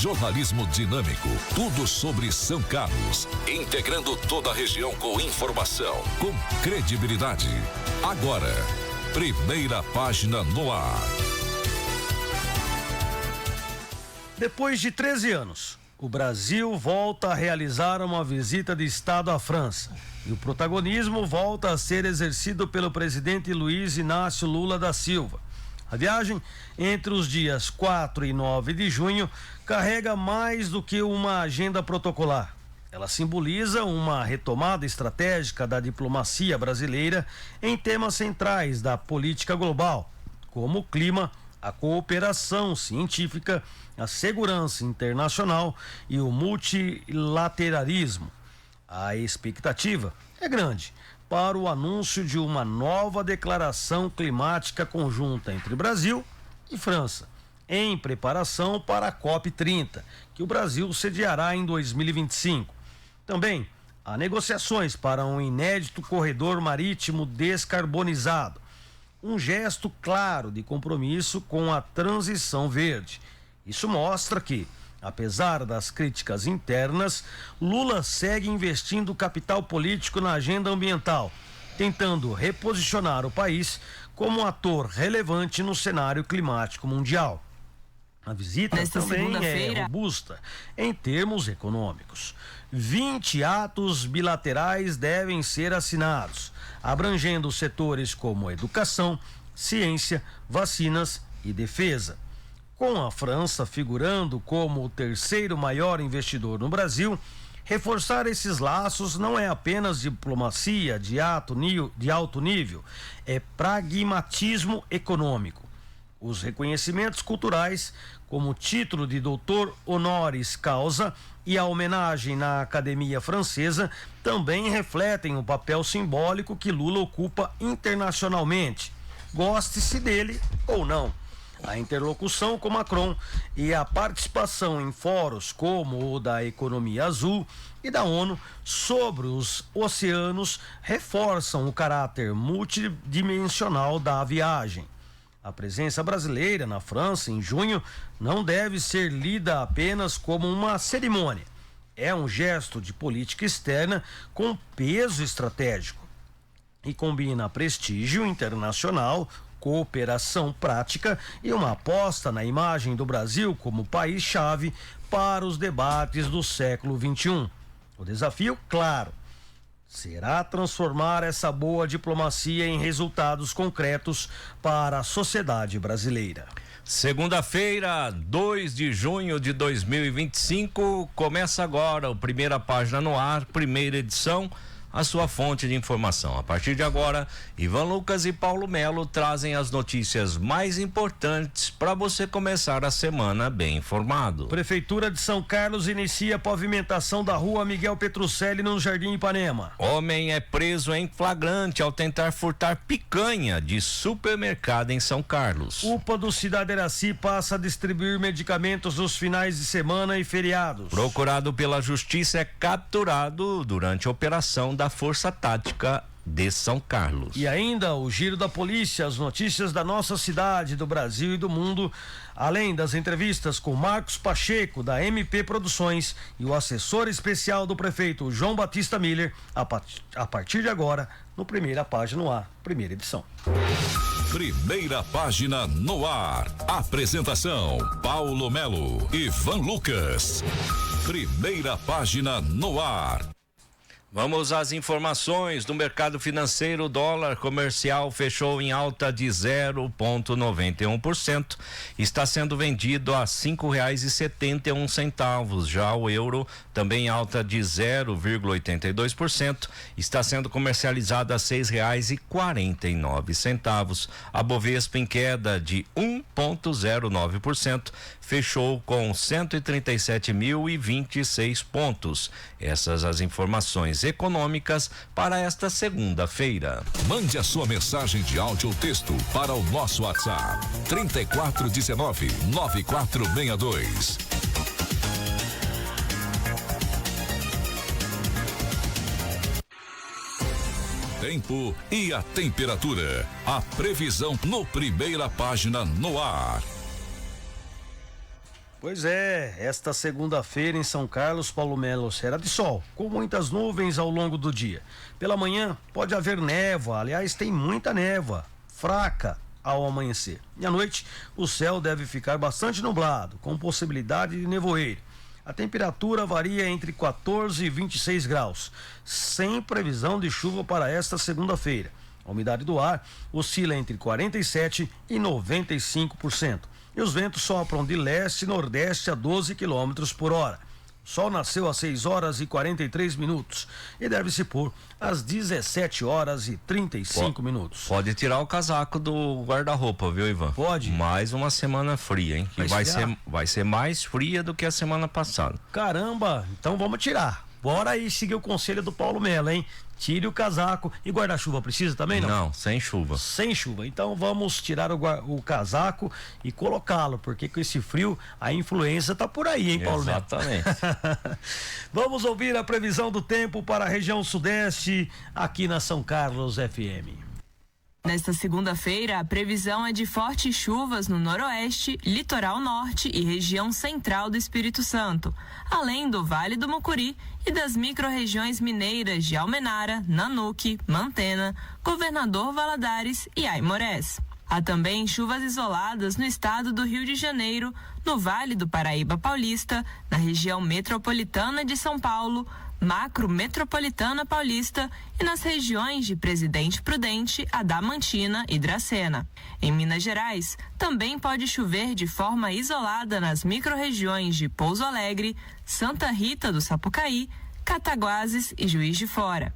Jornalismo dinâmico, tudo sobre São Carlos, integrando toda a região com informação, com credibilidade. Agora, primeira página no ar. Depois de 13 anos, o Brasil volta a realizar uma visita de Estado à França. E o protagonismo volta a ser exercido pelo presidente Luiz Inácio Lula da Silva. A viagem, entre os dias 4 e 9 de junho, carrega mais do que uma agenda protocolar. Ela simboliza uma retomada estratégica da diplomacia brasileira em temas centrais da política global, como o clima, a cooperação científica, a segurança internacional e o multilateralismo. A expectativa é grande para o anúncio de uma nova declaração climática conjunta entre Brasil e França, em preparação para a COP30, que o Brasil sediará em 2025. Também há negociações para um inédito corredor marítimo descarbonizado, um gesto claro de compromisso com a transição verde. Isso mostra que, apesar das críticas internas, Lula segue investindo capital político na agenda ambiental, tentando reposicionar o país como um ator relevante no cenário climático mundial. A visita também é robusta em termos econômicos. 20 atos bilaterais devem ser assinados, abrangendo setores como educação, ciência, vacinas e defesa. Com a França figurando como o terceiro maior investidor no Brasil, reforçar esses laços não é apenas diplomacia de alto nível, é pragmatismo econômico. Os reconhecimentos culturais, como o título de doutor honoris causa e a homenagem na Academia Francesa, também refletem o papel simbólico que Lula ocupa internacionalmente, goste-se dele ou não. A interlocução com Macron e a participação em fóruns como o da Economia Azul e da ONU sobre os oceanos reforçam o caráter multidimensional da viagem. A presença brasileira na França em junho não deve ser lida apenas como uma cerimônia. É um gesto de política externa com peso estratégico e combina prestígio internacional, cooperação prática e uma aposta na imagem do Brasil como país-chave para os debates do século XXI. O desafio, claro, será transformar essa boa diplomacia em resultados concretos para a sociedade brasileira. Segunda-feira, 2 de junho de 2025, começa agora o Primeira Página no Ar, primeira edição, a sua fonte de informação. A partir de agora, Ivan Lucas e Paulo Melo trazem as notícias mais importantes para você começar a semana bem informado. Prefeitura de São Carlos inicia a pavimentação da rua Miguel Petrucelli no Jardim Ipanema. Homem é preso em flagrante ao tentar furtar picanha de supermercado em São Carlos. UPA do Cidade Iraci passa a distribuir medicamentos nos finais de semana e feriados. Procurado pela Justiça é capturado durante a operação da Força Tática de São Carlos. E ainda o giro da polícia, as notícias da nossa cidade, do Brasil e do mundo, além das entrevistas com Marcos Pacheco da MP Produções e o assessor especial do prefeito João Batista Miller, a partir de agora no Primeira Página no Ar, primeira edição. Primeira Página no Ar. Apresentação: Paulo Melo e Ivan Lucas. Primeira Página no Ar. Vamos às informações do mercado financeiro. O dólar comercial fechou em alta de 0,91%. Está sendo vendido a R$5,71. Já o euro também em alta de 0,82%. Está sendo comercializado a R$6,49. A Bovespa em queda de 1,09%. Fechou com 137.026 pontos. Essas as informações econômicas para esta segunda-feira. Mande a sua mensagem de áudio ou texto para o nosso WhatsApp 3419-9462. Tempo e a temperatura. A previsão no Primeira Página no Ar. Pois é, esta segunda-feira em São Carlos, Paulo Melo, será de sol, com muitas nuvens ao longo do dia. Pela manhã pode haver névoa, aliás, tem muita névoa, fraca ao amanhecer. E à noite o céu deve ficar bastante nublado, com possibilidade de nevoeiro. A temperatura varia entre 14 e 26 graus, sem previsão de chuva para esta segunda-feira. A umidade do ar oscila entre 47% e 95%. E os ventos sopram de leste e nordeste a 12 km por hora. O sol nasceu às 6 horas e 43 minutos e deve se pôr às 17 horas e 35 minutos. Pode tirar o casaco do guarda-roupa, viu, Ivan? Pode. Mais uma semana fria, hein? Que vai ser mais fria do que a semana passada. Caramba, então vamos tirar. Bora aí seguir o conselho do Paulo Melo, hein? Tire o casaco. E guarda-chuva precisa também, não? Não, sem chuva. Sem chuva. Então vamos tirar o casaco e colocá-lo, porque com esse frio a influenza tá por aí, hein, Paulo Melo? Exatamente. Vamos ouvir a previsão do tempo para a região sudeste aqui na São Carlos FM. Nesta segunda-feira, a previsão é de fortes chuvas no noroeste, litoral norte e região central do Espírito Santo, além do Vale do Mucuri e das micro-regiões mineiras de Almenara, Nanuque, Mantena, Governador Valadares e Aimorés. Há também chuvas isoladas no estado do Rio de Janeiro, no Vale do Paraíba Paulista, na região metropolitana de São Paulo, macro-metropolitana paulista e nas regiões de Presidente Prudente, Adamantina e Dracena. Em Minas Gerais, também pode chover de forma isolada nas micro-regiões de Pouso Alegre, Santa Rita do Sapucaí, Cataguases e Juiz de Fora.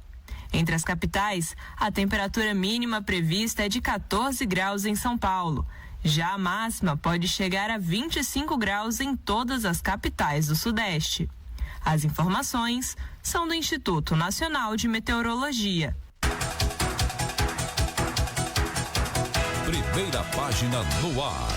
Entre as capitais, a temperatura mínima prevista é de 14 graus em São Paulo. Já a máxima pode chegar a 25 graus em todas as capitais do Sudeste. As informações são do Instituto Nacional de Meteorologia. Primeira página no ar.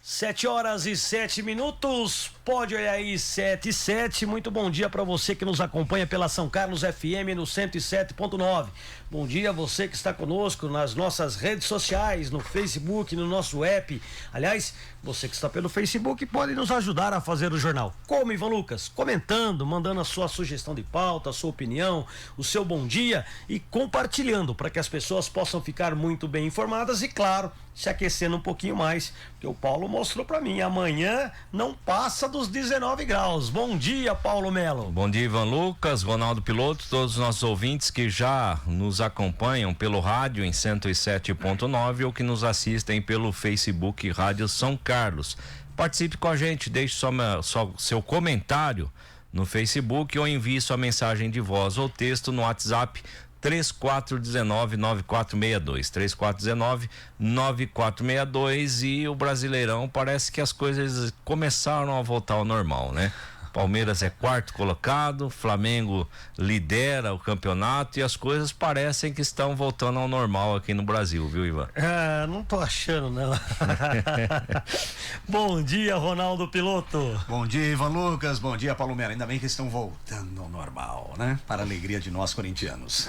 7 horas e 7 minutos. Pode olhar aí, 7 e 7. Muito bom dia para você que nos acompanha pela São Carlos FM no 107.9. Bom dia a você que está conosco nas nossas redes sociais, no Facebook, no nosso app. Aliás, você que está pelo Facebook pode nos ajudar a fazer o jornal. Como, Ivan Lucas? Comentando, mandando a sua sugestão de pauta, a sua opinião, o seu bom dia e compartilhando para que as pessoas possam ficar muito bem informadas e, claro, se aquecendo um pouquinho mais, porque o Paulo mostrou para mim, amanhã não passa dos 19 graus. Bom dia, Paulo Melo. Bom dia, Ivan Lucas, Ronaldo Piloto, todos os nossos ouvintes que já nos acompanham pelo rádio em 107.9 ou que nos assistem pelo Facebook Rádio São Carlos. Participe com a gente, deixe só seu comentário no Facebook ou envie sua mensagem de voz ou texto no WhatsApp 3419-9462, 3419-9462. E o Brasileirão parece que as coisas começaram a voltar ao normal, né? Palmeiras é quarto colocado, Flamengo lidera o campeonato e as coisas parecem que estão voltando ao normal aqui no Brasil, viu, Ivan? Não tô achando, não. Bom dia, Ronaldo Piloto. Bom dia, Ivan Lucas. Bom dia, Paulo Melo. Ainda bem que estão voltando ao normal, né? Para a alegria de nós corintianos.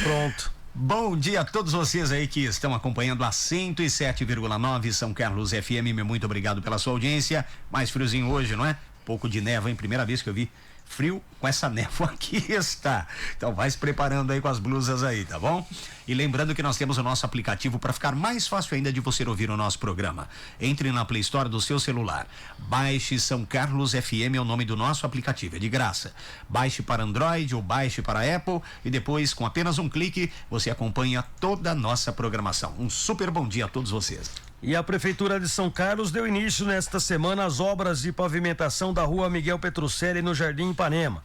Pronto. Bom dia a todos vocês aí que estão acompanhando a 107,9 São Carlos FM. Muito obrigado pela sua audiência. Mais friozinho hoje, não é? Pouco de névoa, hein? Primeira vez que eu vi frio com essa névoa aqui está. Então vai se preparando aí com as blusas aí, tá bom? E lembrando que nós temos o nosso aplicativo para ficar mais fácil ainda de você ouvir o nosso programa. Entre na Play Store do seu celular. Baixe São Carlos FM, é o nome do nosso aplicativo, é de graça. Baixe para Android ou baixe para Apple e depois, com apenas um clique, você acompanha toda a nossa programação. Um super bom dia a todos vocês. E a Prefeitura de São Carlos deu início nesta semana às obras de pavimentação da rua Miguel Petruccelli no Jardim Ipanema.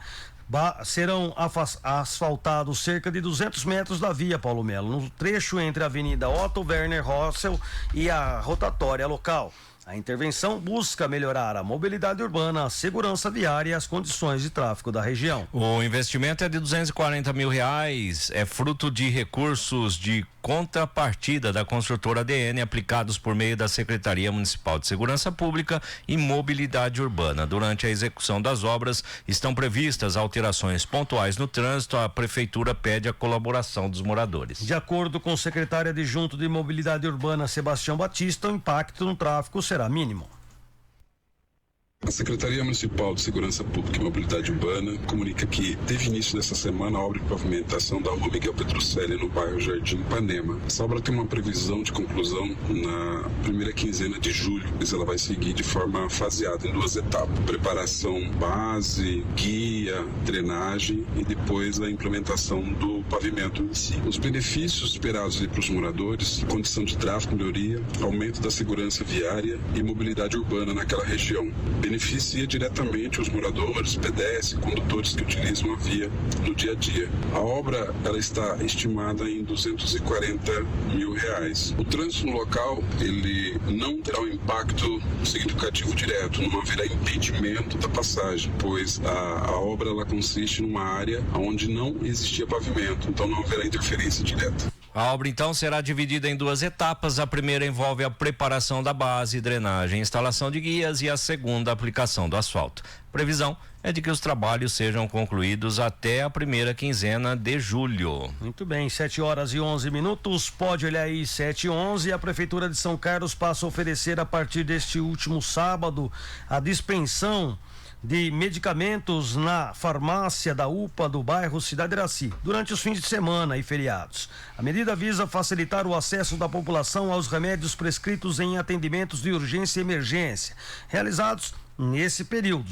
Serão asfaltados cerca de 200 metros da via, Paulo Melo, no trecho entre a Avenida Otto Werner Rossel e a rotatória local. A intervenção busca melhorar a mobilidade urbana, a segurança viária e as condições de tráfego da região. O investimento é de R$240 mil, é fruto de recursos de contrapartida da construtora ADN aplicados por meio da Secretaria Municipal de Segurança Pública e Mobilidade Urbana. Durante a execução das obras estão previstas alterações pontuais no trânsito. A Prefeitura pede a colaboração dos moradores. De acordo com o secretário adjunto de Mobilidade Urbana, Sebastião Batista, o impacto no tráfego será mínimo. A Secretaria Municipal de Segurança Pública e Mobilidade Urbana comunica que teve início nessa semana a obra de pavimentação da rua Miguel Petrucelli no bairro Jardim Ipanema. Essa obra tem uma previsão de conclusão na primeira quinzena de julho, mas ela vai seguir de forma faseada em 2 etapas. Preparação base, guia, drenagem e depois a implementação do pavimento em si. Os benefícios esperados para os moradores: condição de tráfego, melhoria, aumento da segurança viária e mobilidade urbana naquela região. Beneficia diretamente os moradores, pedestres, condutores que utilizam a via no dia a dia. A obra ela está estimada em R$240 mil. O trânsito no local ele não terá um impacto significativo direto, não haverá impedimento da passagem, pois a obra ela consiste numa área onde não existia pavimento, então não haverá interferência direta. A obra, então, será dividida em 2 etapas. A primeira envolve a preparação da base, drenagem, instalação de guias, e a segunda, a aplicação do asfalto. Previsão é de que os trabalhos sejam concluídos até a primeira quinzena de julho. Muito bem, 7h11. Pode olhar aí, 7h11. A Prefeitura de São Carlos passa a oferecer, a partir deste último sábado, a dispensão de medicamentos na farmácia da UPA do bairro Cidade Iraci, durante os fins de semana e feriados. A medida visa facilitar o acesso da população aos remédios prescritos em atendimentos de urgência e emergência, realizados nesse período,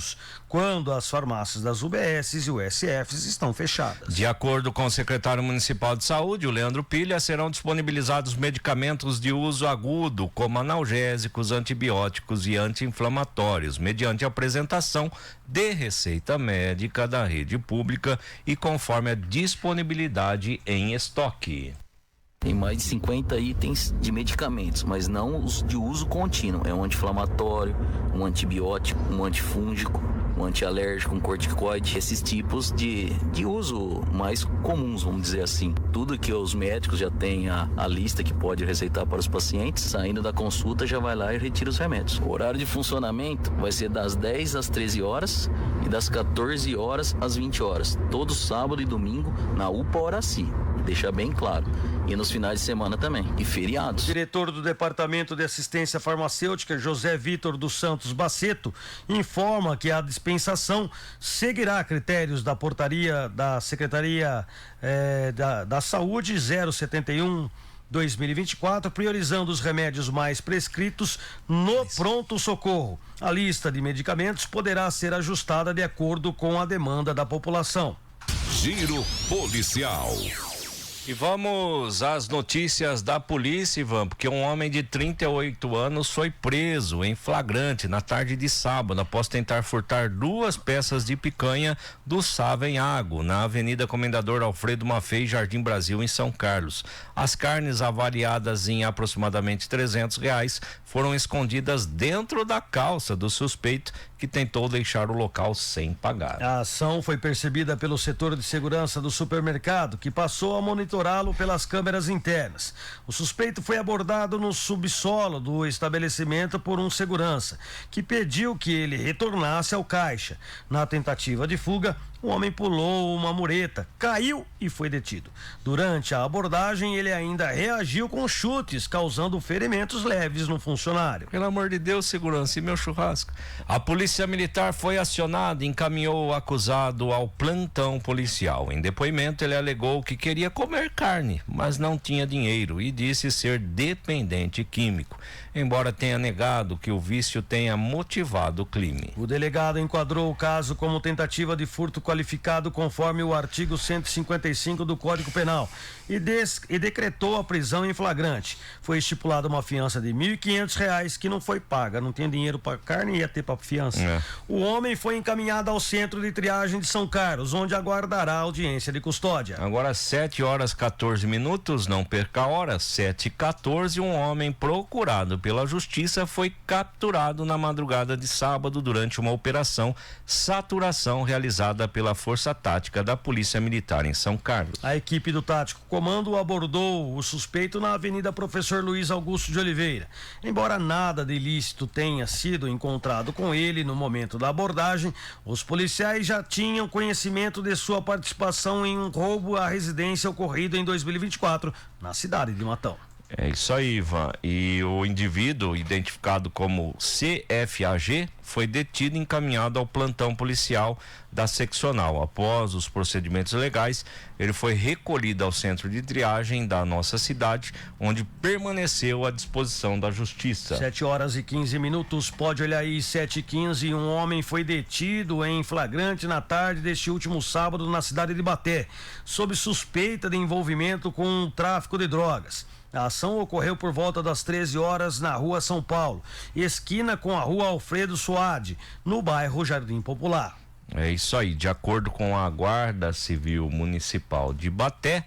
quando as farmácias das UBSs e USFs estão fechadas. De acordo com o secretário municipal de saúde, o Leandro Pilha, serão disponibilizados medicamentos de uso agudo, como analgésicos, antibióticos e anti-inflamatórios, mediante apresentação de receita médica da rede pública e conforme a disponibilidade em estoque. Tem mais de 50 itens de medicamentos, mas não os de uso contínuo. É um anti-inflamatório, um antibiótico, um antifúngico, um antialérgico, um corticoide. Esses tipos de uso mais comuns, vamos dizer assim. Tudo que os médicos já têm a lista que pode receitar para os pacientes, saindo da consulta já vai lá e retira os remédios. O horário de funcionamento vai ser das 10 às 13 horas e das 14 horas às 20 horas. Todo sábado e domingo na UPA Horaci. Deixa bem claro. E nos finais de semana também. E feriados. O diretor do Departamento de Assistência Farmacêutica, José Vitor dos Santos Baceto, informa que a dispensação seguirá critérios da portaria da Secretaria da Saúde 071/2024, priorizando os remédios mais prescritos no pronto-socorro. A lista de medicamentos poderá ser ajustada de acordo com a demanda da população. Giro policial. E vamos às notícias da polícia, Ivan, porque um homem de 38 anos foi preso em flagrante na tarde de sábado após tentar furtar 2 peças de picanha do Savenhago, na Avenida Comendador Alfredo Maffei, Jardim Brasil, em São Carlos. As carnes, avaliadas em aproximadamente R$300, foram escondidas dentro da calça do suspeito, que tentou deixar o local sem pagar. A ação foi percebida pelo setor de segurança do supermercado, que passou a monitorá-lo pelas câmeras internas. O suspeito foi abordado no subsolo do estabelecimento por um segurança, que pediu que ele retornasse ao caixa. Na tentativa de fuga, o homem pulou uma mureta, caiu e foi detido. Durante a abordagem, ele ainda reagiu com chutes, causando ferimentos leves no funcionário. Pelo amor de Deus, segurança, e meu churrasco? A polícia militar foi acionada e encaminhou o acusado ao plantão policial. Em depoimento, ele alegou que queria comer carne, mas não tinha dinheiro e disse ser dependente químico, embora tenha negado que o vício tenha motivado o crime. O delegado enquadrou o caso como tentativa de furto qualificado conforme o artigo 155 do Código Penal e decretou a prisão em flagrante. Foi estipulada uma fiança de R$1.500 que não foi paga. Não tinha dinheiro para carne e ia ter para fiança. O homem foi encaminhado ao centro de triagem de São Carlos, onde aguardará a audiência de custódia. Agora 7h14, não perca a hora, 7h14, um homem procurado pela justiça foi capturado na madrugada de sábado durante uma operação saturação realizada pela Força Tática da Polícia Militar em São Carlos. A equipe do Tático Comando abordou o suspeito na Avenida Professor Luiz Augusto de Oliveira. Embora nada de ilícito tenha sido encontrado com ele no momento da abordagem, os policiais já tinham conhecimento de sua participação em um roubo à residência ocorrido em 2024 na cidade de Matão. É isso aí, Ivan. E o indivíduo, identificado como CFAG, foi detido e encaminhado ao plantão policial da seccional. Após os procedimentos legais, ele foi recolhido ao centro de triagem da nossa cidade, onde permaneceu à disposição da justiça. 7h15, pode olhar aí, 7h15, um homem foi detido em flagrante na tarde deste último sábado na cidade de Ibaté, sob suspeita de envolvimento com o tráfico de drogas. A ação ocorreu por volta das 13 horas na rua São Paulo, esquina com a rua Alfredo Suade, no bairro Jardim Popular. É isso aí, de acordo com a Guarda Civil Municipal de Ibaté,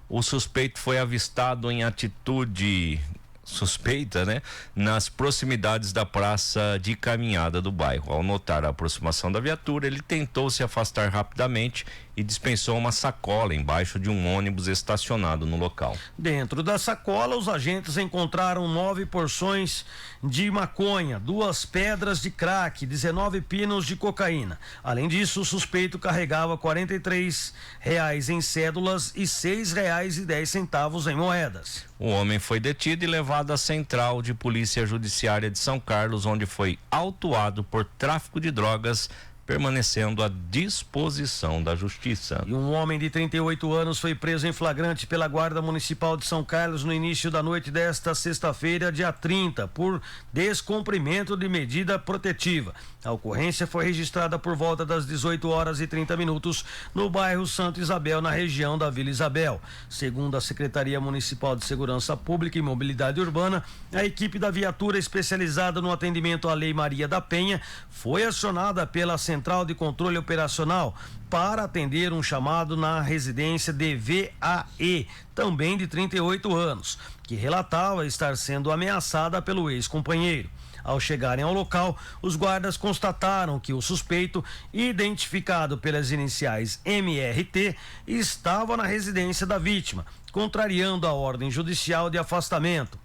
o suspeito foi avistado em atitude suspeita, né, nas proximidades da praça de caminhada do bairro. Ao notar a aproximação da viatura, ele tentou se afastar rapidamente e dispensou uma sacola embaixo de um ônibus estacionado no local. Dentro da sacola, os agentes encontraram 9 porções de maconha, 2 pedras de crack, 19 pinos de cocaína. Além disso, o suspeito carregava R$43 em cédulas e R$6,10 em moedas. O homem foi detido e levado à Central de Polícia Judiciária de São Carlos, onde foi autuado por tráfico de drogas, permanecendo à disposição da justiça. E um homem de 38 anos foi preso em flagrante pela Guarda Municipal de São Carlos no início da noite desta sexta-feira, dia 30, por descumprimento de medida protetiva. A ocorrência foi registrada por volta das 18h30 no bairro Santa Isabel, na região da Vila Isabel. Segundo a Secretaria Municipal de Segurança Pública e Mobilidade Urbana, a equipe da viatura especializada no atendimento à Lei Maria da Penha foi acionada pela Central de Controle Operacional para atender um chamado na residência de VAE, também de 38 anos, que relatava estar sendo ameaçada pelo ex-companheiro. Ao chegarem ao local, os guardas constataram que o suspeito, identificado pelas iniciais MRT, estava na residência da vítima, contrariando a ordem judicial de afastamento.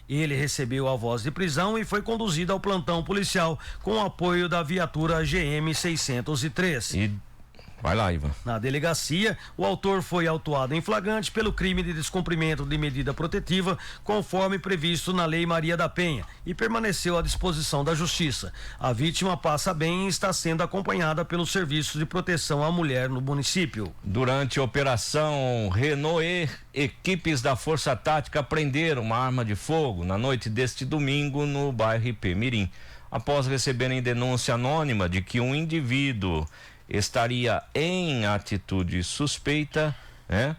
Ele recebeu a voz de prisão e foi conduzido ao plantão policial com o apoio da viatura GM 603. Vai lá, Ivan. Na delegacia, o autor foi autuado em flagrante pelo crime de descumprimento de medida protetiva, conforme previsto na Lei Maria da Penha, e permaneceu à disposição da Justiça. A vítima passa bem e está sendo acompanhada pelo Serviço de Proteção à Mulher no município. Durante a operação Renault, equipes da Força Tática prenderam uma arma de fogo na noite deste domingo no bairro Ipemirim. Após receberem denúncia anônima de que um indivíduo estaria em atitude suspeita, né,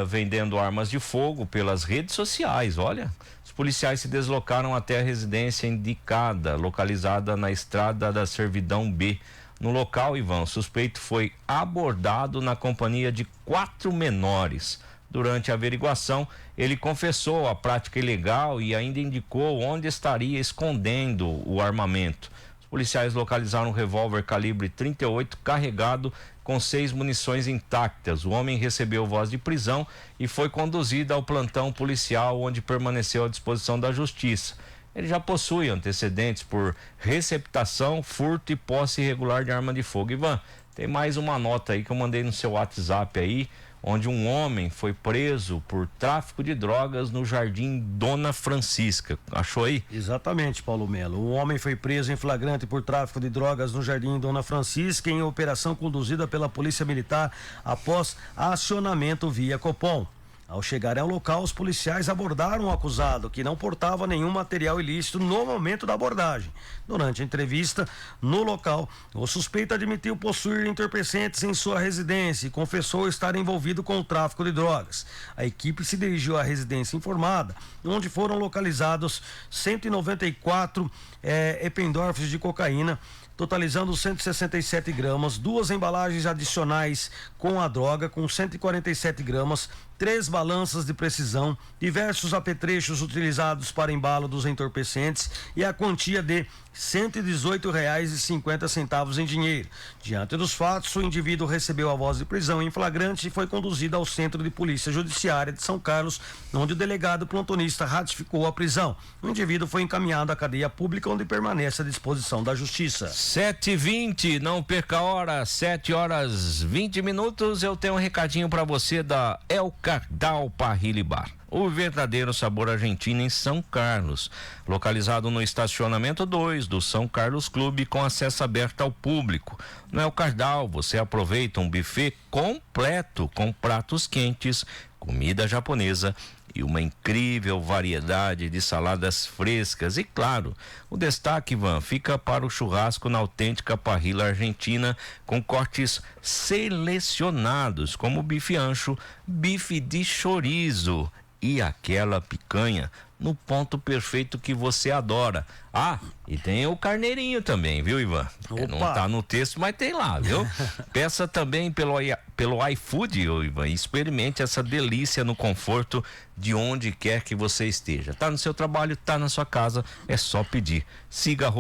vendendo armas de fogo pelas redes sociais. Olha, os policiais se deslocaram até a residência indicada, localizada na Estrada da Servidão B. No local, Ivan, o suspeito foi abordado na companhia de 4 menores. Durante a averiguação, ele confessou a prática ilegal e ainda indicou onde estaria escondendo o armamento. Policiais localizaram um revólver calibre 38 carregado com 6 munições intactas. O homem recebeu voz de prisão e foi conduzido ao plantão policial, onde permaneceu à disposição da justiça. Ele já possui antecedentes por receptação, furto e posse irregular de arma de fogo. Ivan, tem mais uma nota aí que eu mandei no seu WhatsApp aí, onde um homem foi preso por tráfico de drogas no Jardim Dona Francisca. Achou aí? Exatamente, Paulo Melo. Um homem foi preso em flagrante por tráfico de drogas no Jardim Dona Francisca, em operação conduzida pela Polícia Militar após acionamento via Copom. Ao chegarem ao local, os policiais abordaram o acusado, que não portava nenhum material ilícito no momento da abordagem. Durante a entrevista, no local, o suspeito admitiu possuir entorpecentes em sua residência e confessou estar envolvido com o tráfico de drogas. A equipe se dirigiu à residência informada, onde foram localizados 194 Eppendorfs de cocaína, totalizando 167 gramas, 2 embalagens adicionais com a droga, com 147 gramas, 3 balanças de precisão, diversos apetrechos utilizados para embalo dos entorpecentes e a quantia de R$ 118,50 em dinheiro. Diante dos fatos, o indivíduo recebeu a voz de prisão em flagrante e foi conduzido ao Centro de Polícia Judiciária de São Carlos, onde o delegado plantonista ratificou a prisão. O indivíduo foi encaminhado à cadeia pública, onde permanece à disposição da Justiça. 7h20, não perca a hora, 7h20. Eu tenho um recadinho para você da El Cardal Parrilha e Bar. O verdadeiro sabor argentino em São Carlos, localizado no estacionamento 2 do São Carlos Clube, com acesso aberto ao público. No El Cardal você aproveita um buffet completo com pratos quentes, comida japonesa e uma incrível variedade de saladas frescas. E claro, o destaque, Ivan, fica para o churrasco na autêntica parrilha argentina, com cortes selecionados, como bife ancho, bife de chorizo e aquela picanha no ponto perfeito que você adora. Ah, e tem o carneirinho também, viu, Ivan? Não tá no texto, mas tem lá, viu? Peça também pelo iFood, Ivan, e experimente essa delícia no conforto de onde quer que você esteja. Tá no seu trabalho, tá na sua casa, é só pedir. Siga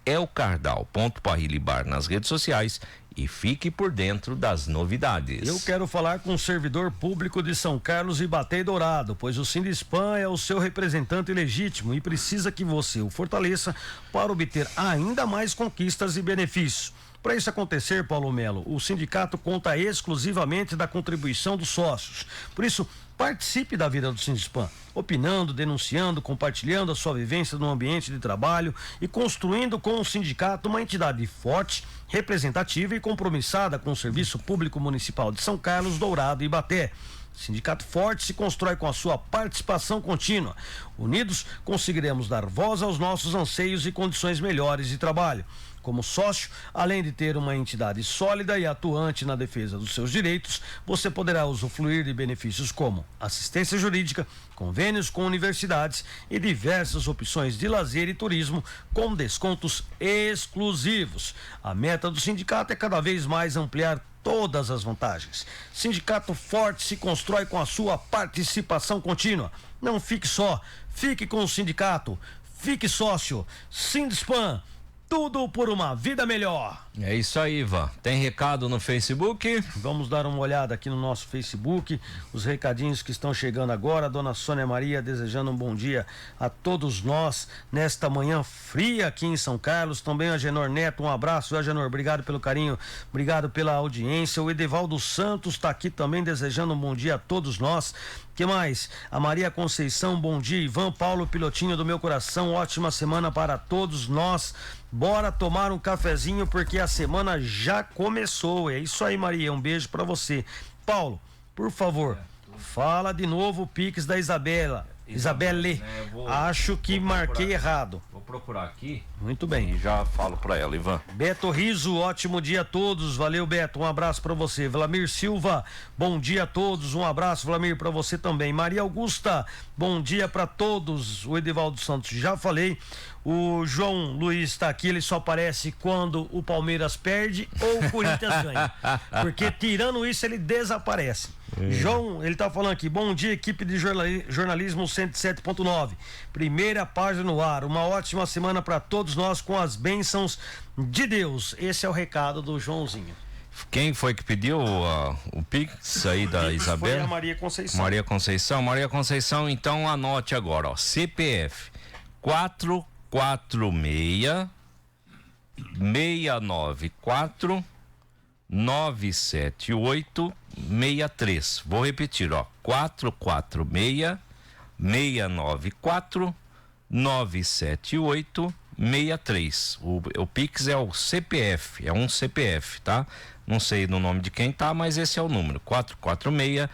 @elcardal.parrilha nas redes sociais e fique por dentro das novidades. Eu quero falar com o servidor público de São Carlos, Ibaté e Dourado, pois o Sindispan é o seu representante legítimo e precisa que você o fortaleça para obter ainda mais conquistas e benefícios. Para isso acontecer, Paulo Melo, o sindicato conta exclusivamente da contribuição dos sócios. Por isso, participe da vida do Sindispan, opinando, denunciando, compartilhando a sua vivência no ambiente de trabalho e construindo com o sindicato uma entidade forte, representativa e compromissada com o Serviço Público Municipal de São Carlos, Dourado e Ibaté. Sindicato forte se constrói com a sua participação contínua. Unidos, conseguiremos dar voz aos nossos anseios e condições melhores de trabalho. Como sócio, além de ter uma entidade sólida e atuante na defesa dos seus direitos, você poderá usufruir de benefícios como assistência jurídica, convênios com universidades e diversas opções de lazer e turismo com descontos exclusivos. A meta do sindicato é cada vez mais ampliar todas as vantagens. Sindicato forte se constrói com a sua participação contínua. Não fique só, fique com o sindicato, fique sócio. Sindispan, tudo por uma vida melhor. É isso aí, Ivan. Tem recado no Facebook? Vamos dar uma olhada aqui no nosso Facebook, os recadinhos que estão chegando agora. Dona Sônia Maria desejando um bom dia a todos nós nesta manhã fria aqui em São Carlos. Também a Agenor Neto, um abraço, Agenor, obrigado pelo carinho, obrigado pela audiência. O Edevaldo Santos está aqui também desejando um bom dia a todos nós. Que mais? A Maria Conceição, bom dia, Ivan, Paulo, pilotinho do meu coração, ótima semana para todos nós. Bora tomar um cafezinho porque a semana já começou. É isso aí, Maria, um beijo para você. Paulo, por favor, fala de novo o Pix da Isabelle. Acho que marquei errado. Vou procurar aqui. Muito bem. E já falo para ela, Ivan. Beto Riso, ótimo dia a todos. Valeu, Beto. Um abraço para você. Vlamir Silva, bom dia a todos. Um abraço, Vlamir, para você também. Maria Augusta, bom dia para todos. O Edivaldo Santos, já falei. O João Luiz está aqui, ele só aparece quando o Palmeiras perde ou o Corinthians ganha. Porque tirando isso, ele desaparece. João, ele tá falando aqui, bom dia, equipe de jornalismo 107.9. Primeira página no ar. Uma ótima semana para todos nós com as bênçãos de Deus. Esse é o recado do Joãozinho. Quem foi que pediu o Pix aí da Isabela? Foi a Maria Conceição. Maria Conceição. Maria Conceição, então anote agora, ó. CPF 446 694 978 63. Vou repetir, ó. 446 694 978 63. O Pix é o CPF, é um CPF, tá? Não sei no nome de quem tá, mas esse é o número. 446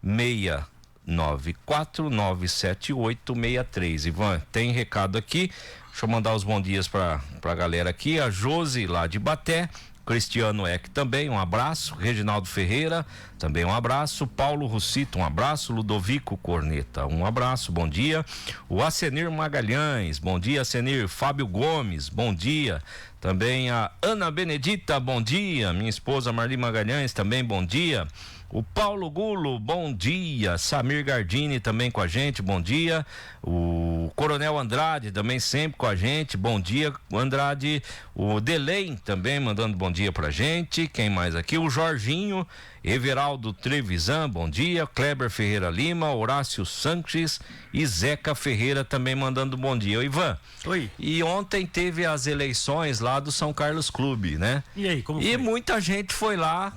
694 978 63. Ivan, tem recado aqui. Deixa eu mandar os bons dias pra galera aqui. A Josi lá de Ibaté. Cristiano Eck também, um abraço. Reginaldo Ferreira, também um abraço. Paulo Russito, um abraço. Ludovico Corneta, um abraço, bom dia. O Acenir Magalhães, bom dia, Acenir. Fábio Gomes, bom dia. Também a Ana Benedita, bom dia. Minha esposa Marli Magalhães, também bom dia. O Paulo Gulo, bom dia. Samir Gardini também com a gente, bom dia. O Coronel Andrade também sempre com a gente, bom dia, Andrade. O Delém também mandando bom dia pra gente. Quem mais aqui? O Jorginho, Everaldo Trevisan, bom dia. Kleber Ferreira Lima, Horácio Sanches e Zeca Ferreira também mandando bom dia. Ô, Ivan. Oi. E ontem teve as eleições lá do São Carlos Clube, né? E aí, como foi? E muita gente foi lá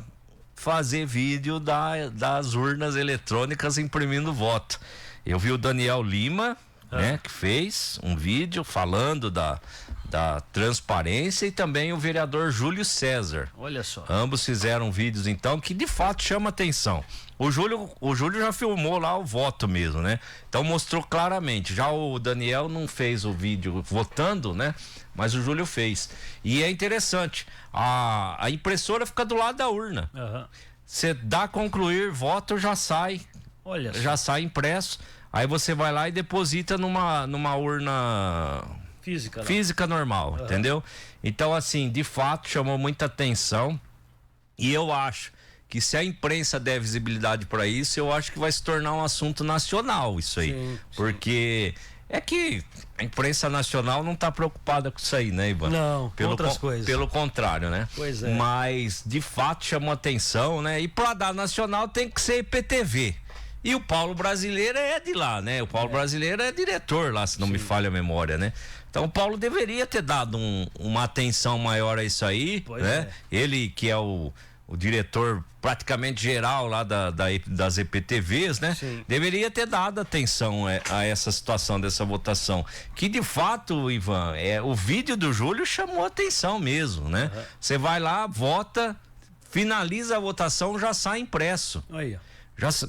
fazer vídeo das urnas eletrônicas imprimindo voto. Eu vi o Daniel Lima, né, que fez um vídeo falando da transparência, e também o vereador Júlio César. Olha só. Ambos fizeram vídeos, então, que de fato chama atenção. O Júlio já filmou lá o voto mesmo, né? Então mostrou claramente. Já o Daniel não fez o vídeo votando, né? Mas o Júlio fez. E é interessante. A impressora fica do lado da urna. Você dá concluir voto, já sai. Olha só. Já sai impresso. Aí você vai lá e deposita numa urna física normal, entendeu? Então, assim, de fato chamou muita atenção. E eu acho que se a imprensa der visibilidade para isso, eu acho que vai se tornar um assunto nacional isso aí. Sim. Porque é que a imprensa nacional não está preocupada com isso aí, né, Ivan? Não, com outras coisas. Pelo contrário, né? Pois é. Mas, de fato, chamou atenção, né? E para dar nacional tem que ser IPTV. E o Paulo Brasileiro é de lá, né? O Paulo Brasileiro é diretor lá, se não me falha a memória, né? Então o Paulo deveria ter dado uma atenção maior a isso aí, pois né? Ele que é o diretor praticamente geral lá das EPTVs, né? Sim. Deveria ter dado atenção a essa situação dessa votação. Que de fato, Ivan, o vídeo do Júlio chamou atenção mesmo, né? Você vai lá, vota, finaliza a votação, já sai impresso. Aí,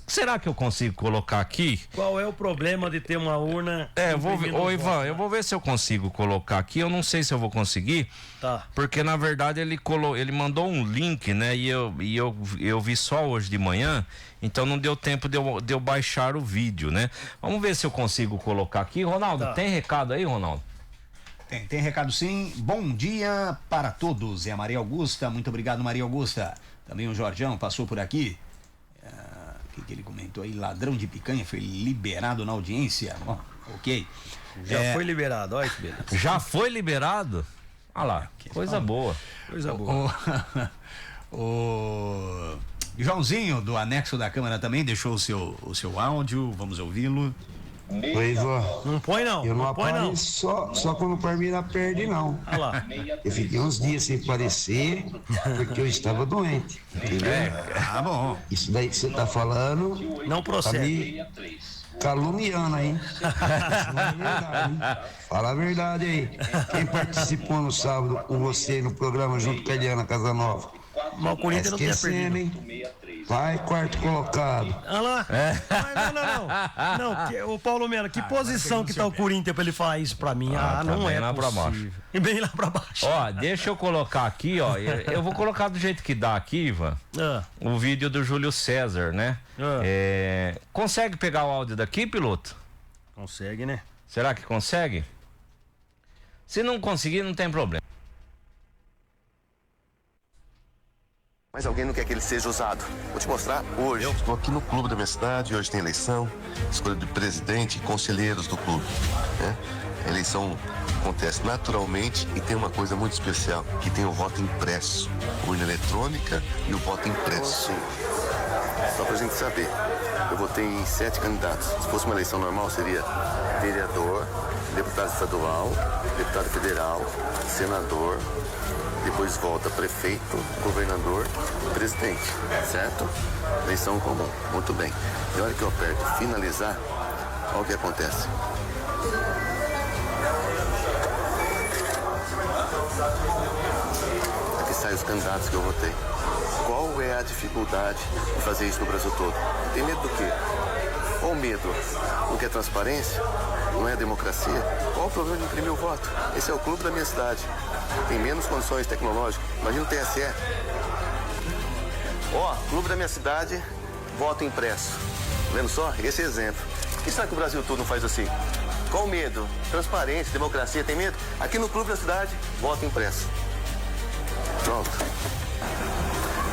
será que eu consigo colocar aqui? Qual é o problema de ter uma urna? Eu vou ver, Ivan, eu vou ver se eu consigo colocar aqui. Eu não sei se eu vou conseguir. Tá. Porque na verdade ele mandou um link, né? E eu vi só hoje de manhã. Então não deu tempo de eu baixar o vídeo, né? Vamos ver se eu consigo colocar aqui. Ronaldo, tem recado aí, Ronaldo? Tem recado sim. Bom dia para todos. É a Maria Augusta. Muito obrigado, Maria Augusta. Também o Jorjão passou por aqui. Que ele comentou aí, ladrão de picanha foi liberado na audiência. Ok. Já foi liberado, olha que beleza. Já foi liberado? Olha lá, coisa boa. Coisa boa. O Joãozinho do anexo da Câmara também deixou o seu áudio, vamos ouvi-lo. Oi, Ivan. Não põe não. Eu não apareço só quando o Palmeiras perde, não. Olha lá. Eu fiquei uns dias sem aparecer porque eu estava doente. Entendeu? Bom. Isso daí que você tá falando não procede. Tá me caluniando aí. Não é verdade, hein? Fala a verdade aí. Quem participou no sábado com você no programa junto com a Eliana Casanova? Mas o Corinthians não tinha perdido. Hein? Vai, quarto colocado. Olha lá. Não, o Paulo Melo, que posição que tá o Corinthians pra ele falar isso pra mim? Não é lá pra baixo. E bem lá pra baixo. Ó, deixa eu colocar aqui, ó. Eu vou colocar do jeito que dá aqui, Ivan. O vídeo do Júlio César, né? Consegue pegar o áudio daqui, piloto? Consegue, né? Será que consegue? Se não conseguir, não tem problema. Mas alguém não quer que ele seja usado. Vou te mostrar hoje. Eu estou aqui no clube da minha cidade, hoje tem eleição, escolha de presidente e conselheiros do clube. Né? A eleição acontece naturalmente e tem uma coisa muito especial, que tem o voto impresso. Urna eletrônica e o voto impresso. Só pra gente saber, eu votei em 7 candidatos. Se fosse uma eleição normal, seria vereador, deputado estadual, deputado federal, senador, depois volta prefeito, governador, presidente, certo? Eleição comum, muito bem. E a hora que eu aperto finalizar, olha o que acontece. Aqui saem os candidatos que eu votei. Qual é a dificuldade de fazer isso no Brasil todo? Tem medo do quê? Qual o medo? Não quer transparência? Não é democracia? Qual o problema de imprimir o voto? Esse é o clube da minha cidade. Tem menos condições tecnológicas. Imagina o TSE. Clube da minha cidade, voto impresso. Vendo só? Esse exemplo. Por que será que o Brasil todo não faz assim? Qual o medo? Transparência, democracia, tem medo? Aqui no clube da cidade, voto impresso. Pronto.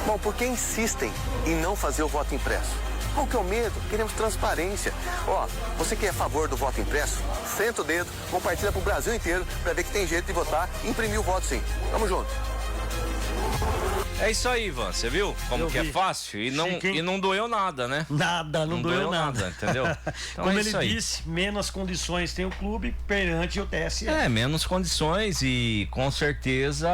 Bom, por que insistem em não fazer o voto impresso? Qual que é o medo? Queremos transparência. Ó, você que é a favor do voto impresso, senta o dedo, compartilha pro Brasil inteiro para ver que tem jeito de votar e imprimir o voto sim. Tamo junto. É isso aí, Ivan. Você viu como que é fácil? E não doeu nada, né? Nada, não doeu nada. Entendeu? Então como é ele isso aí. disse, menos condições tem o clube perante o TSE. Menos condições e com certeza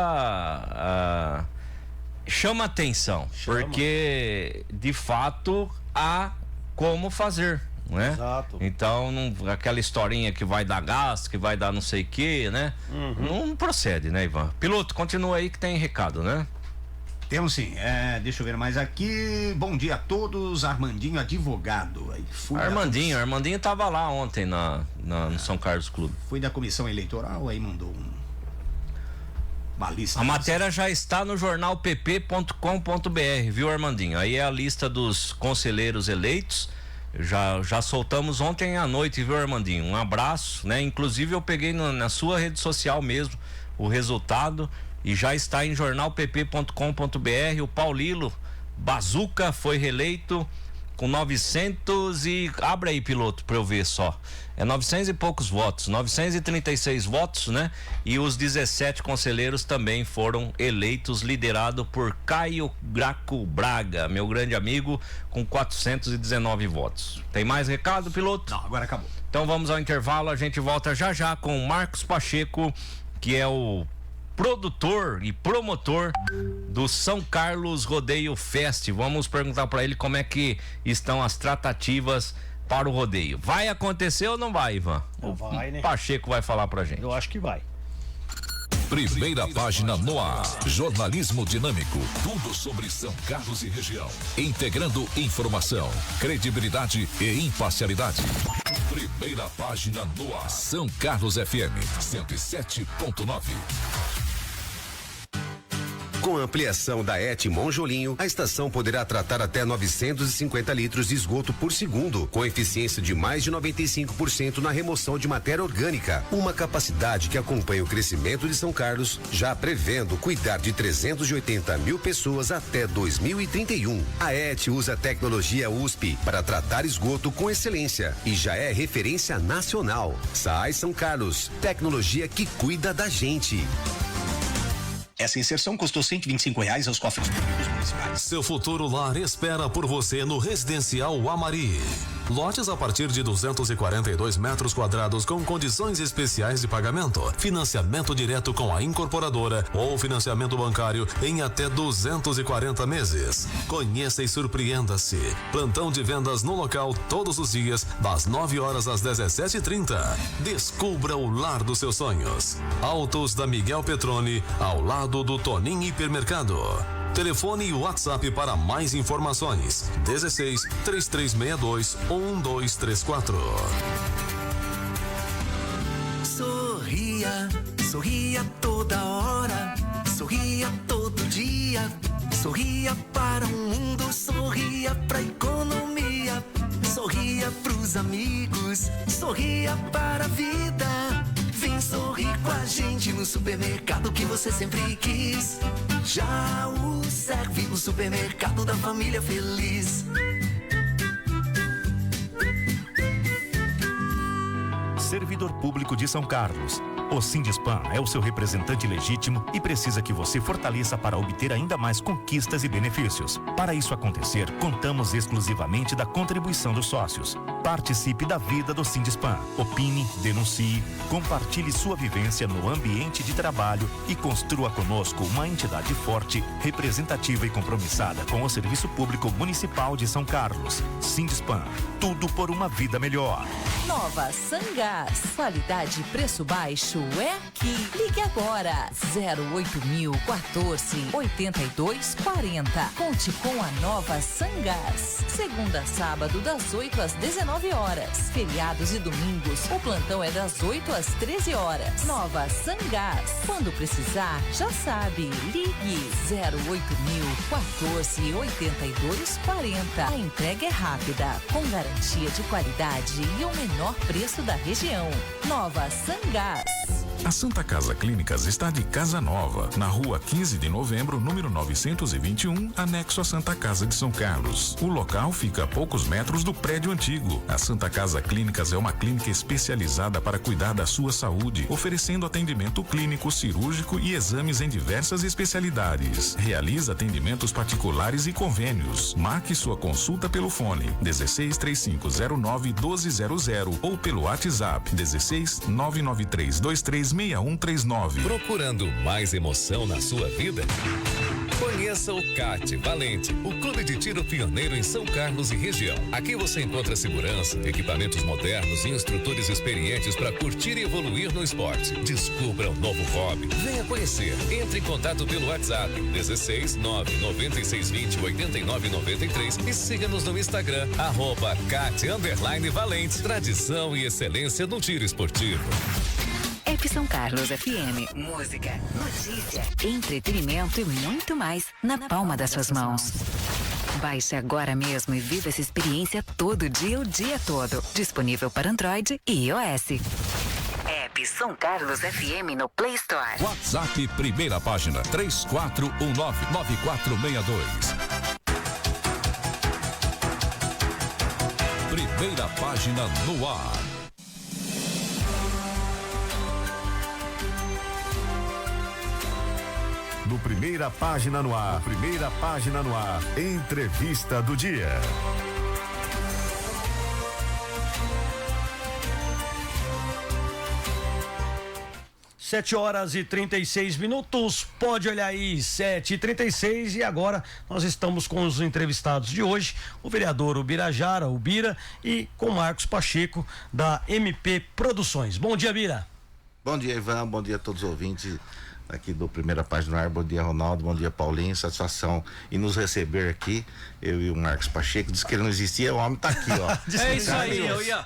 chama atenção. Porque, de fato, há como fazer, né? Exato. Então, aquela historinha que vai dar gasto, que vai dar não sei o que, né? Não procede, né, Ivan? Piloto, continua aí que tem recado, né? Temos sim, deixa eu ver mais aqui. Bom dia a todos, Armandinho advogado. Aí Armandinho tava lá ontem no São Carlos Clube. Fui da comissão eleitoral, aí mandou uma lista. A matéria já está no jornal pp.com.br, viu, Armandinho? Aí é a lista dos conselheiros eleitos. Já soltamos ontem à noite, viu, Armandinho? Um abraço, né? Inclusive eu peguei na sua rede social mesmo o resultado e já está em jornalpp.com.br. O Paulilo Bazuca foi reeleito com 900 e... Abre aí, piloto, pra eu ver só. 900 e poucos votos, 936 votos, né? E os 17 conselheiros também foram eleitos, liderado por Caio Graco Braga, meu grande amigo, com 419 votos. Tem mais recado, piloto? Não, agora acabou. Então vamos ao intervalo, a gente volta já com o Marcos Pacheco, que é o produtor e promotor do São Carlos Rodeio Fest. Vamos perguntar para ele como é que estão as tratativas para o rodeio. Vai acontecer ou não vai, Ivan? Vai, né? Pacheco vai falar pra gente. Eu acho que vai. Primeira página no ar. Jornalismo dinâmico. Tudo sobre São Carlos e região. Integrando informação, credibilidade e imparcialidade. Primeira página no ar. São Carlos FM 107.9. Com a ampliação da ET Monjolinho, a estação poderá tratar até 950 litros de esgoto por segundo, com eficiência de mais de 95% na remoção de matéria orgânica. Uma capacidade que acompanha o crescimento de São Carlos, já prevendo cuidar de 380 mil pessoas até 2031. A ET usa a tecnologia USP para tratar esgoto com excelência e já é referência nacional. SAI São Carlos, tecnologia que cuida da gente. Essa inserção custou R$125 aos cofres públicos municipais. Seu futuro lar espera por você no Residencial Amari. Lotes a partir de 242 metros quadrados com condições especiais de pagamento, financiamento direto com a incorporadora ou financiamento bancário em até 240 meses. Conheça e surpreenda-se. Plantão de vendas no local todos os dias, das 9 horas às 17h30. Descubra o lar dos seus sonhos. Autos da Miguel Petroni, ao lado do Toninho Hipermercado. Telefone e WhatsApp para mais informações: 16 3362 1234. Sorria, sorria toda hora, sorria todo dia, sorria para o mundo, sorria pra economia, sorria pros amigos, sorria para a vida. Vem sorrir com a gente no supermercado que você sempre quis. Já o serve, o supermercado da família feliz. Servidor Público de São Carlos. O Sindispan é o seu representante legítimo e precisa que você fortaleça para obter ainda mais conquistas e benefícios. Para isso acontecer, contamos exclusivamente da contribuição dos sócios. Participe da vida do Sindispan. Opine, denuncie, compartilhe sua vivência no ambiente de trabalho e construa conosco uma entidade forte, representativa e compromissada com o Serviço Público Municipal de São Carlos. Sindispan, tudo por uma vida melhor. Nova Sangás. Qualidade e preço baixo é aqui. Ligue agora. 08.000 14 82 40. Conte com a Nova Sangás. Segunda a sábado, das 8 às 19 horas. Feriados e domingos, o plantão é das 8 às 13 horas. Nova Sangás. Quando precisar, já sabe. Ligue 08.000 14 82 40. A entrega é rápida, com garantia de qualidade e o menor preço da região. Nova Sangás. A Santa Casa Clínicas está de casa nova, na rua 15 de novembro, número 921, anexo à Santa Casa de São Carlos. O local fica a poucos metros do prédio antigo. A Santa Casa Clínicas é uma clínica especializada para cuidar da sua saúde, oferecendo atendimento clínico, cirúrgico e exames em diversas especialidades. Realiza atendimentos particulares e convênios. Marque sua consulta pelo fone 163509-1200 ou pelo WhatsApp 16-99323-6139. Procurando mais emoção na sua vida? Conheça o CAT Valente, o clube de tiro pioneiro em São Carlos e região. Aqui você encontra segurança, equipamentos modernos e instrutores experientes para curtir e evoluir no esporte. Descubra um novo hobby. Venha conhecer. Entre em contato pelo WhatsApp 16-99620-8993 e siga-nos no Instagram @CAT_Valente. Tradição e excelência no tiro esportivo. F São Carlos FM. Música, notícia, entretenimento e muito mais na palma das suas mãos. Baixe agora mesmo e viva essa experiência todo dia, o dia todo. Disponível para Android e iOS. App São Carlos FM no Play Store. WhatsApp, primeira página, 3419-9462. Primeira página no ar. No Primeira Página no Ar. Primeira Página no Ar. Entrevista do dia. Sete horas e 36 minutos, pode olhar aí, 7h36, e agora nós estamos com os entrevistados de hoje, o vereador Ubirajara, o Bira, e com Marcos Pacheco, da MP Produções. Bom dia, Bira. Bom dia, Ivan, bom dia a todos os ouvintes aqui do Primeira Página no Ar. Bom dia, Ronaldo, bom dia, Paulinho, satisfação em nos receber aqui, eu e o Marcos Pacheco. Diz que ele não existia, o homem tá aqui, ó. É isso aí, eu ia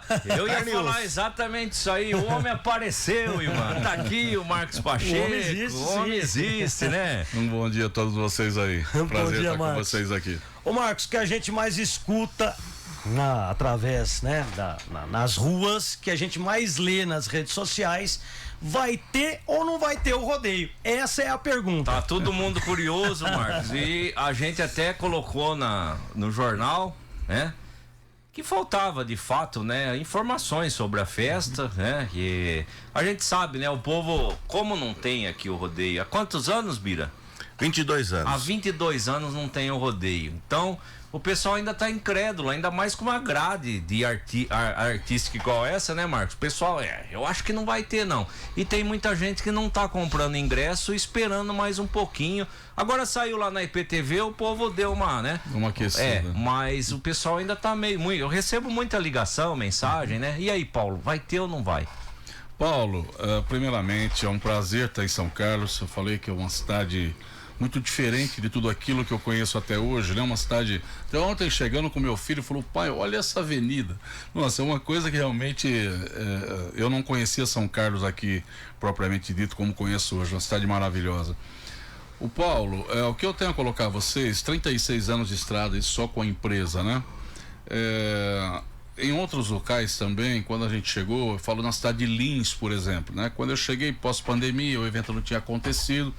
falar exatamente isso aí, o homem apareceu, Ivan, tá aqui o Marcos Pacheco, o homem existe, né? Um bom dia a todos vocês aí, prazer estar com vocês aqui. Ô Marcos, que a gente mais escuta através, né, nas ruas, que a gente mais lê nas redes sociais, vai ter ou não vai ter o rodeio? Essa é a pergunta. Tá todo mundo curioso, Marcos, e a gente até colocou no jornal, né, que faltava de fato, né, informações sobre a festa, né, que a gente sabe, né, o povo, como não tem aqui o rodeio, há quantos anos, Bira? 22 anos. Há 22 anos não tem o rodeio, então o pessoal ainda tá incrédulo, ainda mais com uma grade de artística igual essa, né, Marcos? O pessoal, eu acho que não vai ter, não. E tem muita gente que não tá comprando ingresso, esperando mais um pouquinho. Agora saiu lá na IPTV, o povo deu uma, né? Uma aquecida. Mas o pessoal ainda tá meio... Eu recebo muita ligação, mensagem, né? E aí, Paulo, vai ter ou não vai? Paulo, primeiramente, é um prazer estar em São Carlos. Eu falei que é uma cidade muito diferente de tudo aquilo que eu conheço até hoje, né? Uma cidade... Até ontem, chegando com meu filho, falou: pai, olha essa avenida. Nossa, é uma coisa que realmente eu não conhecia São Carlos aqui, propriamente dito, como conheço hoje. Uma cidade maravilhosa. O Paulo, o que eu tenho a colocar a vocês, 36 anos de estrada, isso só com a empresa, né? Em outros locais também, quando a gente chegou, eu falo na cidade de Lins, por exemplo, né? Quando eu cheguei pós-pandemia, o evento não tinha acontecido.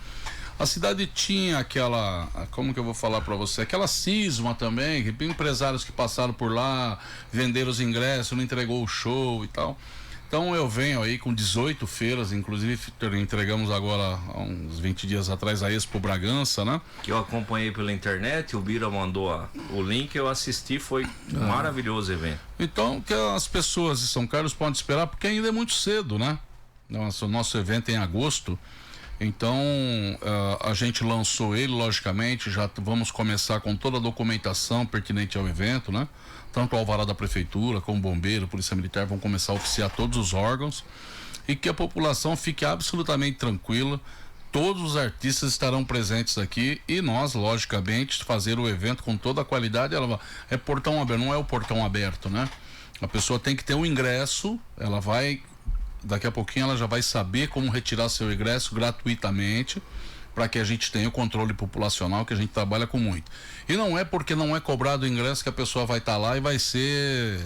A cidade tinha aquela, como que eu vou falar para você, aquela cisma também, empresários que passaram por lá, venderam os ingressos, não entregou o show e tal. Então eu venho aí com 18 feiras, inclusive entregamos agora há uns 20 dias atrás a Expo Bragança, né? Que eu acompanhei pela internet, o Bira mandou o link, eu assisti, foi um maravilhoso evento. Então, que as pessoas de São Carlos podem esperar, porque ainda é muito cedo, né? Nosso evento é em agosto. Então, a gente lançou ele, logicamente, já vamos começar com toda a documentação pertinente ao evento, né? Tanto o alvará da prefeitura, como o bombeiro, polícia militar, vão começar a oficiar todos os órgãos, e que a população fique absolutamente tranquila. Todos os artistas estarão presentes aqui, e nós, logicamente, fazer o evento com toda a qualidade. É portão aberto, não é o portão aberto, né? A pessoa tem que ter um ingresso, ela vai... Daqui a pouquinho ela já vai saber como retirar seu ingresso gratuitamente, para que a gente tenha o controle populacional, que a gente trabalha com muito. E não é porque não é cobrado o ingresso que a pessoa vai estar lá e vai ser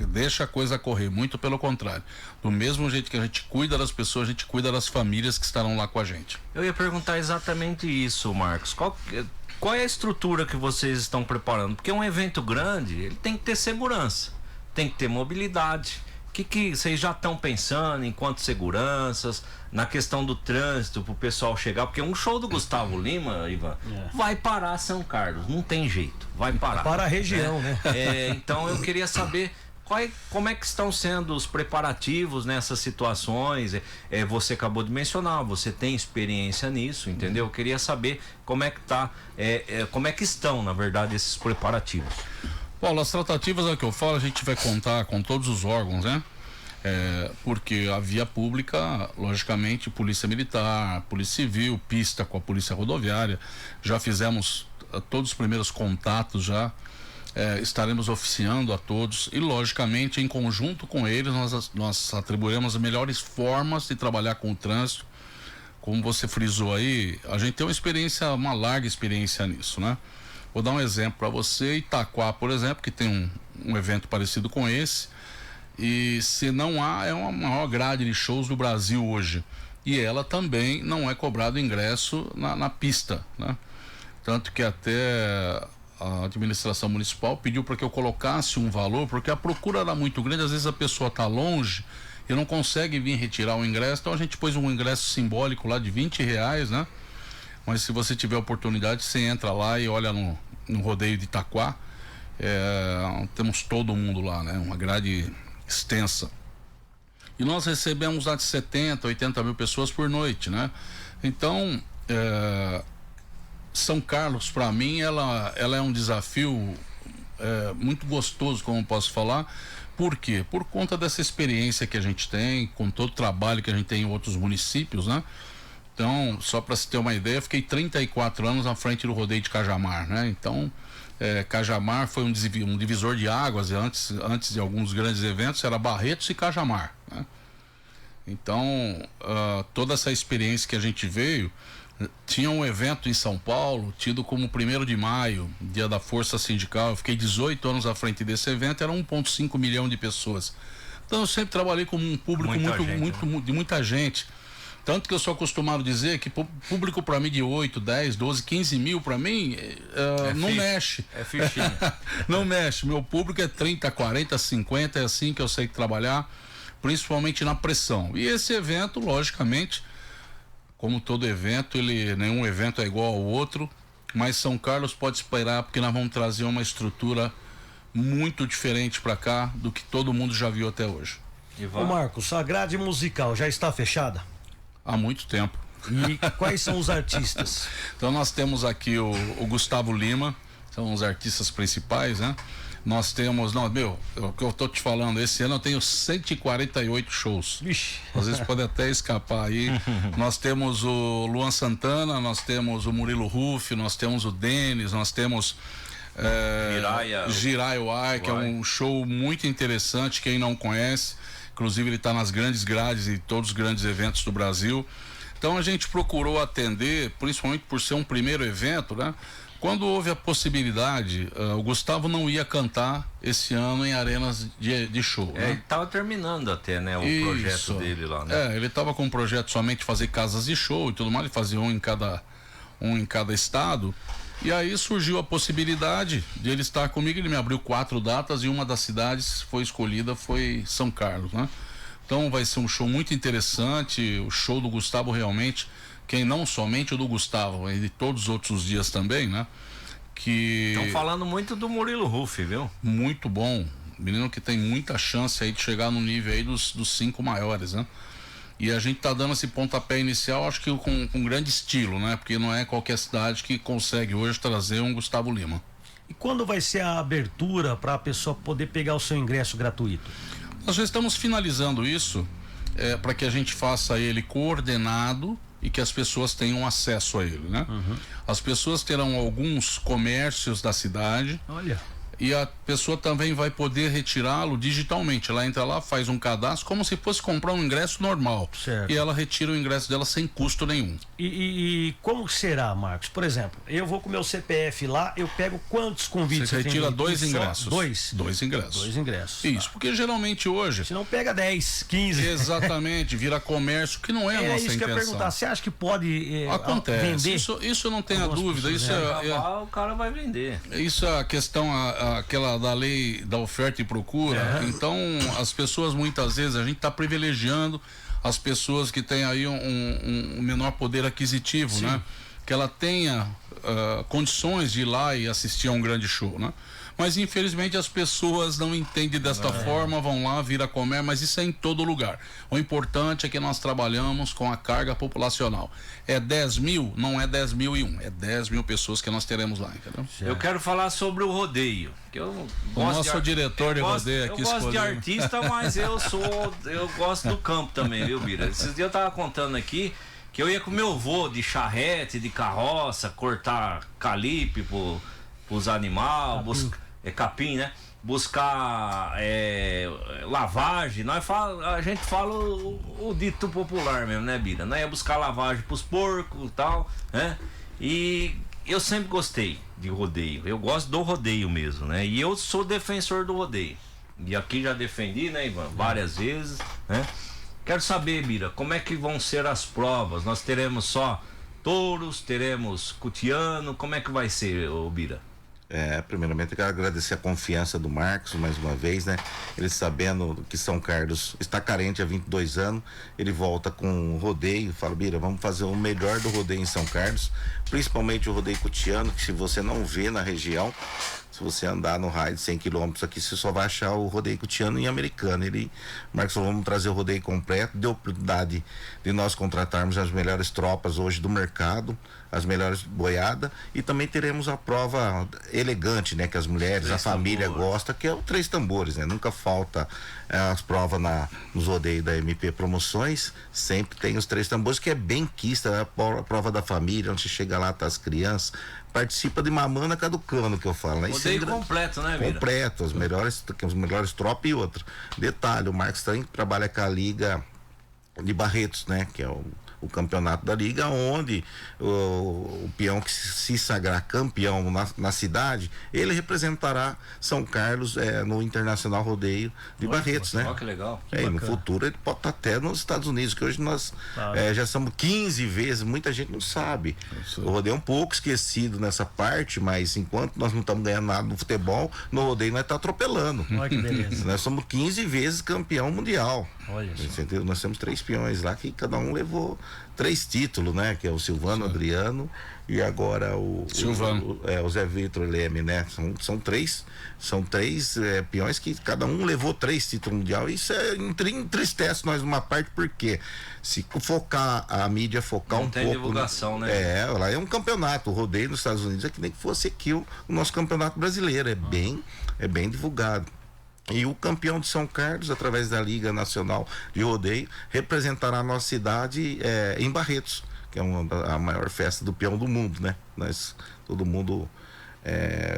deixa a coisa correr, muito pelo contrário. Do mesmo jeito que a gente cuida das pessoas, a gente cuida das famílias que estarão lá com a gente. Eu ia perguntar exatamente isso, Marcos. Qual é a estrutura que vocês estão preparando? Porque um evento grande, ele tem que ter segurança, tem que ter mobilidade. O que vocês já estão pensando enquanto seguranças, na questão do trânsito para o pessoal chegar? Porque um show do Gustavo Lima, Ivan, vai parar São Carlos, não tem jeito, vai parar. Para a região, né? Então eu queria saber como é que estão sendo os preparativos nessas situações. Você acabou de mencionar, você tem experiência nisso, entendeu? Eu queria saber como é que como é que estão, na verdade, esses preparativos. Paulo, as tratativas é o que eu falo, a gente vai contar com todos os órgãos, né? Porque a via pública, logicamente, Polícia Militar, Polícia Civil, pista com a Polícia Rodoviária, já fizemos todos os primeiros contatos já, estaremos oficiando a todos e, logicamente, em conjunto com eles, nós atribuiremos as melhores formas de trabalhar com o trânsito. Como você frisou aí, a gente tem uma larga experiência nisso, né? Vou dar um exemplo para você, Itaquá, por exemplo, que tem um evento parecido com esse, e se não há, é uma maior grade de shows do Brasil hoje, e ela também não é cobrado ingresso na pista, né? Tanto que até a administração municipal pediu para que eu colocasse um valor, porque a procura era muito grande, às vezes a pessoa está longe e não consegue vir retirar o ingresso, então a gente pôs um ingresso simbólico lá de R$20, né? Mas se você tiver oportunidade, você entra lá e olha no rodeio de Itaquá, temos todo mundo lá, né? Uma grade extensa. E nós recebemos lá de 70, 80 mil pessoas por noite, né? Então, São Carlos, para mim, ela é um desafio muito gostoso, como eu posso falar. Por quê? Por conta dessa experiência que a gente tem, com todo o trabalho que a gente tem em outros municípios, né? Então, só para se ter uma ideia, eu fiquei 34 anos na frente do rodeio de Cajamar, né? Então, Cajamar foi um divisor de águas. Antes de alguns grandes eventos, era Barretos e Cajamar, né? Então, toda essa experiência que a gente veio, tinha um evento em São Paulo, tido como 1º de maio, dia da Força Sindical. Eu fiquei 18 anos à frente desse evento, era 1,5 milhão de pessoas. Então, eu sempre trabalhei com um público de muita gente. Tanto que eu sou acostumado a dizer que público para mim de 8, 10, 12, 15 mil, para mim, não mexe. É fichinho. Não mexe. Meu público é 30, 40, 50, é assim que eu sei trabalhar, principalmente na pressão. E esse evento, logicamente, como todo evento, nenhum evento é igual ao outro, mas São Carlos pode esperar, porque nós vamos trazer uma estrutura muito diferente para cá do que todo mundo já viu até hoje. Ô Marcos, a grade musical já está fechada? Há muito tempo. E quais são os artistas? Então nós temos aqui o Gustavo Lima, são os artistas principais, né? Nós temos, o que eu tô te falando, esse ano eu tenho 148 shows. Vixe. Às vezes pode até escapar aí. Nós temos o Luan Santana, nós temos o Murilo Ruff, nós temos o Denis, nós temos Jiraya Uai, que é um show muito interessante, quem não conhece. Inclusive ele está nas grandes grades e todos os grandes eventos do Brasil. Então a gente procurou atender, principalmente por ser um primeiro evento, né? Quando houve a possibilidade, o Gustavo não ia cantar esse ano em arenas de show, né? Ele estava terminando até, né, o projeto dele lá, né? Ele estava com um projeto somente de fazer casas de show e tudo mais, ele fazia um em cada estado. E aí surgiu a possibilidade de ele estar comigo. Ele me abriu 4 datas e uma das cidades foi escolhida, foi São Carlos, né? Então vai ser um show muito interessante. O show do Gustavo realmente, quem não somente o do Gustavo, mas de todos os outros dias também, né? Estão falando muito do Murilo Ruff, viu? Muito bom, menino que tem muita chance aí de chegar no nível aí dos 5 maiores, né? E a gente tá dando esse pontapé inicial, acho que com grande estilo, né? Porque não é qualquer cidade que consegue hoje trazer um Gustavo Lima. E quando vai ser a abertura para a pessoa poder pegar o seu ingresso gratuito? Nós já estamos finalizando isso, para que a gente faça ele coordenado e que as pessoas tenham acesso a ele, né? As pessoas terão alguns comércios da cidade. Olha. E a pessoa também vai poder retirá-lo digitalmente. Ela entra lá, faz um cadastro, como se fosse comprar um ingresso normal. Certo. E ela retira o ingresso dela sem custo nenhum. E como será, Marcos? Por exemplo, eu vou com o meu CPF lá, eu pego quantos convites? Você retira 2 ingressos. Dois? 2 ingressos. 2 ingressos. Isso, porque geralmente hoje... Se não pega 10, 15. Exatamente, vira comércio, que não é a nossa isso intenção. Que eu ia perguntar. Você acha que pode acontece, vender? Isso não tenha dúvida. Isso o cara vai vender. Isso é a questão, aquela da lei da oferta e procura. Então, as pessoas muitas vezes, a gente está privilegiando as pessoas que têm aí um menor poder aquisitivo, Sim. né? Que ela tenha condições de ir lá e assistir a um grande show, né? Mas infelizmente as pessoas não entendem desta forma, vão lá, vira comer, mas isso é em todo lugar. O importante é que nós trabalhamos com a carga populacional. É 10 mil, não é 10.001, é 10 mil pessoas que nós teremos lá, entendeu? Eu quero falar sobre o rodeio. Que eu o nosso diretor de rodeio aqui escolheu. Eu gosto de artista, mas eu gosto do campo também, viu, Bira? Esses dias eu tava contando aqui que eu ia com meu avô de charrete, de carroça, cortar calipe pros animais, capim, né? Buscar lavagem. A gente fala o dito popular mesmo, né, Bira? Nós ia buscar lavagem pros porcos e tal, né? E eu sempre gostei de rodeio. Eu gosto do rodeio mesmo, né? E eu sou defensor do rodeio. E aqui já defendi, né, Ivan? Várias vezes, né? Quero saber, Bira, como é que vão ser as provas? Nós teremos só touros, teremos cutiano, como é que vai ser, Bira? Primeiramente eu quero agradecer a confiança do Marcos mais uma vez, né? Ele sabendo que São Carlos está carente há 22 anos, ele volta com o rodeio, fala, Bira, vamos fazer o melhor do rodeio em São Carlos, principalmente o rodeio cutiano, que se você não vê na região, se você andar no raio de 100 quilômetros aqui, você só vai achar o rodeio cutiano e americano. Marcos falou, vamos trazer o rodeio completo, deu oportunidade de nós contratarmos as melhores tropas hoje do mercado, as melhores boiadas, e também teremos a prova elegante, né, que as mulheres, a família gosta, que é o 3 tambores, né? Nunca falta as provas nos rodeios da MP Promoções, sempre tem os 3 tambores, que é bem quista, a prova da família, onde você chega lá, tá as crianças, participa de mamana caducano, que eu falo, né? Rodeio completo, né, Bira? Completo, as melhores tropas e outra. Detalhe, o Marcos também trabalha com a Liga de Barretos, né? Que é o campeonato da liga, onde o peão que se sagrar campeão na cidade, ele representará São Carlos no Internacional Rodeio de Barretos, né? Que legal. No futuro ele pode estar até nos Estados Unidos, que hoje nós já somos 15 vezes, muita gente não sabe. O rodeio é um pouco esquecido nessa parte, mas enquanto nós não estamos ganhando nada no futebol, no rodeio nós estamos atropelando. Olha que beleza. Nós somos 15 vezes campeão mundial. Olha só. Nós temos 3 peões lá que cada um levou 3 títulos, né? Que é o Silvano, Adriano e agora o Zé Vitor Leme, né? São três peões que cada um levou 3 títulos mundial. Isso entristece nós numa parte, porque se focar a mídia, focar não um tem pouco, divulgação, né? Lá é um campeonato, o rodeio nos Estados Unidos é que nem que fosse aqui o nosso campeonato brasileiro, é bem divulgado. E o campeão de São Carlos, através da Liga Nacional de Rodeio, representará a nossa cidade em Barretos, que é a maior festa do peão do mundo, né? Todo mundo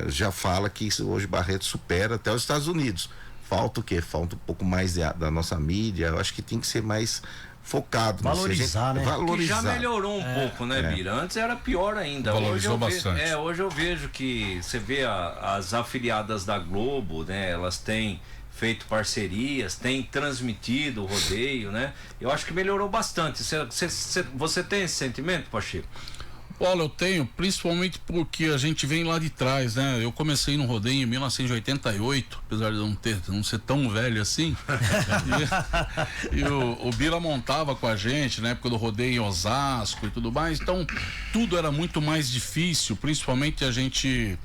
já fala que hoje Barretos supera até os Estados Unidos. Falta o quê? Falta um pouco mais da nossa mídia. Eu acho que tem que ser mais focado. Valorizar, né? Que já melhorou um pouco, né, Bira? Antes era pior ainda. Valorizou bastante. Hoje eu vejo que você vê as afiliadas da Globo, né? Elas têm feito parcerias, têm transmitido o rodeio, né? Eu acho que melhorou bastante. Você tem esse sentimento, Pacheco? Olha, eu tenho, principalmente porque a gente vem lá de trás, né? Eu comecei no rodeio em 1988, apesar de não ser tão velho assim. e o Bira montava com a gente na época do rodeio em Osasco e tudo mais. Então, tudo era muito mais difícil, principalmente a gente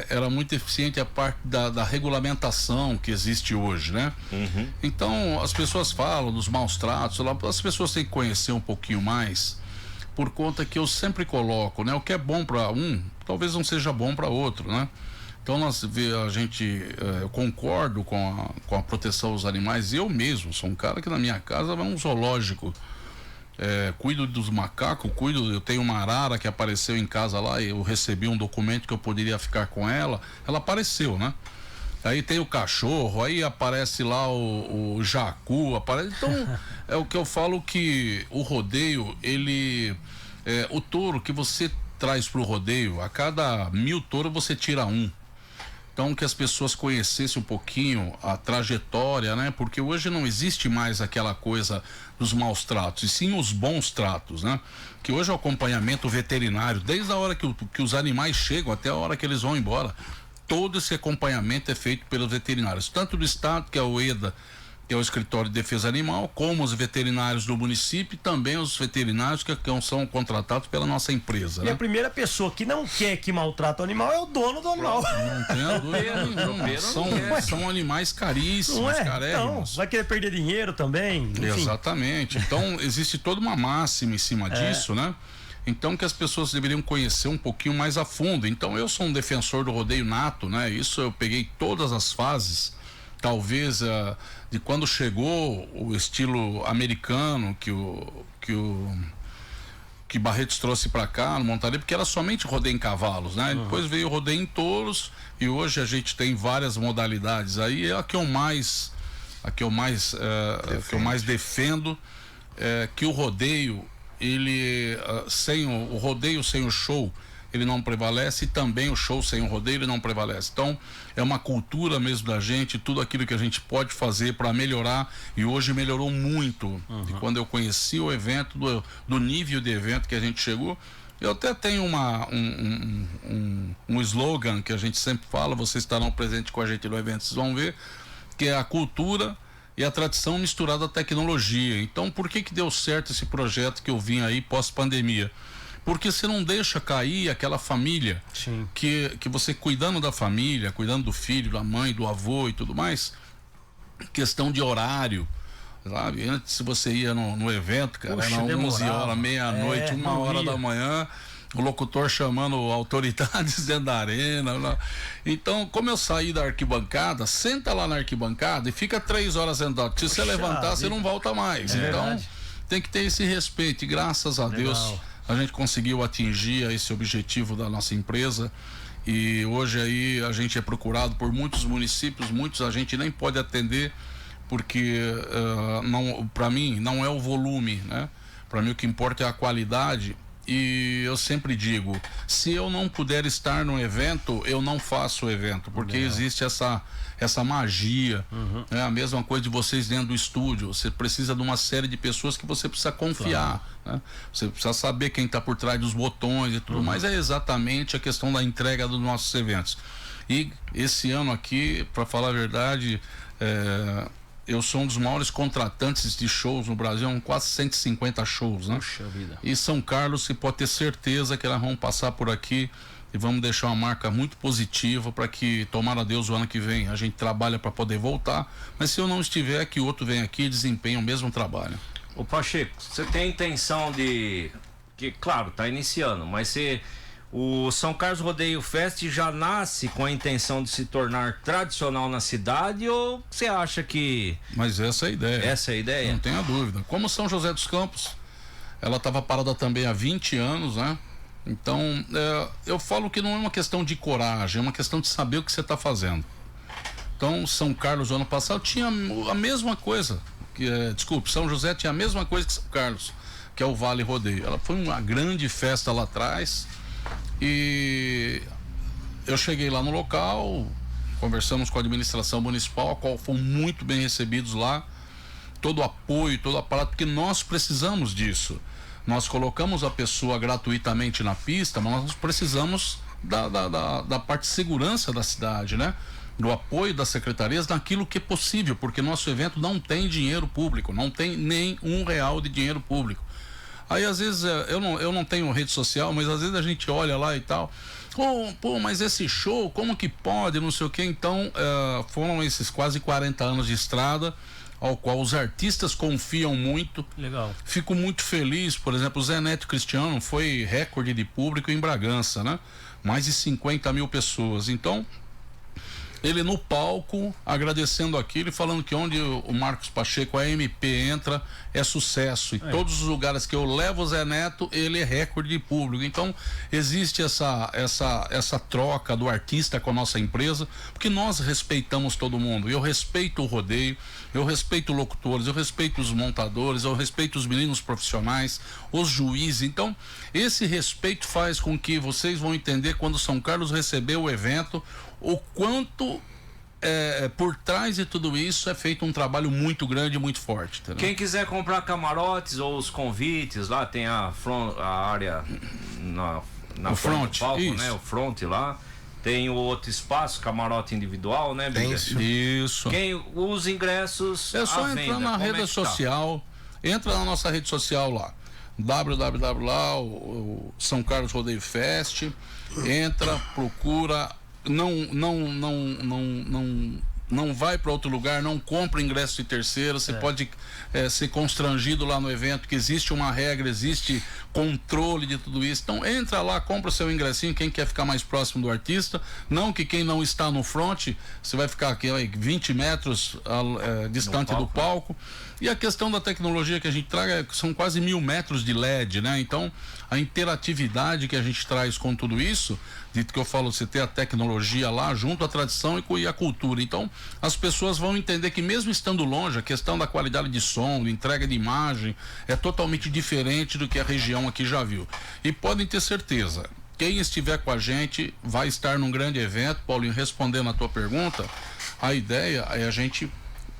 era muito eficiente a parte da regulamentação que existe hoje, né? Uhum. Então, as pessoas falam dos maus tratos, as pessoas têm que conhecer um pouquinho mais, por conta que eu sempre coloco, né? O que é bom para um, talvez não seja bom para outro, né? Então eu concordo com a proteção aos animais. Eu mesmo sou um cara que na minha casa vai um zoológico cuido dos macacos, eu tenho uma arara que apareceu em casa lá, e eu recebi um documento que eu poderia ficar com ela apareceu, né? Aí tem o cachorro, aí aparece lá o jacu, então é o que eu falo, que o rodeio, ele o touro que você traz pro rodeio, a cada 1000 touros você tira um. Então, que as pessoas conhecessem um pouquinho a trajetória, né? Porque hoje não existe mais aquela coisa dos maus tratos, e sim os bons tratos, né? Que hoje o acompanhamento veterinário, desde a hora que os animais chegam até a hora que eles vão embora, todo esse acompanhamento é feito pelos veterinários, tanto do estado, que é o EDA, que é o Escritório de Defesa Animal, como os veterinários do município e também os veterinários que são contratados pela nossa empresa. E a primeira pessoa que não quer que maltrata o animal é o dono do animal. Não tem dúvida nenhuma. São animais caríssimos, carérrimos. Não, vai querer perder dinheiro também. Enfim. Exatamente. Então, existe toda uma máxima em cima disso, né? Então, que as pessoas deveriam conhecer um pouquinho mais a fundo. Então, eu sou um defensor do rodeio nato, né? Isso eu peguei todas as fases, talvez de quando chegou o estilo americano que Barretos trouxe para cá no Montaria, porque era somente rodeio em cavalos, né? Depois veio o rodeio em touros, e hoje a gente tem várias modalidades. Aí é a que eu mais defendo, que o rodeio, ele sem o rodeio sem o show, ele não prevalece, e também o show sem o rodeio, ele não prevalece. Então, é uma cultura mesmo da gente, tudo aquilo que a gente pode fazer para melhorar, e hoje melhorou muito. E quando eu conheci o evento, do nível de evento que a gente chegou, eu até tenho um slogan que a gente sempre fala, vocês estarão presentes com a gente no evento, vocês vão ver, que é a cultura e a tradição misturada à tecnologia. Então, por que deu certo esse projeto que eu vim aí pós-pandemia? Porque você não deixa cair aquela família. Sim. Que você cuidando da família, cuidando do filho, da mãe, do avô e tudo mais, questão de horário, sabe? Antes, se você ia no evento, cara, era 11 horas, meia-noite, 1h da manhã, o locutor chamando autoridades dentro da arena. Então, como eu saí da arquibancada, senta lá na arquibancada e fica 3 horas sentado. Se você levantar, você não volta mais. Então, tem que ter esse respeito, e graças a Deus a gente conseguiu atingir esse objetivo da nossa empresa, e hoje aí a gente é procurado por muitos municípios, muitos a gente nem pode atender, porque para mim não é o volume, né? Para mim o que importa é a qualidade, e eu sempre digo, se eu não puder estar no evento, eu não faço o evento, porque existe essa magia, né? A mesma coisa de vocês dentro do estúdio, você precisa de uma série de pessoas que você precisa confiar, né? Você precisa saber quem está por trás dos botões e tudo mais. É exatamente a questão da entrega dos nossos eventos. E esse ano aqui, para falar a verdade, eu sou um dos maiores contratantes de shows no Brasil, quase 150 shows, né? Puxa vida. E São Carlos, você pode ter certeza que elas vão passar por aqui e vamos deixar uma marca muito positiva para que, tomara Deus, o ano que vem a gente trabalha para poder voltar, mas se eu não estiver, que outro vem aqui e desempenha o mesmo trabalho. Ô Pacheco, você tem a intenção de, que claro, tá iniciando, mas o São Carlos Rodeio Fest já nasce com a intenção de se tornar tradicional na cidade, ou você acha que... Mas essa é a ideia. Essa é a ideia? Não tenha dúvida. Como São José dos Campos, ela estava parada também há 20 anos, né? Então, eu falo que não é uma questão de coragem, é uma questão de saber o que você está fazendo. Então, São Carlos, ano passado, tinha a mesma coisa. São José tinha a mesma coisa que São Carlos, que é o Vale Rodeio. Ela foi uma grande festa lá atrás, e eu cheguei lá no local, conversamos com a administração municipal, a qual foram muito bem recebidos lá, todo o apoio, todo o aparato, porque nós precisamos disso. Nós colocamos a pessoa gratuitamente na pista, mas nós precisamos da parte de segurança da cidade, né? Do apoio das secretarias naquilo que é possível, porque nosso evento não tem dinheiro público, não tem nem R$1 de dinheiro público. Aí às vezes eu não tenho rede social, mas às vezes a gente olha lá e tal, mas esse show, como que pode, não sei o que. Então foram esses quase 40 anos de estrada, ao qual os artistas confiam muito. Legal. Fico muito feliz, por exemplo, o Zé Neto Cristiano foi recorde de público em Bragança, né? Mais de 50 mil pessoas. Então, ele no palco, agradecendo aquilo e falando que onde o Marcos Pacheco, a MP, entra, é sucesso. E todos os lugares que eu levo o Zé Neto, ele é recorde de público. Então, existe essa troca do artista com a nossa empresa, porque nós respeitamos todo mundo. Eu respeito o rodeio, eu respeito locutores, eu respeito os montadores, eu respeito os meninos profissionais, os juízes. Então, esse respeito faz com que vocês vão entender, quando São Carlos receber o evento, o quanto por trás de tudo isso é feito um trabalho muito grande e muito forte. Entendeu? Quem quiser comprar camarotes ou os convites, lá tem a área na frente do palco, né? O front lá. Tem o outro espaço, camarote individual, né, Biga? Isso. Os ingressos. É só entrar na rede social. Entra na nossa rede social lá. www lá, o São Carlos Rodeio Fest. Entra, procura. Não vai para outro lugar, não compra ingresso de terceiro. Você pode ser constrangido lá no evento, que existe uma regra, existe controle de tudo isso. Então entra lá, compra o seu ingressinho, quem quer ficar mais próximo do artista. Não que quem não está no front, você vai ficar aqui 20 metros distante do palco. E a questão da tecnologia que a gente traga são quase 1000 metros de LED, né? Então a interatividade que a gente traz com tudo isso, dito que eu falo, você ter a tecnologia lá junto à tradição e a cultura. Então as pessoas vão entender que, mesmo estando longe, a questão da qualidade de som, de entrega de imagem, é totalmente diferente do que a região aqui já viu. E podem ter certeza, quem estiver com a gente vai estar num grande evento. Paulinho, respondendo a tua pergunta, a ideia é a gente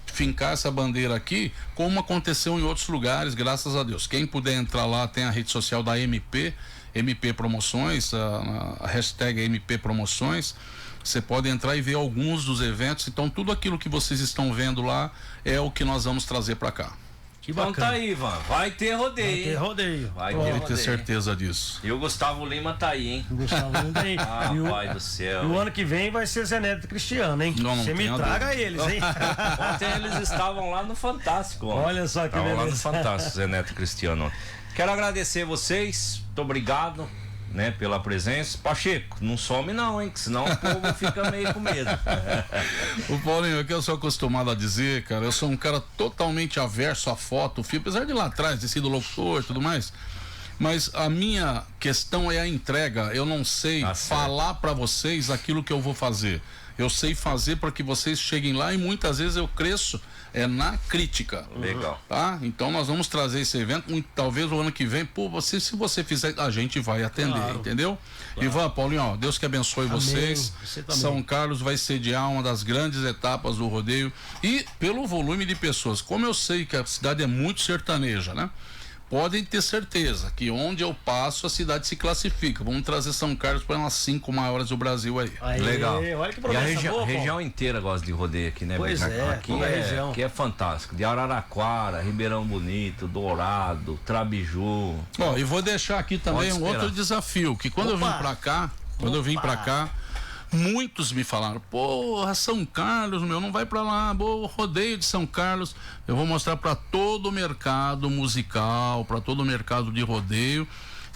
fincar essa bandeira aqui, como aconteceu em outros lugares, graças a Deus. Quem puder entrar lá, tem a rede social da MP Promoções, a hashtag MP Promoções. Você pode entrar e ver alguns dos eventos. Então, tudo aquilo que vocês estão vendo lá é o que nós vamos trazer para cá. Que bacana. Então tá aí, Ivan. Vai ter rodeio. Vai ter rodeio. Pode ter certeza disso. E o Gustavo Lima tá aí, hein? O Gustavo Lima tá aí. Pai do céu. E o ano que vem vai ser Zé Neto e Cristiano, hein? Você me traga eles, hein? Ontem eles estavam lá no Fantástico. Olha só que beleza. Estavam lá no Fantástico, Zé Neto e Cristiano. Quero agradecer vocês. Muito obrigado, né, pela presença. Pacheco, não some não, hein, que senão o povo fica meio com medo. O Paulinho, é que eu sou acostumado a dizer, cara, eu sou um cara totalmente averso à foto, o filme, apesar de lá atrás ter sido locutor e tudo mais, mas a minha questão é a entrega. Eu não sei falar para vocês aquilo que eu vou fazer. Eu sei fazer para que vocês cheguem lá, e muitas vezes eu cresço na crítica. Legal. Tá? Então nós vamos trazer esse evento, talvez o ano que vem, se você fizer, a gente vai atender, entendeu? Claro. Ivan, Paulinho, ó, Deus que abençoe vocês. São Carlos vai sediar uma das grandes etapas do rodeio, e pelo volume de pessoas, como eu sei que a cidade é muito sertaneja, né? Podem ter certeza que onde eu passo a cidade se classifica. Vamos trazer São Carlos para umas 5 maiores do Brasil aí. Legal. Olha que e a região inteira gosta de rodeio aqui, né? Pois aqui é fantástico. De Araraquara, Ribeirão Bonito, Dourado, Trabiju. Ó, e vou deixar aqui também um outro desafio, que quando eu vim para cá, muitos me falaram: porra, São Carlos, não vai pra lá, o rodeio de São Carlos. Eu vou mostrar para todo o mercado musical, para todo o mercado de rodeio,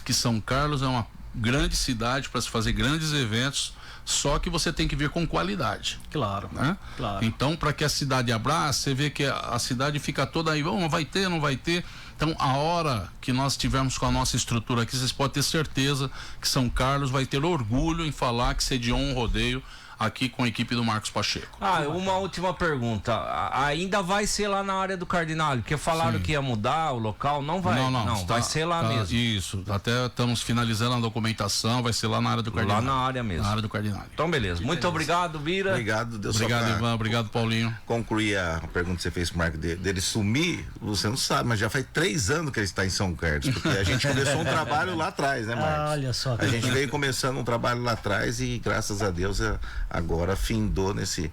que São Carlos é uma grande cidade para se fazer grandes eventos, só que você tem que vir com qualidade. Claro, né? Claro. Então, para que a cidade abrace, você vê que a cidade fica toda aí, não vai ter. Então, a hora que nós tivermos com a nossa estrutura aqui, vocês podem ter certeza que São Carlos vai ter orgulho em falar que sediou um rodeio aqui com a equipe do Marcos Pacheco. Uma última pergunta. Ainda vai ser lá na área do Cardinale? Porque falaram que ia mudar o local, não vai? Não, vai ser lá mesmo. Isso, até estamos finalizando a documentação, vai ser lá na área do Cardinale. Lá na área mesmo. Na área do Cardinale. Então, beleza. Muito obrigado, Bira. Obrigado, Deus. Obrigado, Ivan. Obrigado, Paulinho. Concluir a pergunta que você fez pro Marco dele sumir, você não sabe, mas já faz 3 anos que ele está em São Carlos, porque a gente começou um trabalho lá atrás, né, Marcos? Olha só. A gente veio começando um trabalho lá atrás e, graças a Deus, agora findou nesse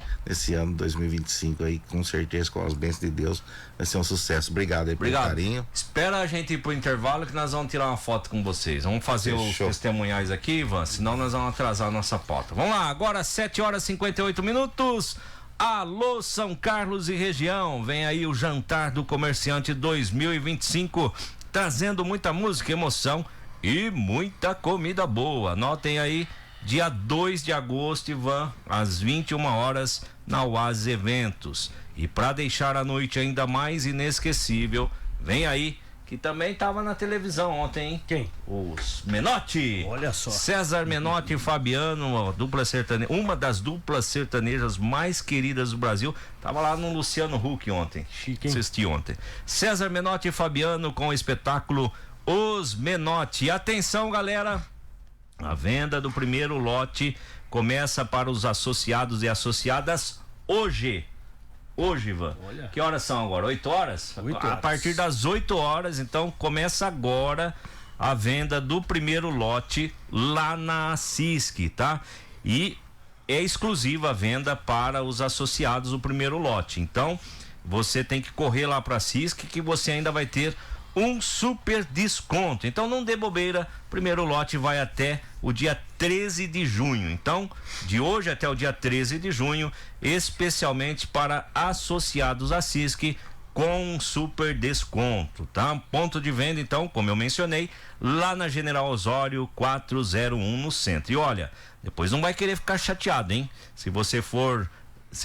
ano 2025 aí, com certeza, com as bênçãos de Deus, vai ser um sucesso. Obrigado aí pelo carinho. Espera a gente ir pro intervalo que nós vamos tirar uma foto com vocês. Vamos fazer os testemunhais aqui, Ivan, senão nós vamos atrasar a nossa pauta. Vamos lá, agora 7h58. Alô, São Carlos e região, vem aí o Jantar do Comerciante 2025, trazendo muita música, emoção e muita comida boa. Anotem aí, dia 2 de agosto, Ivan, às 21 horas, na Oasis Eventos. E para deixar a noite ainda mais inesquecível, vem aí, que também estava na televisão ontem, hein? Quem? Os Menotti. Olha só. César Menotti e Fabiano, uma das duplas sertanejas mais queridas do Brasil. Tava lá no Luciano Huck ontem. Chique, hein? Assisti ontem. César Menotti e Fabiano com o espetáculo Os Menotti. Atenção, galera. A venda do primeiro lote começa para os associados e associadas hoje. Hoje, Ivan. Olha. Que horas são agora? 8 horas? 8 horas. A partir das 8 horas, então, começa agora a venda do primeiro lote lá na CISC, tá? E é exclusiva a venda para os associados do primeiro lote. Então, você tem que correr lá para a CISC que você ainda vai ter um super desconto. Então não dê bobeira, primeiro lote vai até o dia 13 de junho. Então, de hoje até o dia 13 de junho, especialmente para associados à CISC com um super desconto, tá? Ponto de venda, então, como eu mencionei, lá na General Osório 401 no centro. E olha, depois não vai querer ficar chateado, hein? Se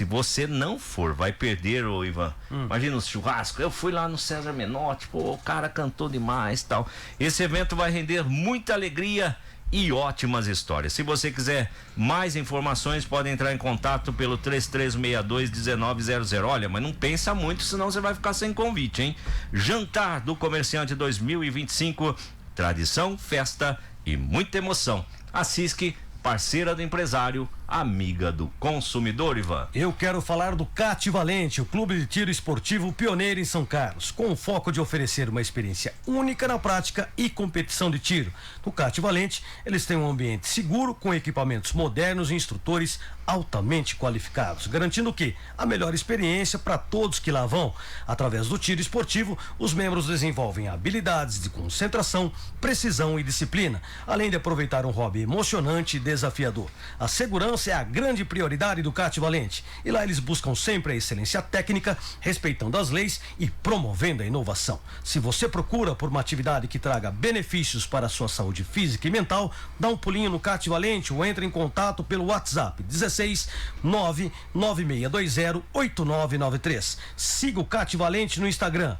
você não for, vai perder, ô Ivan. Imagina os churrascos. Eu fui lá no César Menotti, pô, o cara cantou demais, tal. Esse evento vai render muita alegria e ótimas histórias. Se você quiser mais informações, pode entrar em contato pelo 3362-1900. Olha, mas não pensa muito, senão você vai ficar sem convite, hein? Jantar do Comerciante 2025, tradição, festa e muita emoção. A CISC, parceira do empresário, amiga do consumidor, Ivan. Eu quero falar do CAT Valente, o clube de tiro esportivo pioneiro em São Carlos, com o foco de oferecer uma experiência única na prática e competição de tiro. No CAT Valente, eles têm um ambiente seguro, com equipamentos modernos e instrutores altamente qualificados, garantindo que a melhor experiência para todos que lá vão. Através do tiro esportivo, os membros desenvolvem habilidades de concentração, precisão e disciplina, além de aproveitar um hobby emocionante e desafiador. A segurança é a grande prioridade do CAT Valente, e lá eles buscam sempre a excelência técnica, respeitando as leis e promovendo a inovação. Se você procura por uma atividade que traga benefícios para a sua saúde física e mental, dá um pulinho no CAT Valente ou entre em contato pelo WhatsApp 16996208993. Siga o CAT Valente no Instagram,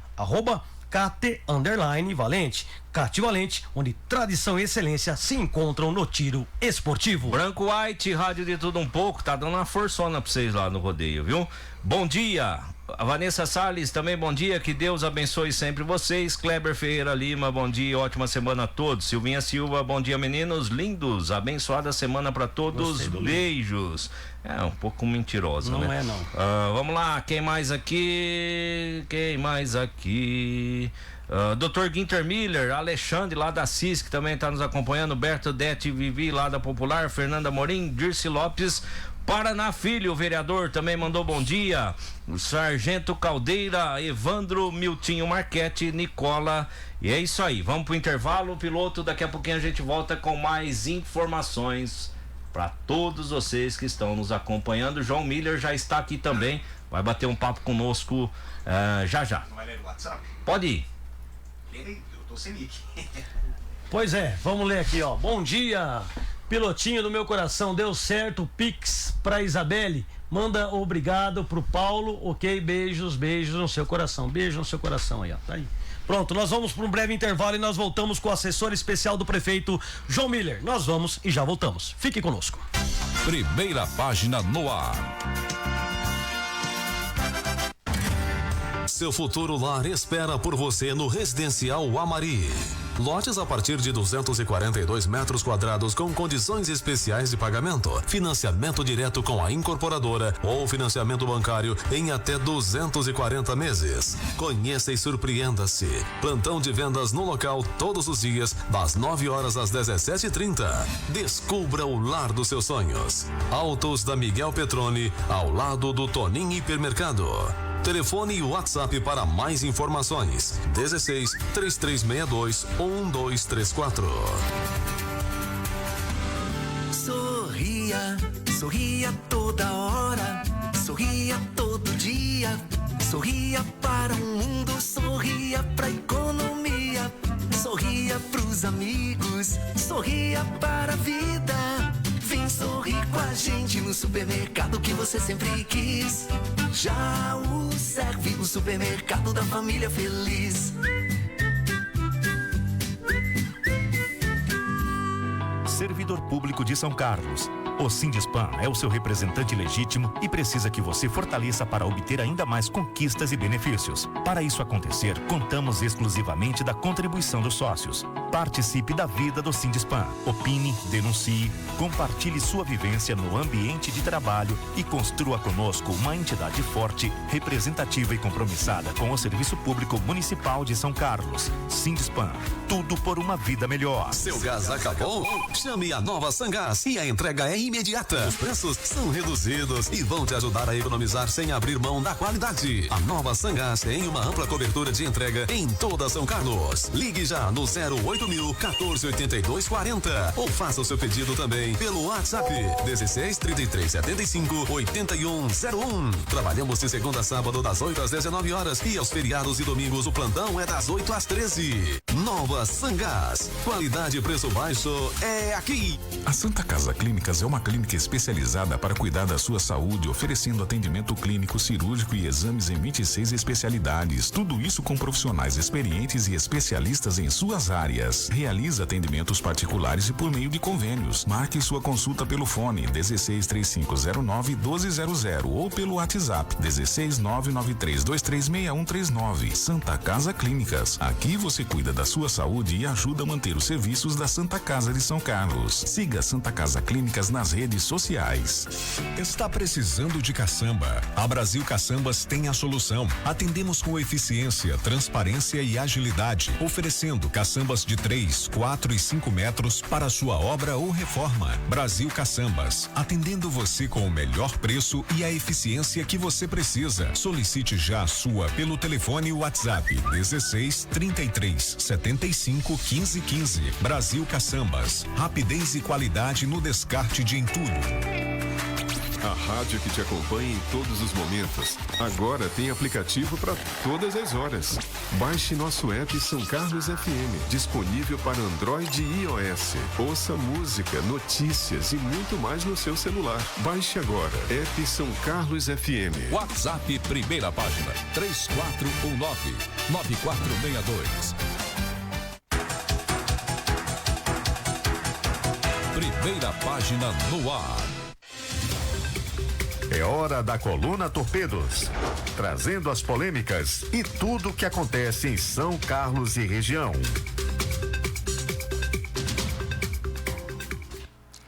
@CAT_Valente. CAT Valente, onde tradição e excelência se encontram no tiro esportivo. Branco White, rádio de tudo um pouco, tá dando uma forçona pra vocês lá no rodeio, viu? Bom dia, a Vanessa Salles também, bom dia, que Deus abençoe sempre vocês. Kleber Ferreira Lima, bom dia, ótima semana a todos. Silvinha Silva, bom dia, meninos lindos, abençoada semana pra todos, beijos. É um pouco mentirosa, não, né? Não é, não. Vamos lá, quem mais aqui? Dr. Guinter Miller, Alexandre lá da CISC também está nos acompanhando, Berto Dete Vivi lá da Popular, Fernanda Morim, Dirce Lopes, Paraná Filho, o vereador também mandou bom dia, o Sargento Caldeira, Evandro Miltinho Marquete, Nicola, e é isso aí, vamos pro intervalo, piloto, daqui a pouquinho a gente volta com mais informações para todos vocês que estão nos acompanhando. João Miller já está aqui também, vai bater um papo conosco já. Não vai ler no WhatsApp? Pode ir. Eu tô sem nick. Pois é, vamos ler aqui, ó. Bom dia, pilotinho do meu coração, deu certo, Pix pra Isabelle, manda obrigado pro Paulo, ok, beijos no seu coração, beijo no seu coração aí, ó, tá aí. Pronto, nós vamos para um breve intervalo e nós voltamos com o assessor especial do prefeito, João Miller. Nós vamos e já voltamos. Fique conosco. Primeira página no ar. Seu futuro lar espera por você no Residencial Amari. Lotes a partir de 242 metros quadrados com condições especiais de pagamento, financiamento direto com a incorporadora ou financiamento bancário em até 240 meses. Conheça e surpreenda-se. Plantão de vendas no local todos os dias, das 9 horas às 17h30. Descubra o lar dos seus sonhos. Autos da Miguel Petroni, ao lado do Toninho Hipermercado. Telefone e WhatsApp para mais informações: 16-3362-1234. Sorria, sorria toda hora, sorria todo dia, sorria para o mundo, sorria pra economia, sorria pros amigos, sorria para a vida. no supermercado que você sempre quis. Já o serve, o supermercado da família feliz. Servidor Público de São Carlos. O Sindispan é o seu representante legítimo e precisa que você fortaleça para obter ainda mais conquistas e benefícios. Para isso acontecer, contamos exclusivamente da contribuição dos sócios. Participe da vida do Sindispan. Opine, denuncie, compartilhe sua vivência no ambiente de trabalho e construa conosco uma entidade forte, representativa e compromissada com o Serviço Público Municipal de São Carlos. Sindispan. Tudo por uma vida melhor. Seu gás acabou? Chame a Nova Sangás e a entrega é imediata. Os preços são reduzidos e vão te ajudar a economizar sem abrir mão da qualidade. A Nova Sangás tem uma ampla cobertura de entrega em toda São Carlos. Ligue já no 08.000 1482 40 ou faça o seu pedido também pelo WhatsApp 16 33 75 8101. Trabalhamos de segunda a sábado das 8 às 19 horas e aos feriados e domingos o plantão é das 8 às 13. Nova Sangás. Qualidade e preço baixo é aqui. A Santa Casa Clínicas é uma clínica especializada para cuidar da sua saúde, oferecendo atendimento clínico, cirúrgico e exames em 26 especialidades. Tudo isso com profissionais experientes e especialistas em suas áreas. Realiza atendimentos particulares e por meio de convênios. Marque sua consulta pelo fone 163509-1200 ou pelo WhatsApp 16993236139. Santa Casa Clínicas. Aqui você cuida da sua saúde e ajuda a manter os serviços da Santa Casa de São Carlos. Siga Santa Casa Clínicas nas redes sociais. Está precisando de caçamba? A Brasil Caçambas tem a solução. Atendemos com eficiência, transparência e agilidade, oferecendo caçambas de 3, 4 e 5 metros para sua obra ou reforma. Brasil Caçambas, atendendo você com o melhor preço e a eficiência que você precisa. Solicite já a sua pelo telefone WhatsApp 16 33 75 15 15. Brasil Caçambas, rapidez e qualidade no descarte de entulho. A rádio que te acompanha em todos os momentos. Agora tem aplicativo para todas as horas. Baixe nosso app São Carlos FM, disponível para Android e iOS. Ouça música, notícias e muito mais no seu celular. Baixe agora, app São Carlos FM. WhatsApp, primeira página, 3419-9462. Primeira página no ar. É hora da Coluna Torpedos, trazendo as polêmicas e tudo o que acontece em São Carlos e região.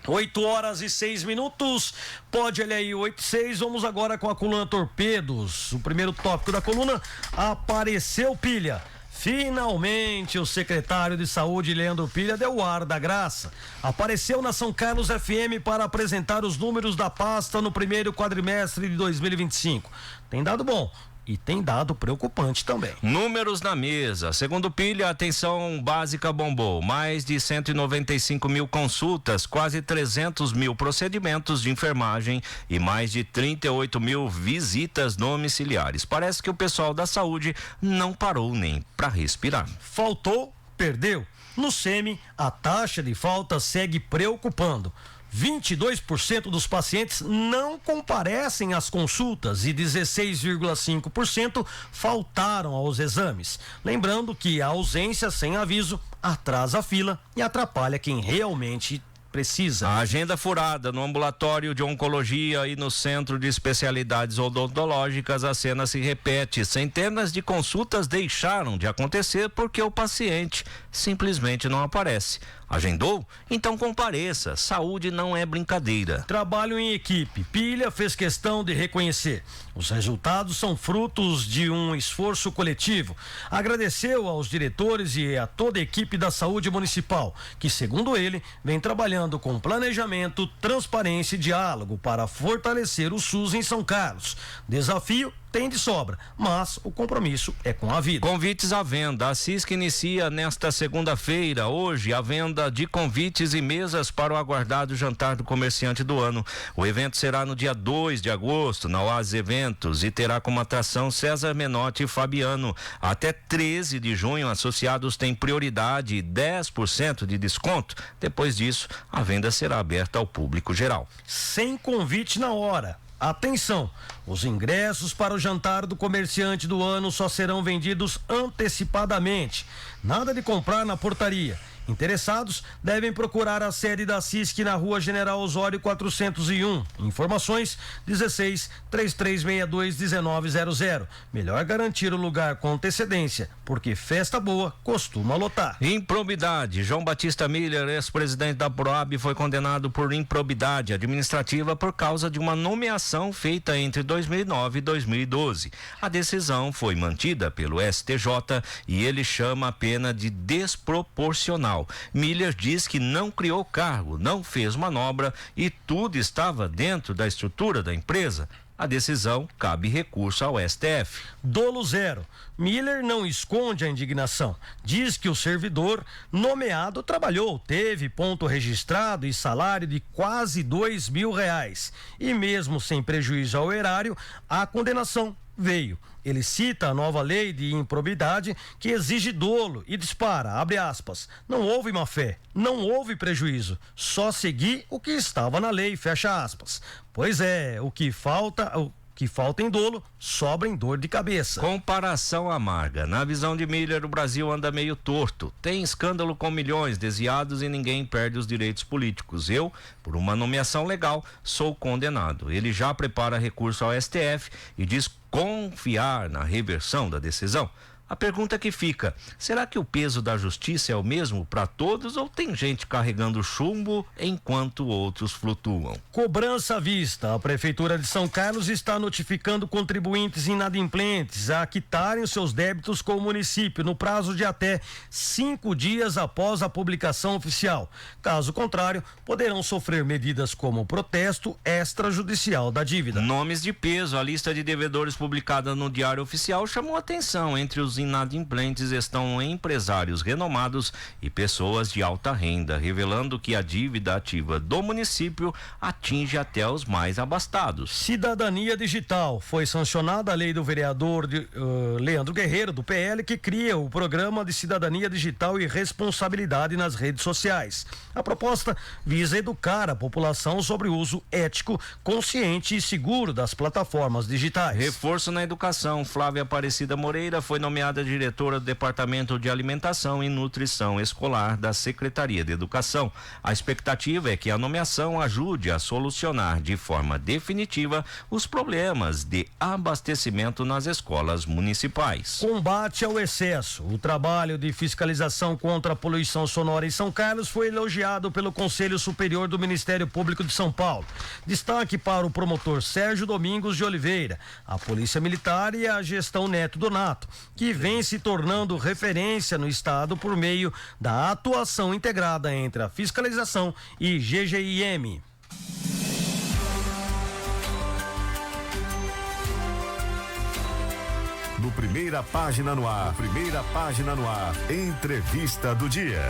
8h06. Pode olhar aí, 8h06. Vamos agora com a Coluna Torpedos. O primeiro tópico da coluna: apareceu pilha. Finalmente, o secretário de Saúde, Leandro Pilha, deu o ar da graça. Apareceu na São Carlos FM para apresentar os números da pasta no primeiro quadrimestre de 2025. Tem dado bom e tem dado preocupante também. Números na mesa. Segundo Pilha, a atenção básica bombou. Mais de 195 mil consultas, quase 300 mil procedimentos de enfermagem e mais de 38 mil visitas domiciliares. Parece que o pessoal da saúde não parou nem para respirar. Faltou, perdeu. No SEMI, a taxa de falta segue preocupando. 22% dos pacientes não comparecem às consultas e 16,5% faltaram aos exames. Lembrando que a ausência sem aviso atrasa a fila e atrapalha quem realmente precisa. A agenda furada no ambulatório de oncologia e no centro de especialidades odontológicas, a cena se repete. Centenas de consultas deixaram de acontecer porque o paciente simplesmente não aparece. Agendou? Então compareça. Saúde não é brincadeira. Trabalho em equipe. Pilha fez questão de reconhecer. Os resultados são frutos de um esforço coletivo. Agradeceu aos diretores e a toda a equipe da saúde municipal, que, segundo ele, vem trabalhando com planejamento, transparência e diálogo para fortalecer o SUS em São Carlos. Desafio tem de sobra, mas o compromisso é com a vida. Convites à venda. A CISC inicia nesta segunda-feira, hoje, a venda de convites e mesas para o aguardado jantar do comerciante do ano. O evento será no dia 2 de agosto, na Oasis Eventos, e terá como atração César Menotti e Fabiano. Até 13 de junho, associados têm prioridade e 10% de desconto. Depois disso, a venda será aberta ao público geral. Sem convite na hora. Atenção, os ingressos para o jantar do comerciante do ano só serão vendidos antecipadamente. Nada de comprar na portaria. Interessados devem procurar a sede da CISC na Rua General Osório 401. Informações 16-3362-1900. Melhor garantir o lugar com antecedência, porque festa boa costuma lotar. Improbidade. João Batista Miller, ex-presidente da Proab, foi condenado por improbidade administrativa por causa de uma nomeação feita entre 2009 e 2012. A decisão foi mantida pelo STJ e ele chama a pena de desproporcional. Miller diz que não criou cargo, não fez manobra e tudo estava dentro da estrutura da empresa. A decisão cabe recurso ao STF. Dolo zero. Miller não esconde a indignação. Diz que o servidor nomeado trabalhou, teve ponto registrado e salário de quase R$2.000. E mesmo sem prejuízo ao erário, a condenação veio. Ele cita a nova lei de improbidade que exige dolo e dispara, abre aspas, não houve má-fé, não houve prejuízo, só seguir o que estava na lei, fecha aspas. Pois é, o que falta em dolo, sobra em dor de cabeça. Comparação amarga. Na visão de Miller, o Brasil anda meio torto. Tem escândalo com milhões desviados e ninguém perde os direitos políticos. Eu, por uma nomeação legal, sou condenado. Ele já prepara recurso ao STF e diz confiar na reversão da decisão. A pergunta que fica, será que o peso da justiça é o mesmo para todos ou tem gente carregando chumbo enquanto outros flutuam? Cobrança à vista. A Prefeitura de São Carlos está notificando contribuintes inadimplentes a quitarem os seus débitos com o município no prazo de até 5 dias após a publicação oficial. Caso contrário, poderão sofrer medidas como protesto extrajudicial da dívida. Nomes de peso. A lista de devedores publicada no Diário Oficial chamou atenção. Entre os inadimplentes estão empresários renomados e pessoas de alta renda, revelando que a dívida ativa do município atinge até os mais abastados. Cidadania digital. Foi sancionada a lei do vereador Leandro Guerreiro, do PL, que cria o programa de cidadania digital e responsabilidade nas redes sociais. A proposta visa educar a população sobre o uso ético, consciente e seguro das plataformas digitais. Reforço na educação. Flávia Aparecida Moreira foi nomeada diretora do Departamento de Alimentação e Nutrição Escolar da Secretaria de Educação. A expectativa é que a nomeação ajude a solucionar de forma definitiva os problemas de abastecimento nas escolas municipais. Combate ao excesso. O trabalho de fiscalização contra a poluição sonora em São Carlos foi elogiado pelo Conselho Superior do Ministério Público de São Paulo. Destaque para o promotor Sérgio Domingos de Oliveira, a Polícia Militar e a gestão Neto Donato, que vem se tornando referência no estado por meio da atuação integrada entre a fiscalização e GGIM. No Primeira Página no Ar. Entrevista do dia.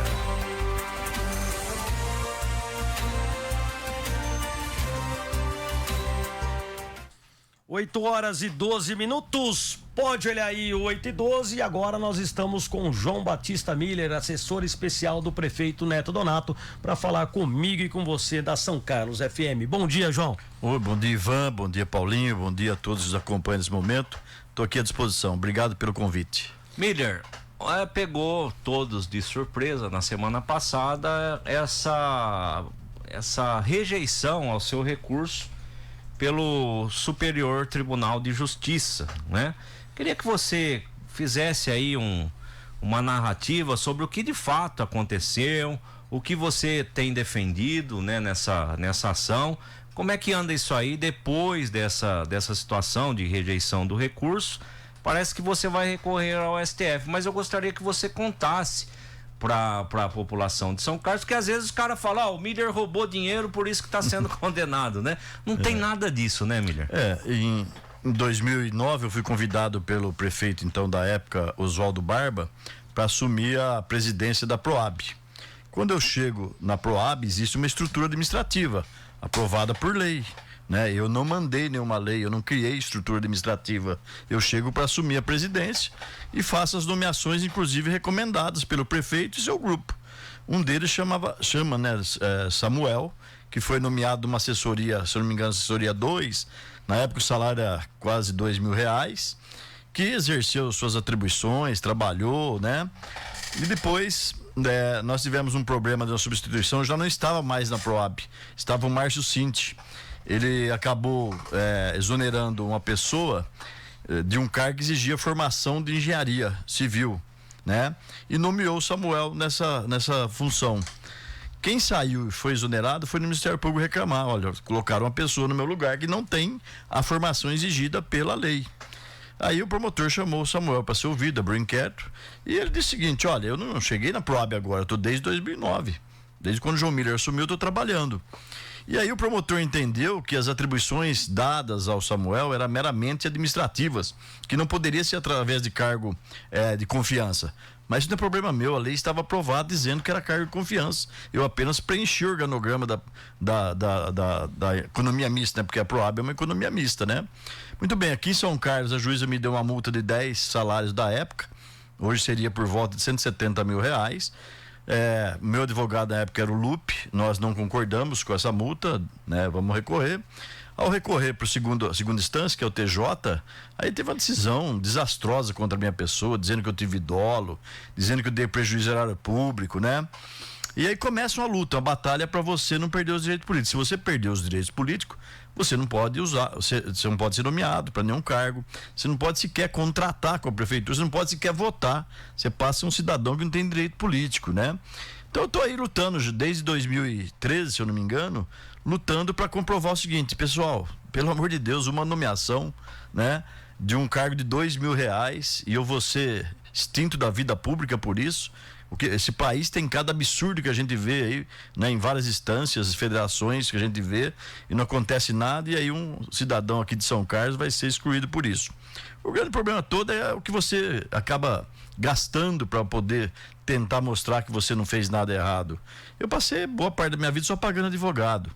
8h12. Pode olhar aí, 8h12. E agora nós estamos com João Batista Miller, assessor especial do prefeito Neto Donato, para falar comigo e com você da São Carlos FM. Bom dia, João. Oi, bom dia, Ivan. Bom dia, Paulinho. Bom dia a todos que acompanham nesse momento. Estou aqui à disposição. Obrigado pelo convite. Miller, pegou todos de surpresa na semana passada essa rejeição ao seu recurso pelo Superior Tribunal de Justiça, né? Queria que você fizesse aí uma narrativa sobre o que de fato aconteceu, o que você tem defendido, né, nessa ação. Como é que anda isso aí depois dessa situação de rejeição do recurso? Parece que você vai recorrer ao STF, mas eu gostaria que você contasse para a população de São Carlos, porque às vezes os caras falam, o Miller roubou dinheiro, por isso que está sendo condenado, né? Não tem nada disso, né, Miller? Em 2009 eu fui convidado pelo prefeito então da época, Oswaldo Barba, para assumir a presidência da Proab. Quando eu chego na Proab, existe uma estrutura administrativa aprovada por lei, né? Eu não mandei nenhuma lei, eu não criei estrutura administrativa. Eu chego para assumir a presidência e faço as nomeações, inclusive recomendadas pelo prefeito e seu grupo. Um deles chama Samuel, que foi nomeado numa assessoria, se eu não me engano, assessoria 2, na época o salário era quase R$2.000, que exerceu suas atribuições, trabalhou, né? E depois nós tivemos um problema de uma substituição, eu já não estava mais na Proab, estava o Márcio Cinti. Ele acabou exonerando uma pessoa de um cargo que exigia formação de engenharia civil, né? E nomeou o Samuel nessa função. Quem saiu e foi exonerado foi no Ministério Público reclamar, olha, colocaram uma pessoa no meu lugar que não tem a formação exigida pela lei. Aí o promotor chamou o Samuel para ser ouvido, abriu inquérito, e ele disse o seguinte: olha, eu não cheguei na Proab agora, eu estou desde 2009, desde quando o João Miller assumiu, eu estou trabalhando. E aí o promotor entendeu que as atribuições dadas ao Samuel eram meramente administrativas, que não poderia ser através de cargo de confiança. Mas isso não é problema meu, a lei estava aprovada dizendo que era cargo de confiança. Eu apenas preenchi o organograma da economia mista, né? Porque a Proab é uma economia mista, né? Muito bem, aqui em São Carlos a juíza me deu uma multa de 10 salários da época, hoje seria por volta de R$170 mil. Meu advogado na época era o Lupe, nós não concordamos com essa multa, né? Vamos recorrer. Ao recorrer para a segunda instância, que é o TJ, aí teve uma decisão desastrosa contra a minha pessoa, dizendo que eu tive dolo, dizendo que eu dei prejuízo ao erário público, né? E aí começa uma luta, uma batalha para você não perder os direitos políticos. Se você perder os direitos políticos, você não pode você não pode ser nomeado para nenhum cargo, você não pode sequer contratar com a prefeitura, você não pode sequer votar, você passa a ser um cidadão que não tem direito político, né? Então eu estou aí lutando desde 2013, se eu não me engano, lutando para comprovar o seguinte: pessoal, pelo amor de Deus, uma nomeação, né, de um cargo de R$2.000 e eu vou ser extinto da vida pública por isso. Porque esse país tem cada absurdo que a gente vê aí, né, em várias instâncias, federações que a gente vê e não acontece nada, e aí um cidadão aqui de São Carlos vai ser excluído por isso. O grande problema todo é o que você acaba gastando para poder tentar mostrar que você não fez nada errado. Eu passei boa parte da minha vida só pagando advogado.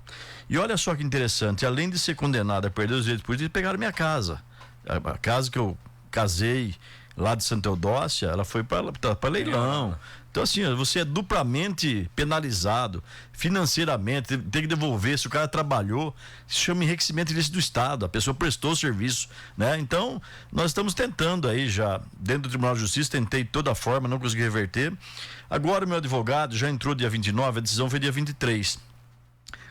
E olha só que interessante, além de ser condenado a perder os direitos políticos, pegaram minha casa. A casa que eu casei lá de Santa Eudócia, ela foi para leilão. Então assim, você é duplamente penalizado financeiramente, tem que devolver. Se o cara trabalhou, se chama enriquecimento ilícito do Estado, a pessoa prestou o serviço, né? Então nós estamos tentando aí já, dentro do Tribunal de Justiça, tentei de toda forma, não consegui reverter. Agora o meu advogado já entrou dia 29, a decisão foi dia 23,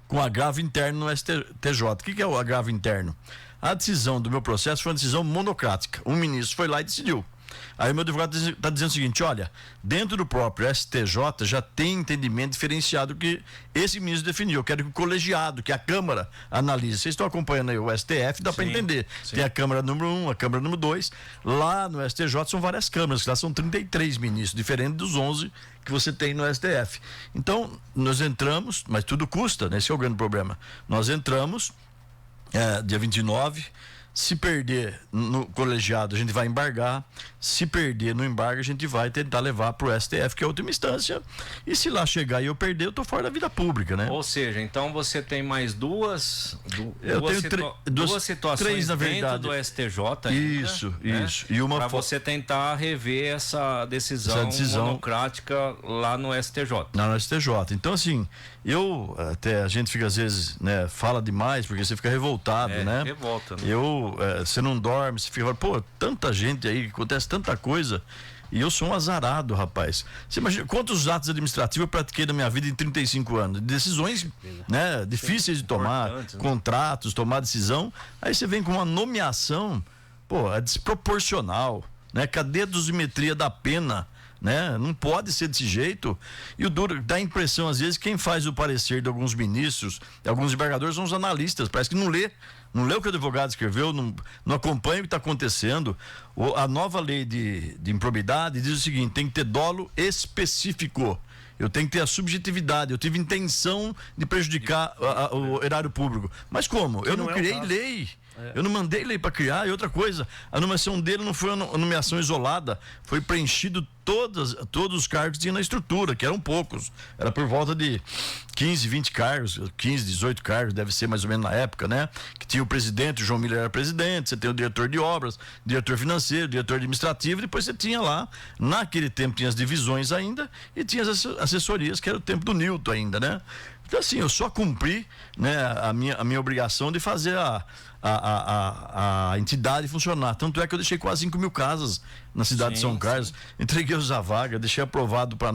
com agravo interno no STJ. O que é o agravo interno? A decisão do meu processo foi uma decisão monocrática, um ministro foi lá e decidiu. Aí o meu advogado está dizendo o seguinte: olha, dentro do próprio STJ já tem entendimento diferenciado que esse ministro definiu. Eu quero que o colegiado, que a Câmara analise. Vocês estão acompanhando aí o STF, dá para entender. Sim. Tem a Câmara número 1, a Câmara número 2. Lá no STJ são várias câmaras, lá são 33 ministros, diferente dos 11 que você tem no STF. Então, nós entramos, mas tudo custa, né? Esse é o grande problema. Nós entramos, dia 29. Se perder no colegiado, a gente vai embargar. Se perder no embargo, a gente vai tentar levar para o STF, que é a última instância. E se lá chegar e eu perder, eu tô fora da vida pública, né? Ou seja, então você tem mais duas situações três, na dentro verdade, do STJ ainda, Isso. E uma para você tentar rever essa decisão monocrática lá no STJ. Lá no STJ. Então, assim, a gente fica às vezes, né, fala demais, porque você fica revoltado, né? Revolta, né? Você não dorme, você fica, pô, tanta gente aí, acontece tanta coisa, e eu sou um azarado, rapaz. Você imagina quantos atos administrativos eu pratiquei na minha vida em 35 anos, decisões, né, difíceis de tomar, contratos, tomar decisão, aí você vem com uma nomeação, pô, é desproporcional, né? Cadê a dosimetria da pena? Né? Não pode ser desse jeito. E o duro dá a impressão, às vezes, quem faz o parecer de alguns ministros, de alguns embargadores, são os analistas. Parece que não lê o que o advogado escreveu, não acompanha o que está acontecendo. A nova lei de improbidade diz o seguinte: tem que ter dolo específico. Eu tenho que ter a subjetividade. Eu tive intenção de prejudicar o erário público. Mas como? Eu não criei lei. Eu não mandei lei para criar. E outra coisa, a nomeação dele não foi uma nomeação isolada. Foi preenchido todos os cargos que tinha na estrutura, que eram poucos. Era por volta de 15, 20 cargos, 15, 18 cargos, deve ser mais ou menos na época, né? Que tinha o presidente, o João Miller era presidente, você tem o diretor de obras, diretor financeiro, diretor administrativo, depois você tinha lá, naquele tempo tinha as divisões ainda, e tinha as assessorias, que era o tempo do Newton ainda, né? Então assim, eu só cumpri, né, a minha obrigação de fazer a entidade funcionar. Tanto é que eu deixei quase 5 mil casas na cidade de São Carlos, entreguei os vaga, deixei aprovado para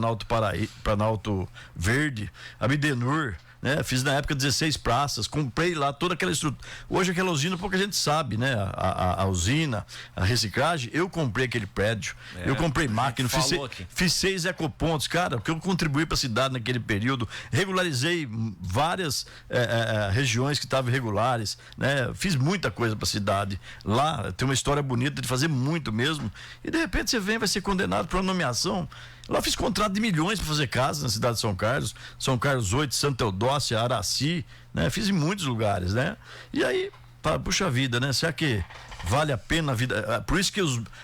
Planalto Verde, Abdenur, né? Fiz na época 16 praças, comprei lá toda aquela estrutura. Hoje aquela usina pouca gente sabe, né? A usina, a reciclagem, eu comprei aquele prédio, eu comprei máquina, fiz 6 ecopontos, cara, porque eu contribuí para a cidade naquele período, regularizei várias regiões que estavam irregulares, né? Fiz muita coisa para a cidade. Lá tem uma história bonita de fazer muito mesmo, e de repente você vai ser condenado por uma nomeação. Lá fiz contrato de milhões para fazer casas na cidade de São Carlos 8, Santa Eudócia, Araci, né? Fiz em muitos lugares, né? E aí, puxa vida, né? Será que vale a pena a vida? Por isso que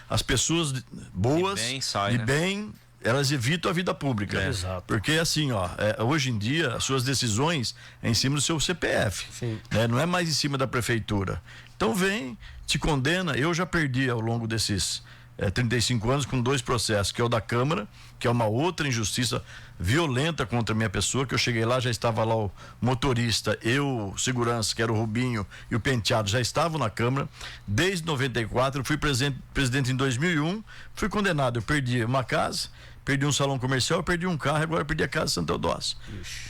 as pessoas boas, de bem, elas evitam a vida pública. Exato. Porque assim, hoje em dia, as suas decisões é em cima do seu CPF, né? Não é mais em cima da prefeitura. Então vem, te condena. Eu já perdi ao longo desses 35 anos com 2 processos, que é o da Câmara, que é uma outra injustiça violenta contra a minha pessoa, que eu cheguei lá, já estava lá o motorista, eu, segurança, que era o Rubinho, e o Penteado já estavam na Câmara. Desde 94, eu fui presidente em 2001, fui condenado, eu perdi uma casa, perdi um salão comercial, perdi um carro, agora perdi a casa de Santa Eudócia.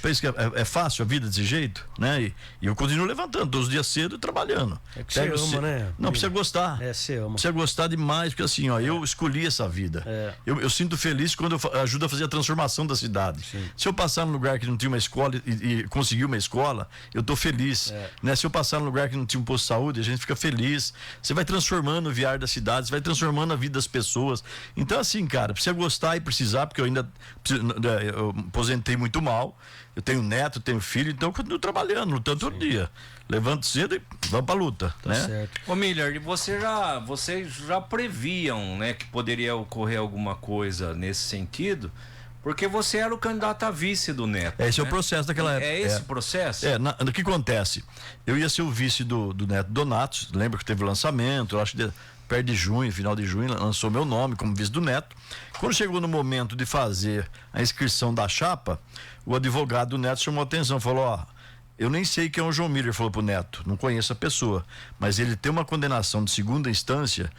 Pensa que é fácil a vida desse jeito, né? E eu continuo levantando todos os dias cedo e trabalhando. É que você ama, né? Não, precisa gostar. Você ama. Precisa gostar demais, porque assim, eu escolhi essa vida. Eu sinto feliz quando eu ajudo a fazer a transformação da cidade. Se eu passar num lugar que não tinha uma escola e conseguir uma escola, eu tô feliz. Né? Se eu passar num lugar que não tinha um posto de saúde, a gente fica feliz. Você vai transformando o viário da cidade, você vai transformando a vida das pessoas. Então assim, cara, precisa gostar e precisar, porque eu aposentei muito mal, eu tenho neto, tenho filho, então eu continuo trabalhando, lutando todo dia. Levanto cedo e vamos pra luta, né? Certo. Ô Miller, vocês já previam, né, que poderia ocorrer alguma coisa nesse sentido, porque você era o candidato a vice do Neto. Esse é o processo daquela época. É esse processo? O que acontece? Eu ia ser o vice do Neto Donato, lembra que teve o lançamento, eu acho que perto de junho, final de junho, lançou meu nome como vice do Neto. Quando chegou no momento de fazer a inscrição da chapa, o advogado do Neto chamou a atenção, falou, eu nem sei quem é o João Miller, falou pro Neto, não conheço a pessoa, mas ele tem uma condenação de segunda instância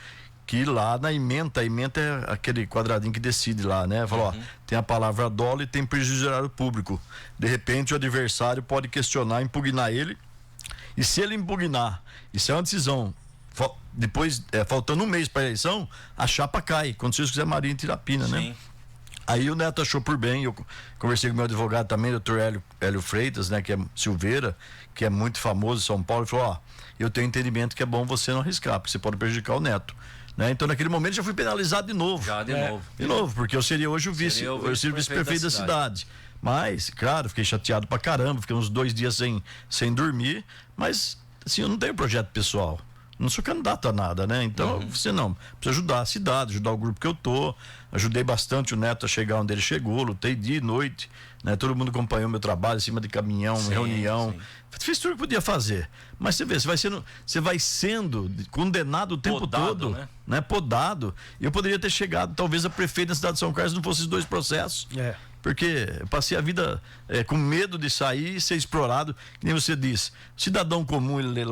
que lá na ementa, a ementa é aquele quadradinho que decide lá, né? Falou, tem a palavra dolo e tem prejuízo de erário público. De repente o adversário pode questionar, impugnar ele, e se ele impugnar, isso é uma decisão, depois, faltando um mês para a eleição, a chapa cai, aconteceu isso com o Zé Maria em Tirapina, né? Aí o Neto achou por bem, eu conversei com o meu advogado também, doutor Hélio Freitas, né, que é Silveira, que é muito famoso em São Paulo, ele falou, eu tenho entendimento que é bom você não arriscar, porque você pode prejudicar o Neto. Né? Então naquele momento já fui penalizado de novo. De novo, porque eu seria hoje o vice-prefeito da cidade. Mas, claro, fiquei chateado pra caramba, fiquei uns 2 dias sem dormir, mas assim, eu não tenho projeto pessoal. Não sou candidato a nada, né? Então, você não, precisa ajudar a cidade, ajudar o grupo que eu tô. Ajudei bastante o Neto a chegar onde ele chegou, lutei dia e noite, né? Todo mundo acompanhou meu trabalho em cima de caminhão, reunião. Fiz tudo que podia fazer. Mas você vê, você vai sendo condenado o tempo todo, né? Podado. E eu poderia ter chegado, talvez, a prefeito da cidade de São Carlos, não fosse esses 2 processos. Porque eu passei a vida com medo de sair e ser explorado, que nem você disse. Cidadão comum, ele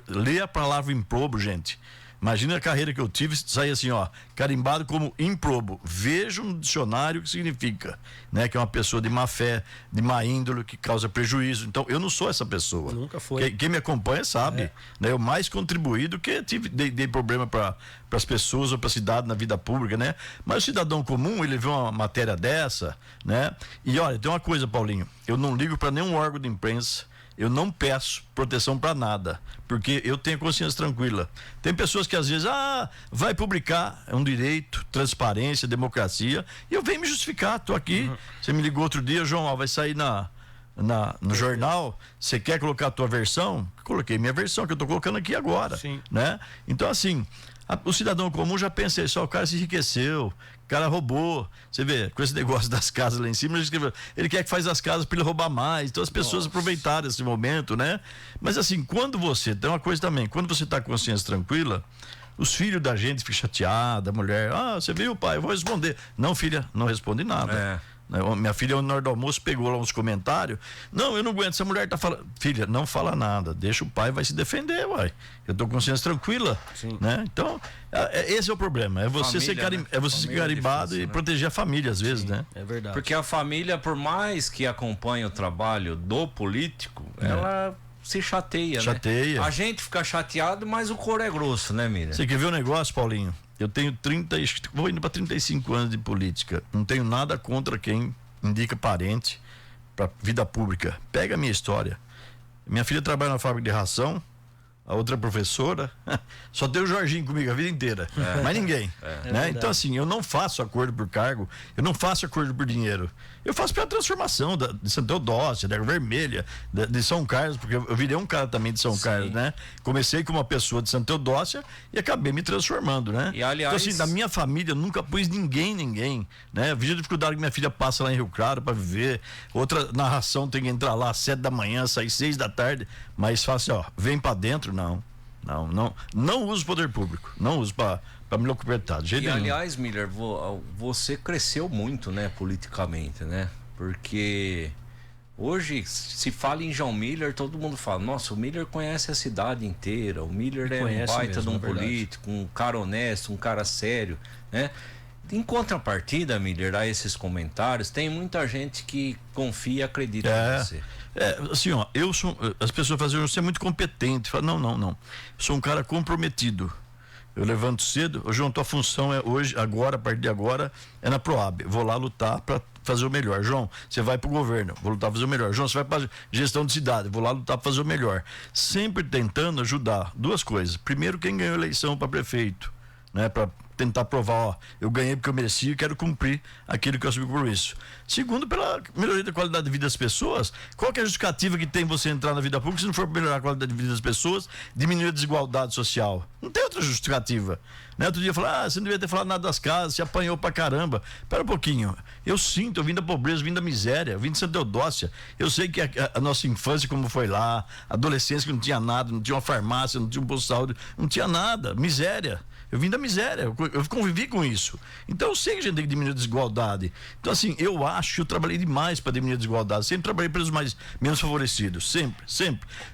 lê a palavra improbo, gente. Imagina a carreira que eu tive, sair assim, carimbado como improbo. Veja no dicionário o que significa, né? Que é uma pessoa de má fé, de má índole, que causa prejuízo. Então, eu não sou essa pessoa. Nunca foi. Quem me acompanha sabe, né? Eu mais contribuí do que dei problema para as pessoas ou para a cidade na vida pública, né? Mas o cidadão comum, ele vê uma matéria dessa, né? E olha, tem uma coisa, Paulinho, eu não ligo para nenhum órgão de imprensa, eu não peço proteção para nada, porque eu tenho consciência tranquila. Tem pessoas que às vezes, vai publicar, é um direito, transparência, democracia, e eu venho me justificar, tô aqui. Você me ligou outro dia, João, vai sair no jornal, você quer colocar a tua versão? Coloquei minha versão, que eu tô colocando aqui agora. Sim. Né? Então, assim, o cidadão comum já pensa só, o cara se enriqueceu, o cara roubou. Você vê, com esse negócio das casas lá em cima, ele quer que faz as casas para ele roubar mais. Então as pessoas aproveitaram esse momento, né? Mas assim, quando você, tem uma coisa também, quando você tá com consciência tranquila, os filhos da gente ficam chateados, a mulher, você viu, pai, eu vou responder. Não, filha, não responde nada. Minha filha, na hora do almoço, pegou lá uns comentários. Não, eu não aguento, essa mulher tá falando. Filha, não fala nada, deixa o pai, vai se defender, uai. Eu tô com consciência tranquila. Sim. Né? Então, esse é o problema. É você família, ser carimbado e proteger a família, às vezes, né? É verdade. Porque a família, por mais que acompanhe o trabalho do político, ela se chateia, né? A gente fica chateado, mas o couro é grosso, né, Miriam? Você quer ver o negócio, Paulinho? Eu tenho vou indo para 35 anos de política. Não tenho nada contra quem indica parente para vida pública. Pega a minha história. Minha filha trabalha na fábrica de ração, a outra professora, só tem o Jorginho comigo a vida inteira, mais ninguém. Né? Então, assim, eu não faço acordo por cargo, eu não faço acordo por dinheiro. Eu faço pela transformação de Santa Eudócia, da Vermelha, de São Carlos, porque eu virei um cara também de São Carlos, né? Comecei com uma pessoa de Santa Eudócia e acabei me transformando, né? E, aliás... Então, assim, da minha família, eu nunca pus ninguém, né? Eu vi a dificuldade que minha filha passa lá em Rio Claro para viver, outra narração tem que entrar lá às 7 da manhã, sair 6 da tarde, mas fala assim, vem para dentro, não uso o poder público, não uso para me locupetar, de jeito nenhum. Aliás, Miller, você cresceu muito, né, politicamente, né? Porque hoje, se fala em João Miller, todo mundo fala, nossa, o Miller conhece a cidade inteira, o Miller é um baita de um político, um cara honesto, um cara sério, né? Em contrapartida, Miller, a esses comentários, tem muita gente que confia e acredita em você. Assim, as pessoas fazem, você é muito competente. Fala, não. Sou um cara comprometido. Eu levanto cedo, João, tua função é hoje, agora, a partir de agora, é na Proab. Vou lá lutar para fazer o melhor. João, você vai pro governo, vou lutar para fazer o melhor. João, você vai para gestão de cidade, vou lá lutar para fazer o melhor. Sempre tentando ajudar. Duas coisas. Primeiro, quem ganhou a eleição para prefeito, né? Para tentar provar, eu ganhei porque eu mereci e quero cumprir aquilo que eu assumi por isso. Segundo, pela melhoria da qualidade de vida das pessoas. Qual que é a justificativa que tem você entrar na vida pública se não for melhorar a qualidade de vida das pessoas, diminuir a desigualdade social? Não tem outra justificativa. Né? Outro dia eu falei, você não devia ter falado nada das casas, você apanhou pra caramba. Pera um pouquinho, eu vim da pobreza, eu vim da miséria, eu vim de Santa Eudócia. Eu sei que a nossa infância como foi lá, adolescência que não tinha nada, não tinha uma farmácia, não tinha um posto de saúde, não tinha nada, miséria. Eu vim da miséria, eu convivi com isso. Então eu sei que a gente tem que diminuir a desigualdade. Então, assim, eu acho que eu trabalhei demais para diminuir a desigualdade. Sempre trabalhei pelos menos favorecidos. Sempre.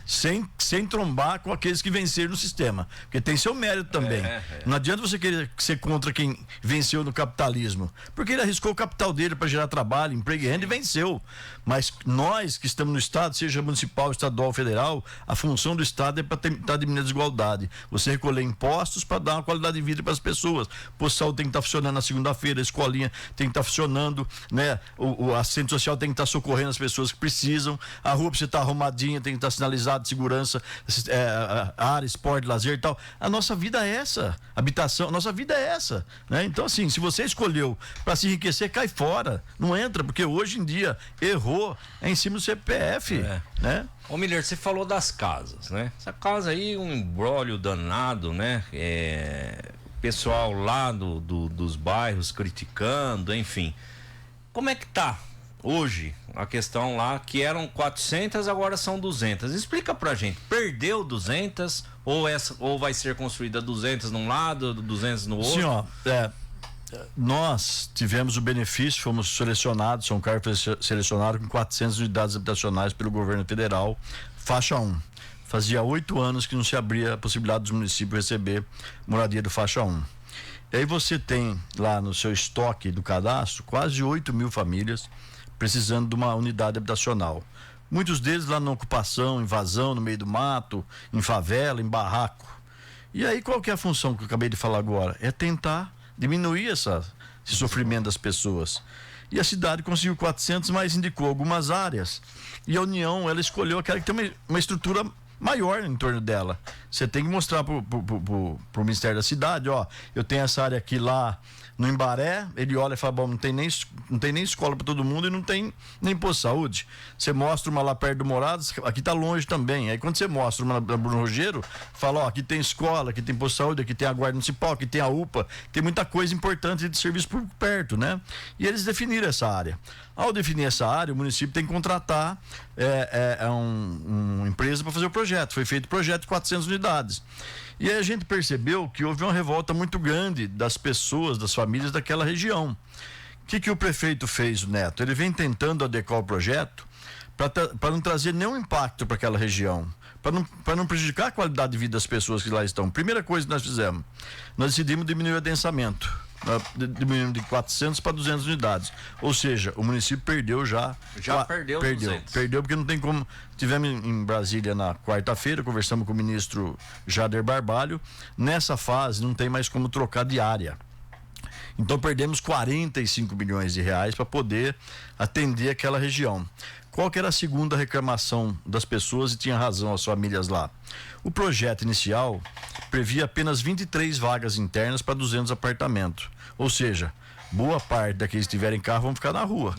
Sem trombar com aqueles que venceram no sistema. Porque tem seu mérito também. Não adianta você querer ser contra quem venceu no capitalismo. Porque ele arriscou o capital dele para gerar trabalho, emprego e renda e venceu. Mas nós que estamos no Estado, seja municipal, estadual, federal, a função do Estado é para tentar diminuir a desigualdade. Você recolher impostos para dar uma qualidade de vida para as pessoas. O posto de saúde tem que estar funcionando na segunda-feira, a escolinha tem que estar funcionando, né? O assistente social tem que estar socorrendo as pessoas que precisam, a rua precisa estar arrumadinha, tem que estar sinalizada de segurança, área, esporte, lazer e tal. A nossa vida é essa, habitação, a nossa vida é essa, né? Então, assim, se você escolheu para se enriquecer, cai fora, não entra, porque hoje em dia errou, é em cima do CPF, né? Ô Miller, você falou das casas, né? Essa casa aí, um imbróglio danado, né? Pessoal lá dos bairros criticando, enfim. Como é que tá hoje a questão lá, que eram 400, agora são 200? Explica pra gente, perdeu 200 ou vai ser construída 200 num lado, 200 no outro? Sim, ó, nós tivemos o benefício, fomos selecionados, São Carlos foi selecionado com 400 unidades habitacionais pelo governo federal, faixa 1. Fazia 8 anos que não se abria a possibilidade dos municípios receber moradia do faixa 1. E aí você tem lá no seu estoque do cadastro quase 8 mil famílias precisando de uma unidade habitacional. Muitos deles lá na ocupação, invasão, no meio do mato, em favela, em barraco. E aí qual que é a função que eu acabei de falar agora? É tentar diminuir esse sofrimento das pessoas. E a cidade conseguiu 400, mas indicou algumas áreas. E a União, ela escolheu aquela que tem uma estrutura maior em torno dela. Você tem que mostrar pro Ministério da Cidade, ó, eu tenho essa área aqui lá no Embaré, ele olha e fala, bom, não tem nem escola para todo mundo e não tem nem posto de saúde. Você mostra uma lá perto do Moradas, aqui tá longe também. Aí quando você mostra uma na Bruno Rogero, fala, ó, aqui tem escola, aqui tem posto de saúde, aqui tem a Guarda Municipal, aqui tem a UPA, tem muita coisa importante de serviço por perto, né? E eles definiram essa área. Ao definir essa área, o município tem que contratar uma empresa para fazer o projeto. Foi feito o projeto de 400 unidades. E aí a gente percebeu que houve uma revolta muito grande das pessoas, das famílias daquela região. O que o prefeito fez, o Neto? Ele vem tentando adequar o projeto para não trazer nenhum impacto para aquela região, para não prejudicar a qualidade de vida das pessoas que lá estão. Primeira coisa que nós fizemos, nós decidimos diminuir o adensamento. Diminuindo de 400 para 200 unidades. Ou seja, o município perdeu já. Perdeu porque não tem como. Tivemos em Brasília na quarta-feira, conversamos com o ministro Jader Barbalho. Nessa fase não tem mais como trocar de área. Então perdemos 45 milhões de reais para poder atender aquela região. Qual que era a segunda reclamação das pessoas, e tinha razão as famílias lá? O projeto inicial previa apenas 23 vagas internas para 200 apartamentos. Ou seja, boa parte daqueles que tiverem carro vão ficar na rua.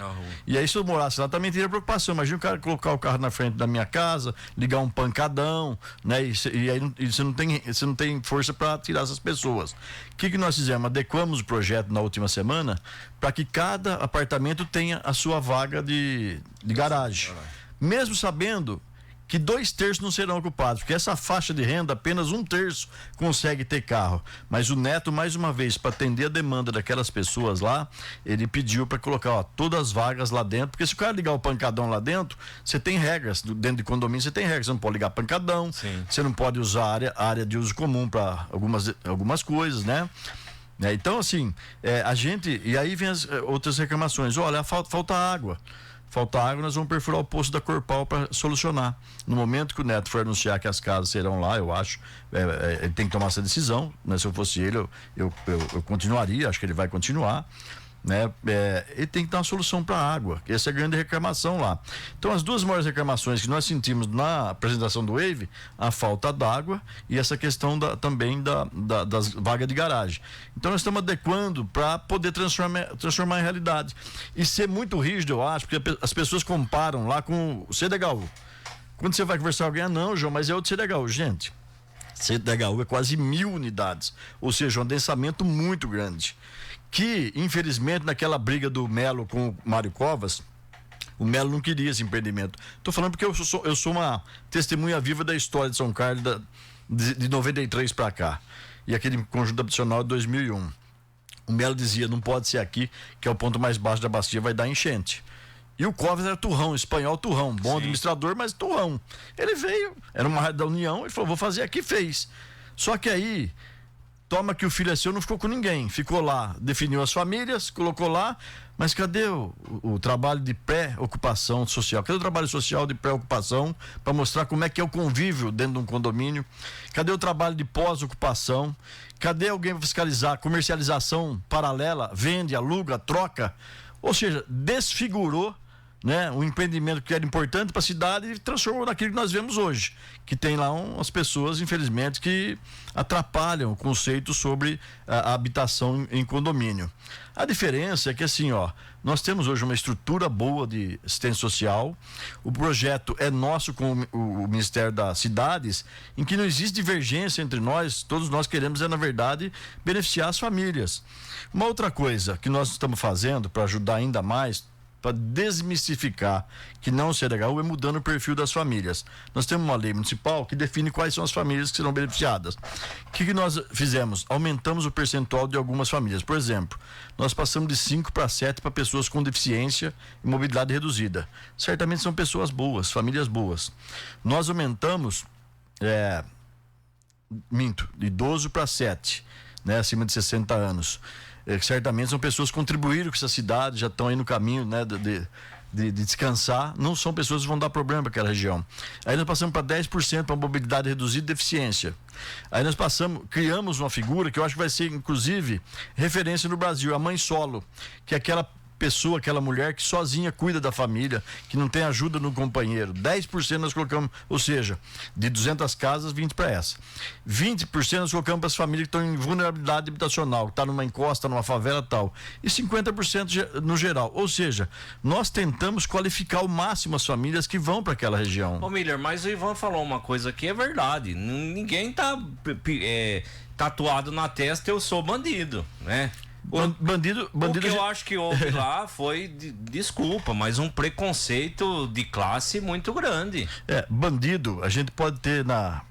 E aí, se eu morasse lá, também teria preocupação. Imagina o cara colocar o carro na frente da minha casa, ligar um pancadão, né? E aí você não tem força para tirar essas pessoas. O que nós fizemos? Adequamos o projeto na última semana para que cada apartamento tenha a sua vaga de garagem. Mesmo sabendo que 2/3 não serão ocupados, porque essa faixa de renda, apenas 1/3 consegue ter carro. Mas o Neto, mais uma vez, para atender a demanda daquelas pessoas lá, ele pediu para colocar todas as vagas lá dentro, porque se o cara ligar o pancadão lá dentro, você tem regras, dentro de condomínio você tem regras, você não pode ligar pancadão, você não pode usar área de uso comum para algumas coisas, né? Então, assim, a gente, e aí vem as outras reclamações, olha, falta água, nós vamos perfurar o poço da Corpal para solucionar. No momento que o Neto for anunciar que as casas serão lá, eu acho, ele tem que tomar essa decisão, né? Se eu fosse ele, eu continuaria, acho que ele vai continuar, né? Ele tem que dar uma solução para a água, que essa é a grande reclamação lá. Então, as duas maiores reclamações que nós sentimos na apresentação do Wave, a falta d'água e essa questão também das vagas de garagem. Então, nós estamos adequando para poder transformar em realidade. E ser muito rígido, eu acho, porque as pessoas comparam lá com o CDHU. Quando você vai conversar com alguém, não, João, mas é outro CDHU. Gente, CDHU é quase 1.000 unidades, ou seja, um adensamento muito grande. Que, infelizmente, naquela briga do Melo com o Mário Covas, o Melo não queria esse empreendimento. Estou falando porque eu sou uma testemunha viva da história de São Carlos de 93 para cá. E aquele conjunto habitacional de 2001. O Melo dizia, não pode ser aqui, que é o ponto mais baixo da bacia, vai dar enchente. E o Covas era turrão, espanhol turrão, bom administrador, mas turrão. Ele veio, era uma rádio da União, ele falou, vou fazer aqui, fez. Só que aí, toma que o filho é seu, não ficou com ninguém. Ficou lá, definiu as famílias, colocou lá, mas cadê o trabalho de pré-ocupação social? Cadê o trabalho social de pré-ocupação para mostrar como é que é o convívio dentro de um condomínio? Cadê o trabalho de pós-ocupação? Cadê alguém para fiscalizar comercialização paralela, vende, aluga, troca? Ou seja, desfigurou, né, um empreendimento que era importante para a cidade e transformou naquilo que nós vemos hoje, que tem lá umas pessoas, infelizmente, que atrapalham o conceito sobre a habitação em condomínio. A diferença é que, assim, nós temos hoje uma estrutura boa de assistência social, o projeto é nosso com o Ministério das Cidades, em que não existe divergência entre nós, todos nós queremos, na verdade, beneficiar as famílias. Uma outra coisa que nós estamos fazendo para ajudar ainda mais, para desmistificar que não ser legal, é mudando o perfil das famílias. Nós temos uma lei municipal que define quais são as famílias que serão beneficiadas. O que nós fizemos? Aumentamos o percentual de algumas famílias. Por exemplo, nós passamos de 5 para 7 para pessoas com deficiência e mobilidade reduzida. Certamente são pessoas boas, famílias boas. Nós aumentamos, de 12 para 7, né, acima de 60 anos. Certamente são pessoas que contribuíram com essa cidade, já estão aí no caminho, né, de descansar, não são pessoas que vão dar problema para aquela região. Aí nós passamos para 10% para mobilidade reduzida e deficiência. Aí nós criamos uma figura que eu acho que vai ser, inclusive, referência no Brasil, a mãe solo, que é aquela pessoa, aquela mulher que sozinha cuida da família, que não tem ajuda no companheiro. 10% nós colocamos, ou seja, de 200 casas, 20 para essa. 20% nós colocamos para as famílias que estão em vulnerabilidade habitacional, que está numa encosta, numa favela e tal. E 50% no geral. Ou seja, nós tentamos qualificar ao máximo as famílias que vão para aquela região. Ô Miller, mas o Ivan falou uma coisa que é verdade. Ninguém tá tatuado na testa, eu sou bandido, né? Bandido. O que eu acho que houve lá foi, desculpa, mas um preconceito de classe muito grande. Bandido, a gente pode ter na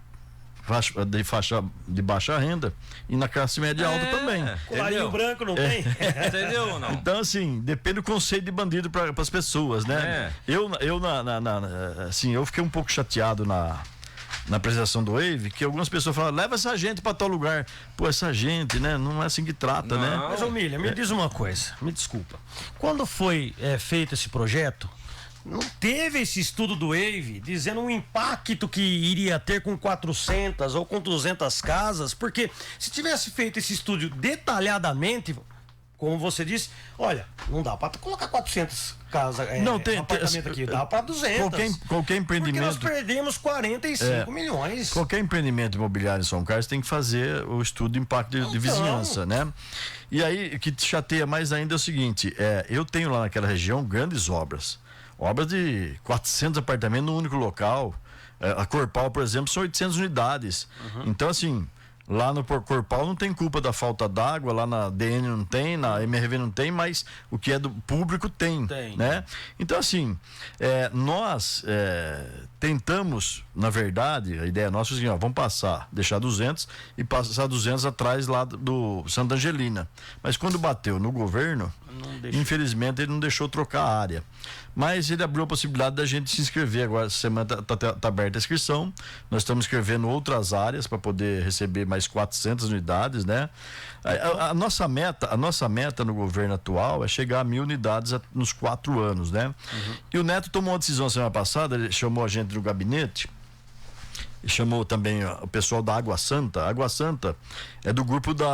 faixa de baixa renda e na classe média alta também. Colarinho branco não tem? Entendeu ou não? Então, assim, depende do conceito de bandido para as pessoas, né? Eu fiquei um pouco chateado na apresentação do Wave, que algumas pessoas falam, leva essa gente para tal lugar. Pô, essa gente, né? Não é assim que trata, né? Mas, ô Milha, me diz uma coisa, me desculpa. Quando foi feito esse projeto, não teve esse estudo do Wave dizendo o impacto que iria ter com 400 ou com 200 casas, porque se tivesse feito esse estudo detalhadamente, como você disse, olha, não dá para colocar 400 casas, apartamento aqui, dá para 200. Qualquer empreendimento. Porque nós perdemos 45 milhões. Qualquer empreendimento imobiliário em São Carlos tem que fazer o estudo de impacto de vizinhança, né? E aí, o que te chateia mais ainda é o seguinte, eu tenho lá naquela região grandes obras de 400 apartamentos num único local. A Corpal, por exemplo, são 800 unidades. Então, assim, lá no Corpal não tem culpa da falta d'água, lá na DN não tem, na MRV não tem, mas o que é do público tem. Né? Então, assim, nós tentamos, na verdade, a ideia nossa é assim, vamos deixar 200 e passar 200 atrás lá do Santa Angelina. Mas quando bateu no governo, infelizmente ele não deixou trocar a área. Mas ele abriu a possibilidade da gente se inscrever. Agora, essa semana tá aberta a inscrição. Nós estamos inscrevendo outras áreas para poder receber mais 400 unidades, né? A nossa meta no governo atual é chegar a 1.000 unidades nos 4 anos, né? E o Neto tomou uma decisão semana passada, ele chamou a gente do gabinete, e chamou também o pessoal da Água Santa. A Água Santa é do grupo do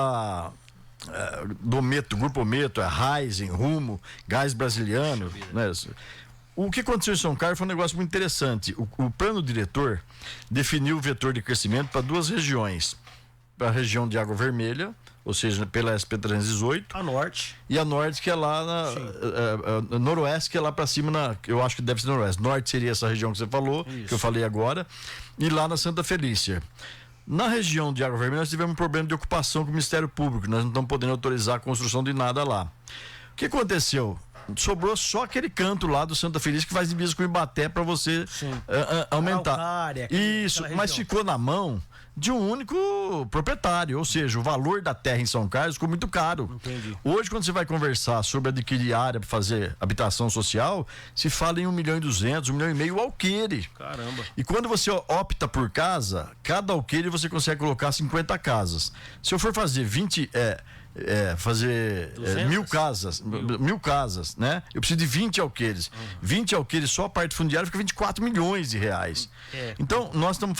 Meto, Grupo Meto, Raizen, Rumo, Gás Brasiliano, né? O que aconteceu em São Carlos foi um negócio muito interessante. O plano diretor definiu o vetor de crescimento para 2 regiões. Para a região de Água Vermelha, ou seja, pela SP-318. A norte. E a norte, que é lá noroeste, que é lá para cima, eu acho que deve ser noroeste. Norte seria essa região que você falou, que eu falei agora. E lá na Santa Felícia. Na região de Água Vermelha, nós tivemos um problema de ocupação com o Ministério Público. Nós não estamos podendo autorizar a construção de nada lá. O que aconteceu? Sobrou só aquele canto lá do Santa Felícia que faz divisa com o Ibaté para você aumentar. Isso, mas ficou na mão de um único proprietário, ou seja, o valor da terra em São Carlos ficou muito caro. Entendi. Hoje, quando você vai conversar sobre adquirir área para fazer habitação social, se fala em 1.200.000, 1,5 milhão alqueire. Caramba. E quando você opta por casa, cada alqueire você consegue colocar 50 casas. Se eu for fazer 1.000 casas, né? Eu preciso de 20 alqueires. 20 alqueires só a parte fundiária fica 24 milhões de reais. Então, nós estamos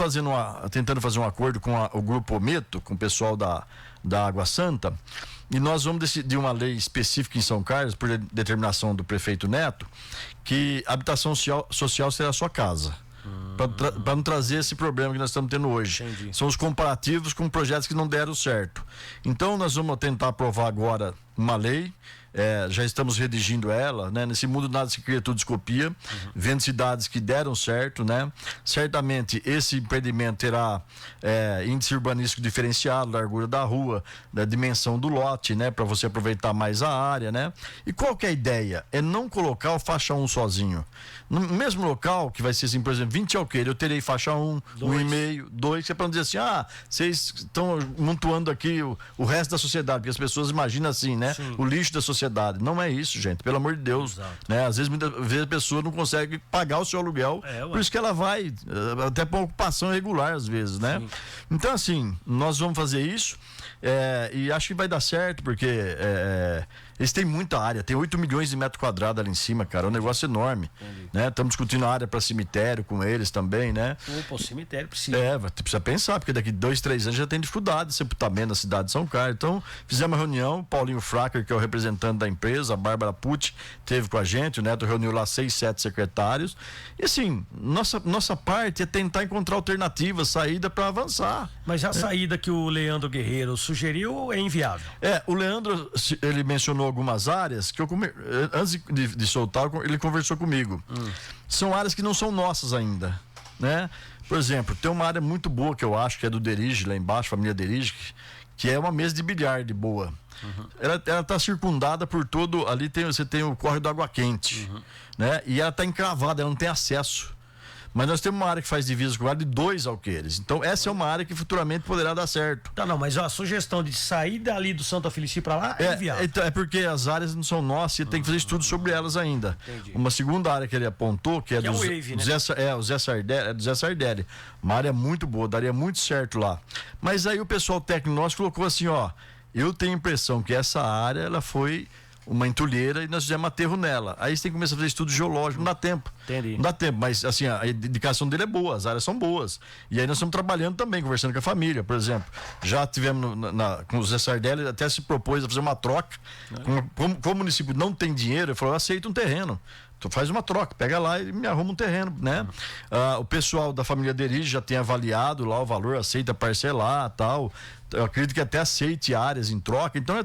tentando fazer um acordo com o Grupo Meto, com o pessoal da Água Santa, e nós vamos decidir uma lei específica em São Carlos, por determinação do prefeito Neto, que a habitação social será a sua casa. Para não trazer esse problema que nós estamos tendo hoje. Entendi. São os comparativos com projetos que não deram certo. Então nós vamos tentar aprovar agora uma lei, já estamos redigindo ela, né? Nesse mundo nada se cria, tudo se copia. Vendo cidades que deram certo, né? Certamente esse empreendimento terá índice urbanístico diferenciado, largura da rua, da dimensão do lote, né? Para você aproveitar mais a área, né? E qual que é a ideia? É não colocar o faixa 1 sozinho. No mesmo local, que vai ser assim, por exemplo, 20 alqueires, eu terei faixa 1, 1,5, 2, que é para não dizer assim, vocês estão montuando aqui o resto da sociedade, porque as pessoas imaginam assim, né? Sim. O lixo da sociedade. Não é isso, gente, pelo amor de Deus. Né? Às vezes, muitas vezes a pessoa não consegue pagar o seu aluguel, por isso que ela vai até para ocupação irregular, às vezes, né? Sim. Então, assim, nós vamos fazer isso, e acho que vai dar certo, porque Eles têm muita área, tem 8 milhões de metros quadrados ali em cima, cara. É um negócio enorme. Né? Estamos discutindo a área para cemitério com eles também, né? Opa, o cemitério precisa. Precisa pensar, porque daqui 2, 3 anos já tem dificuldade de sepultamento na cidade de São Carlos. Então, fizemos uma reunião, Paulinho Fracker, que é o representante da empresa, a Bárbara Pucci, teve com a gente, o Neto reuniu lá 6, 7 secretários. E assim, nossa parte é tentar encontrar alternativas, saída para avançar. Mas a saída que o Leandro Guerreiro sugeriu é inviável. O Leandro, ele mencionou algumas áreas que antes de soltar, ele conversou comigo. São áreas que não são nossas ainda, né? Por exemplo, tem uma área muito boa que eu acho que é do Derige, lá embaixo, família Derige, que é uma mesa de bilhar de boa. Ela está circundada por todo, ali você tem o córrego do Água Quente, né? E ela está encravada, ela não tem acesso. Mas nós temos uma área que faz divisa com o área de 2 alqueires. Então, essa é uma área que futuramente poderá dar certo. Tá, não, mas a sugestão de sair dali do Santa Felici para lá é inviável. É porque as áreas não são nossas e tem que fazer estudo sobre elas ainda. Entendi. Uma segunda área que ele apontou, que é do Wave, né? o Zé Sardelli, do Zé Sardelli. Uma área muito boa, daria muito certo lá. Mas aí o pessoal técnico nosso colocou assim, eu tenho a impressão que essa área, ela foi uma entulheira e nós fizemos aterro nela. Aí você tem que começar a fazer estudo geológico, não dá tempo. Entendi. Não dá tempo, mas assim, a indicação dele é boa, as áreas são boas. E aí nós estamos trabalhando também, conversando com a família, por exemplo. Já tivemos com o Zé Sardelli, até se propôs a fazer uma troca. Como o município não tem dinheiro, ele falou, eu aceito um terreno. Tu faz uma troca, pega lá e me arruma um terreno, né? O pessoal da família Derige já tem avaliado lá o valor, aceita parcelar, tal. Eu acredito que até aceite áreas em troca. Então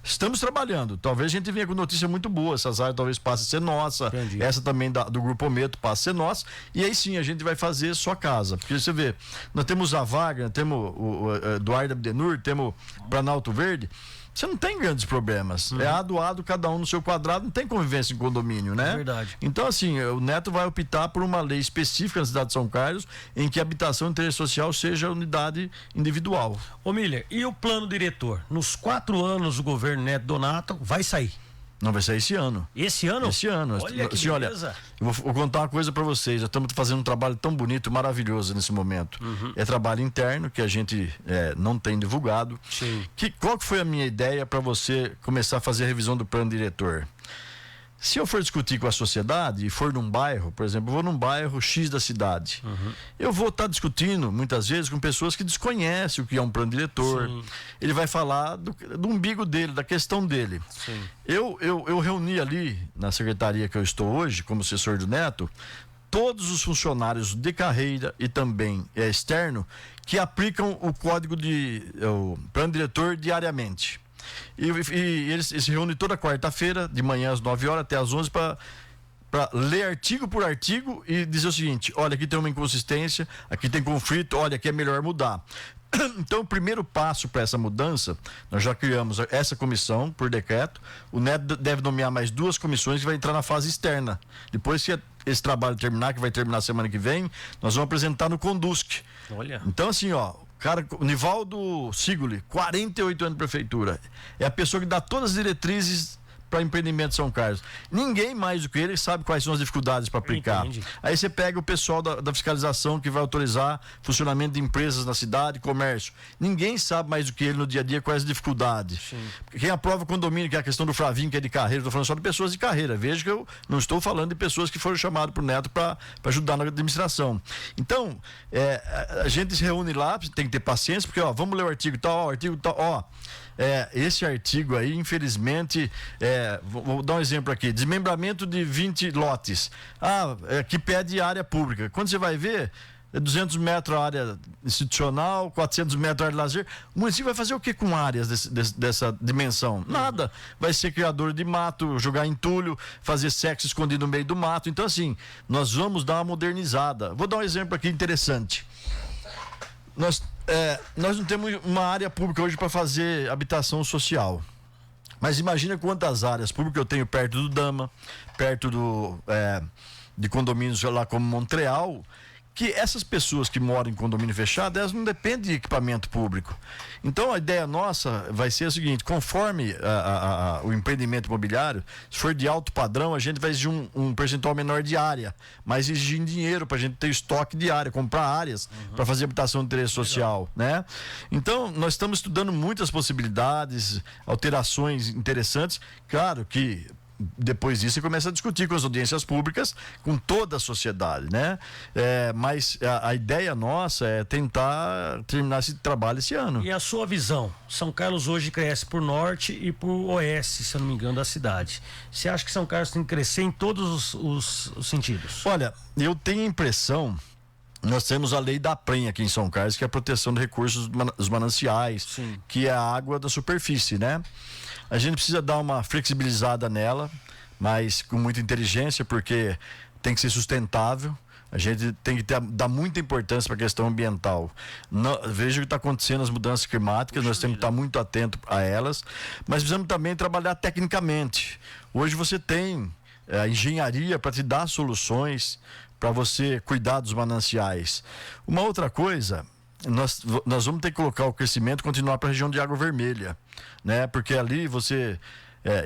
estamos trabalhando. Talvez a gente venha com notícia muito boa. Essas áreas talvez passem a ser nossa. Entendi. Essa também do Grupo Ometo passa a ser nossa. E aí sim a gente vai fazer sua casa. Porque você vê, nós temos a Wagner, temos o Eduardo Abdenur, temos Planalto Verde. Você não tem grandes problemas. É ado, cada um no seu quadrado, não tem convivência em condomínio, né? É verdade. Então, assim, o Neto vai optar por uma lei específica na cidade de São Carlos, em que a habitação e interesse social seja unidade individual. Ô Miller, e o plano diretor? Nos 4 anos do governo Neto Donato, vai sair? Não, vai sair esse ano. Esse ano? Esse ano. Olha que beleza. Eu vou contar uma coisa para vocês. Já estamos fazendo um trabalho tão bonito, maravilhoso nesse momento. É trabalho interno que a gente não tem divulgado. Sim. Qual que foi a minha ideia para você começar a fazer a revisão do plano diretor? Se eu for discutir com a sociedade e for num bairro, por exemplo, eu vou num bairro X da cidade, eu vou estar discutindo muitas vezes com pessoas que desconhecem o que é um plano diretor. Sim. Ele vai falar do umbigo dele, da questão dele. Sim. Eu reuni ali na secretaria que eu estou hoje, como assessor do Neto, todos os funcionários de carreira e também externo que aplicam o código o plano diretor diariamente. E eles se reúnem toda quarta-feira, de manhã às 9 horas até às 11 para ler artigo por artigo e dizer o seguinte: olha, aqui tem uma inconsistência, aqui tem conflito, olha, aqui é melhor mudar. Então, o primeiro passo para essa mudança, nós já criamos essa comissão por decreto. O Neto deve nomear mais 2 comissões que vai entrar na fase externa. Depois que esse trabalho terminar, que vai terminar semana que vem, nós vamos apresentar no Condusc. Olha. Então, assim, cara, o Nivaldo Sigoli, 48 anos de prefeitura, é a pessoa que dá todas as diretrizes para empreendimento de São Carlos. Ninguém mais do que ele sabe quais são as dificuldades para aplicar. Entendi. Aí você pega o pessoal da fiscalização que vai autorizar funcionamento de empresas na cidade, comércio. Ninguém sabe mais do que ele no dia a dia quais as dificuldades. Sim. Quem aprova o condomínio, que é a questão do Flavinho, que é de carreira, estou falando só de pessoas de carreira. Veja que eu não estou falando de pessoas que foram chamadas por Neto para ajudar na administração. Então, a gente se reúne lá, tem que ter paciência, porque vamos ler o artigo tal, esse artigo aí, infelizmente, vou dar um exemplo aqui: desmembramento de 20 lotes. Que pede área pública. Quando você vai ver, 200 metros área institucional, 400 metros área de lazer. O município vai fazer o que com áreas dessa dimensão? Nada. Vai ser criador de mato, jogar entulho, fazer sexo escondido no meio do mato. Então, assim, nós vamos dar uma modernizada. Vou dar um exemplo aqui interessante. Nós não temos uma área pública hoje para fazer habitação social. Mas imagina quantas áreas públicas eu tenho perto do Dama, perto de condomínios lá como Montreal, que essas pessoas que moram em condomínio fechado, elas não dependem de equipamento público. Então a ideia nossa vai ser a seguinte: conforme o empreendimento imobiliário, se for de alto padrão, a gente vai exigir um percentual menor de área, mas exigindo dinheiro para a gente ter estoque de área, comprar áreas para fazer habitação de interesse social, né? Então nós estamos estudando muitas possibilidades, alterações interessantes. Claro que depois disso você começa a discutir com as audiências públicas, com toda a sociedade, né? Mas a ideia nossa é tentar terminar esse trabalho esse ano. E a sua visão? São Carlos hoje cresce por norte e por oeste, se eu não me engano, da cidade. Você acha que São Carlos tem que crescer em todos os sentidos? Olha, eu tenho a impressão... Nós temos a lei da prenha aqui em São Carlos, que é a proteção de recursos dos mananciais, sim, que é a água da superfície, né? A gente precisa dar uma flexibilizada nela, mas com muita inteligência, porque tem que ser sustentável. A gente tem que dar muita importância para a questão ambiental. Veja o que está acontecendo, as mudanças climáticas, nós temos que estar muito atentos a elas, mas precisamos também trabalhar tecnicamente. Hoje você tem a engenharia para te dar soluções, para você cuidar dos mananciais. Uma outra coisa, nós vamos ter que colocar o crescimento, continuar para a região de Água Vermelha, né? Porque ali você,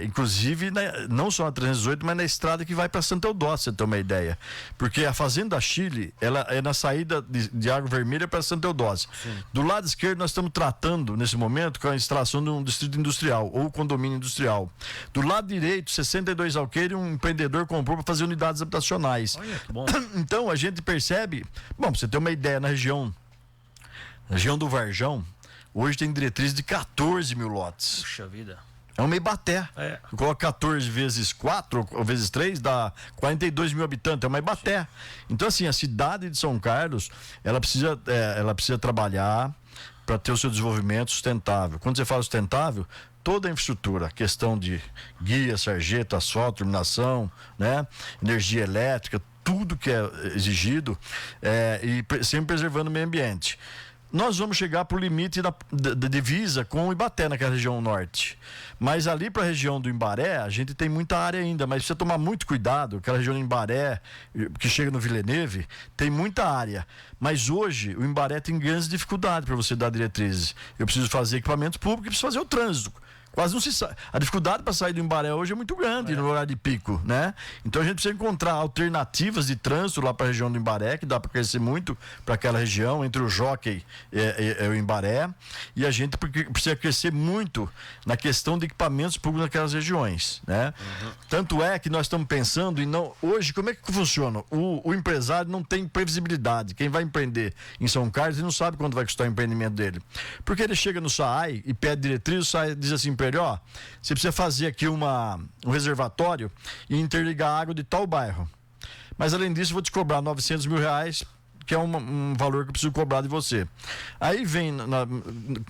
inclusive, né, não só na 318, mas na estrada que vai para Santa Eudócia, você tem uma ideia. Porque a Fazenda Chile, ela é na saída de Água Vermelha para Santa Eudócia. Sim. Do lado esquerdo, nós estamos tratando, nesse momento, com a instalação de um distrito industrial, ou condomínio industrial. Do lado direito, 62 alqueires, um empreendedor comprou para fazer unidades habitacionais. Olha, que bom. Então, a gente percebe, pra você ter uma ideia, na região do Varjão, hoje tem diretriz de 14 mil lotes. Puxa vida. É uma Ibaté. Coloca 14 vezes 4 ou vezes 3 dá 42 mil habitantes. É uma Ibaté. Então, assim, a cidade de São Carlos, ela precisa trabalhar para ter o seu desenvolvimento sustentável. Quando você fala sustentável, toda a infraestrutura, questão de guia, sarjeta, asfalto, iluminação, né? Energia elétrica, tudo que é exigido, e sempre preservando o meio ambiente. Nós vamos chegar para o limite da divisa com o Ibaté, naquela região norte. Mas ali para a região do Imbaré, a gente tem muita área ainda, mas precisa tomar muito cuidado. Aquela região do Imbaré, que chega no Villeneuve, tem muita área. Mas hoje, o Imbaré tem grandes dificuldades para você dar diretrizes. Eu preciso fazer equipamentos públicos e preciso fazer o trânsito. Quase não se sabe. A dificuldade para sair do Imbaré hoje é muito grande no horário de pico, né? Então a gente precisa encontrar alternativas de trânsito lá para a região do Imbaré, que dá para crescer muito para aquela região, entre o Jockey e o Imbaré. E a gente precisa crescer muito na questão de equipamentos públicos naquelas regiões, né? Tanto é que nós estamos pensando em hoje, como é que funciona? O empresário não tem previsibilidade. Quem vai empreender em São Carlos, ele não sabe quanto vai custar o empreendimento dele. Porque ele chega no SAAI e pede diretriz, o SAAI diz assim para ele: ó, você precisa fazer aqui um reservatório e interligar a água de tal bairro. Mas além disso, eu vou te cobrar R$900 mil, que é um valor que eu preciso cobrar de você. Aí vem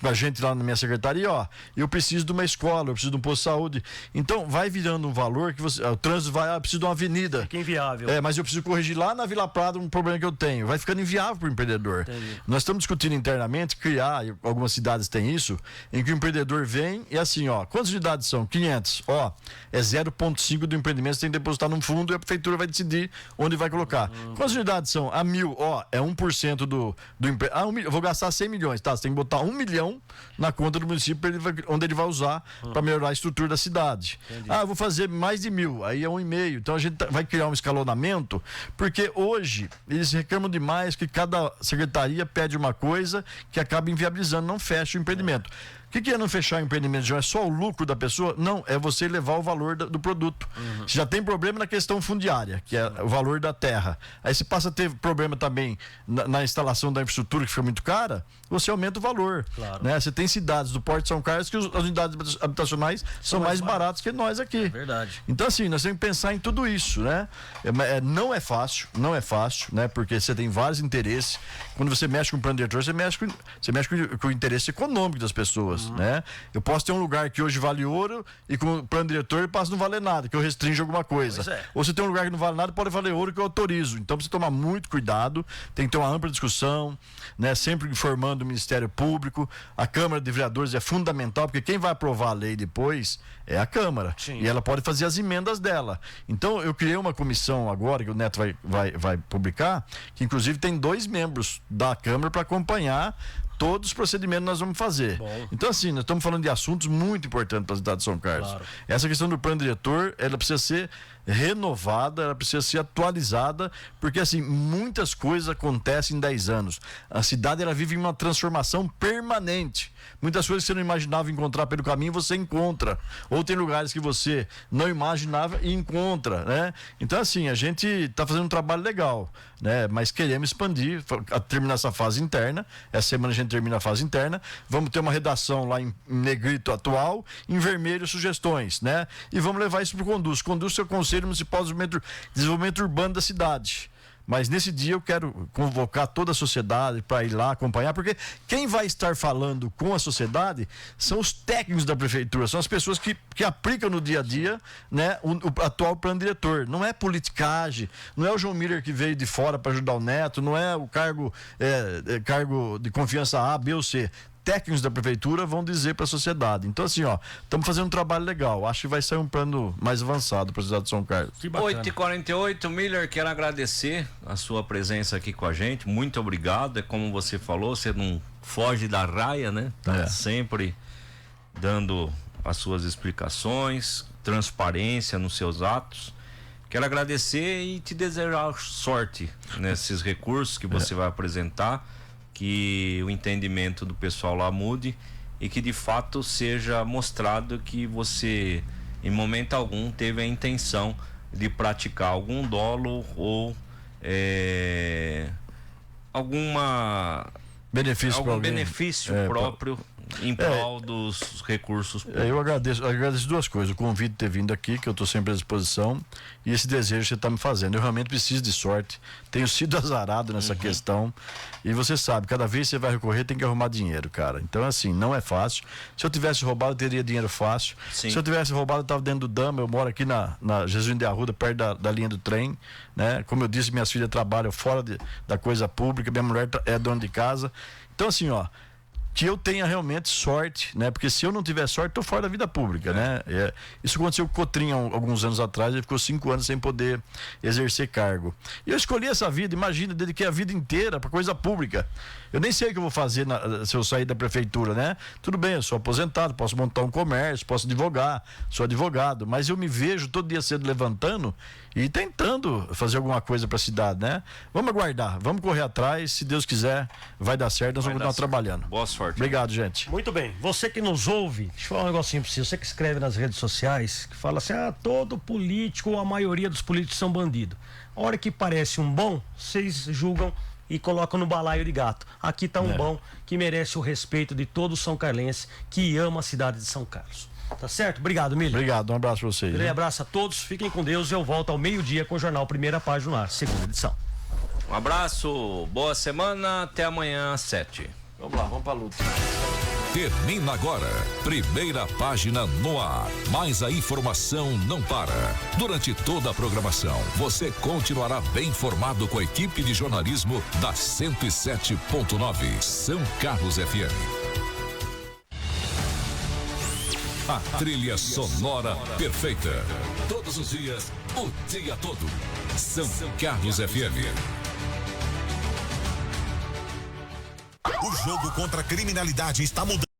a gente lá na minha secretaria, ó, eu preciso de uma escola, eu preciso de um posto de saúde. Então vai virando um valor que o trânsito vai, eu preciso de uma avenida. Fica inviável. Mas eu preciso corrigir lá na Vila Prada um problema que eu tenho. Vai ficando inviável para o empreendedor. Entendi. Nós estamos discutindo internamente criar, algumas cidades têm isso, em que o empreendedor vem e assim, ó, quantas unidades são? 500. Ó, é 0,5 do empreendimento, você tem que depositar num fundo e a prefeitura vai decidir onde vai colocar. Quantas unidades são? A 1.000, ó, é 1% do empreendimento. Eu vou gastar 100 milhões, tá? Você tem que botar 1 milhão na conta do município onde ele vai usar para melhorar a estrutura da cidade. Entendi. Eu vou fazer mais de 1.000, aí é 1,5. Então a gente vai criar um escalonamento, porque hoje eles reclamam demais que cada secretaria pede uma coisa que acaba inviabilizando, não fecha o empreendimento. O que é não fechar o empreendimento? É só o lucro da pessoa? Não, é você elevar o valor do produto. Você já tem problema na questão fundiária, que é o valor da terra. Aí você passa a ter problema também na instalação da infraestrutura, que fica muito cara, você aumenta o valor. Claro. Né? Você tem cidades do Porto de São Carlos que as unidades habitacionais são mais baratas que nós aqui. É verdade. Então, assim, nós temos que pensar em tudo isso, né? Não é fácil, né? Porque você tem vários interesses. Quando você mexe com o plano diretor, você mexe com o interesse econômico das pessoas. pessoas, né? Eu posso ter um lugar que hoje vale ouro e com o plano diretor ele passa a não valer nada, que eu restringo alguma coisa. Ou você tem um lugar que não vale nada, pode valer ouro que eu autorizo. Então precisa tomar muito cuidado, tem que ter uma ampla discussão, né? Sempre informando o Ministério Público. A Câmara de Vereadores é fundamental, porque quem vai aprovar a lei depois é a Câmara. Sim. E ela pode fazer as emendas dela. Então eu criei uma comissão agora, que o Neto vai publicar, que inclusive tem 2 membros da Câmara para acompanhar todos os procedimentos que nós vamos fazer. Bom. Então, assim, nós estamos falando de assuntos muito importantes para a cidade de São Carlos. Claro. Essa questão do plano diretor, ela precisa ser renovada, ela precisa ser atualizada, porque, assim, muitas coisas acontecem em 10 anos. A cidade, ela vive em uma transformação permanente. Muitas coisas que você não imaginava encontrar pelo caminho, você encontra. Ou tem lugares que você não imaginava e encontra, né? Então, assim, a gente está fazendo um trabalho legal, né? Mas queremos expandir, terminar essa fase interna. Essa semana a gente termina a fase interna. Vamos ter uma redação lá em negrito atual, em vermelho sugestões, né? E vamos levar isso para o Conduz. Conduz é o Conselho Municipal de Desenvolvimento Urbano da cidade. Mas nesse dia eu quero convocar toda a sociedade para ir lá acompanhar, porque quem vai estar falando com a sociedade são os técnicos da prefeitura, são as pessoas que aplicam no dia a dia, né, o atual plano diretor. Não é politicagem, não é o João Miller que veio de fora para ajudar o Neto, não é o cargo de confiança A, B ou C. Técnicos da prefeitura vão dizer para a sociedade. Então, assim, estamos fazendo um trabalho legal. Acho que vai sair um plano mais avançado para a cidade de São Carlos. 8h48, Miller, quero agradecer a sua presença aqui com a gente. Muito obrigado. É como você falou, você não foge da raia, né? Tá sempre dando as suas explicações, transparência nos seus atos. Quero agradecer e te desejar sorte nesses recursos que você vai apresentar. Que o entendimento do pessoal lá mude e que de fato seja mostrado que você, em momento algum, teve a intenção de praticar algum dolo ou algum benefício próprio em prol dos recursos públicos. Eu agradeço 2 coisas: o convite de ter vindo aqui, que eu estou sempre à disposição, e esse desejo que você está me fazendo. Eu realmente preciso de sorte, tenho sido azarado nessa questão, e você sabe, cada vez que você vai recorrer tem que arrumar dinheiro, cara. Então, assim, não é fácil. Se eu tivesse roubado, eu teria dinheiro fácil. Sim. Se eu tivesse roubado, eu estava dentro do Dama. Eu moro aqui na Jesus de Arruda, perto da linha do trem, né? Como eu disse, minhas filhas trabalham fora da coisa pública, minha mulher é dona de casa. Então, assim, que eu tenha realmente sorte, né? Porque se eu não tiver sorte, tô fora da vida pública, né? Isso aconteceu com o Cotrim alguns anos atrás, ele ficou 5 anos sem poder exercer cargo. E eu escolhi essa vida, imagina, dediquei a vida inteira para coisa pública. Eu nem sei o que eu vou fazer se eu sair da prefeitura, né? Tudo bem, eu sou aposentado, posso montar um comércio, posso advogar, sou advogado, mas eu me vejo todo dia cedo levantando e tentando fazer alguma coisa para a cidade, né? Vamos aguardar, vamos correr atrás, se Deus quiser, vai dar certo, nós vamos continuar trabalhando. Boa sorte. Obrigado, gente. Muito bem, você que nos ouve, deixa eu falar um negocinho pra você, você que escreve nas redes sociais, que fala assim, todo político ou a maioria dos políticos são bandidos. A hora que parece um bom, vocês julgam e colocam no balaio de gato. Aqui tá um bom que merece o respeito de todo São Carlense que ama a cidade de São Carlos. Tá certo? Obrigado, Miller. Obrigado, um abraço pra vocês. Um abraço a todos, fiquem com Deus. Eu volto ao meio-dia com o Jornal Primeira Página no ar, 2ª edição. Um abraço, boa semana, até amanhã às 7. Vamos lá, vamos pra luta. Termina agora, Primeira Página no ar. Mas a informação não para. Durante toda a programação, você continuará bem informado com a equipe de jornalismo da 107.9 São Carlos FM. A trilha sonora perfeita. Todos os dias, o dia todo. São Carlos FM. O jogo contra a criminalidade está mudando.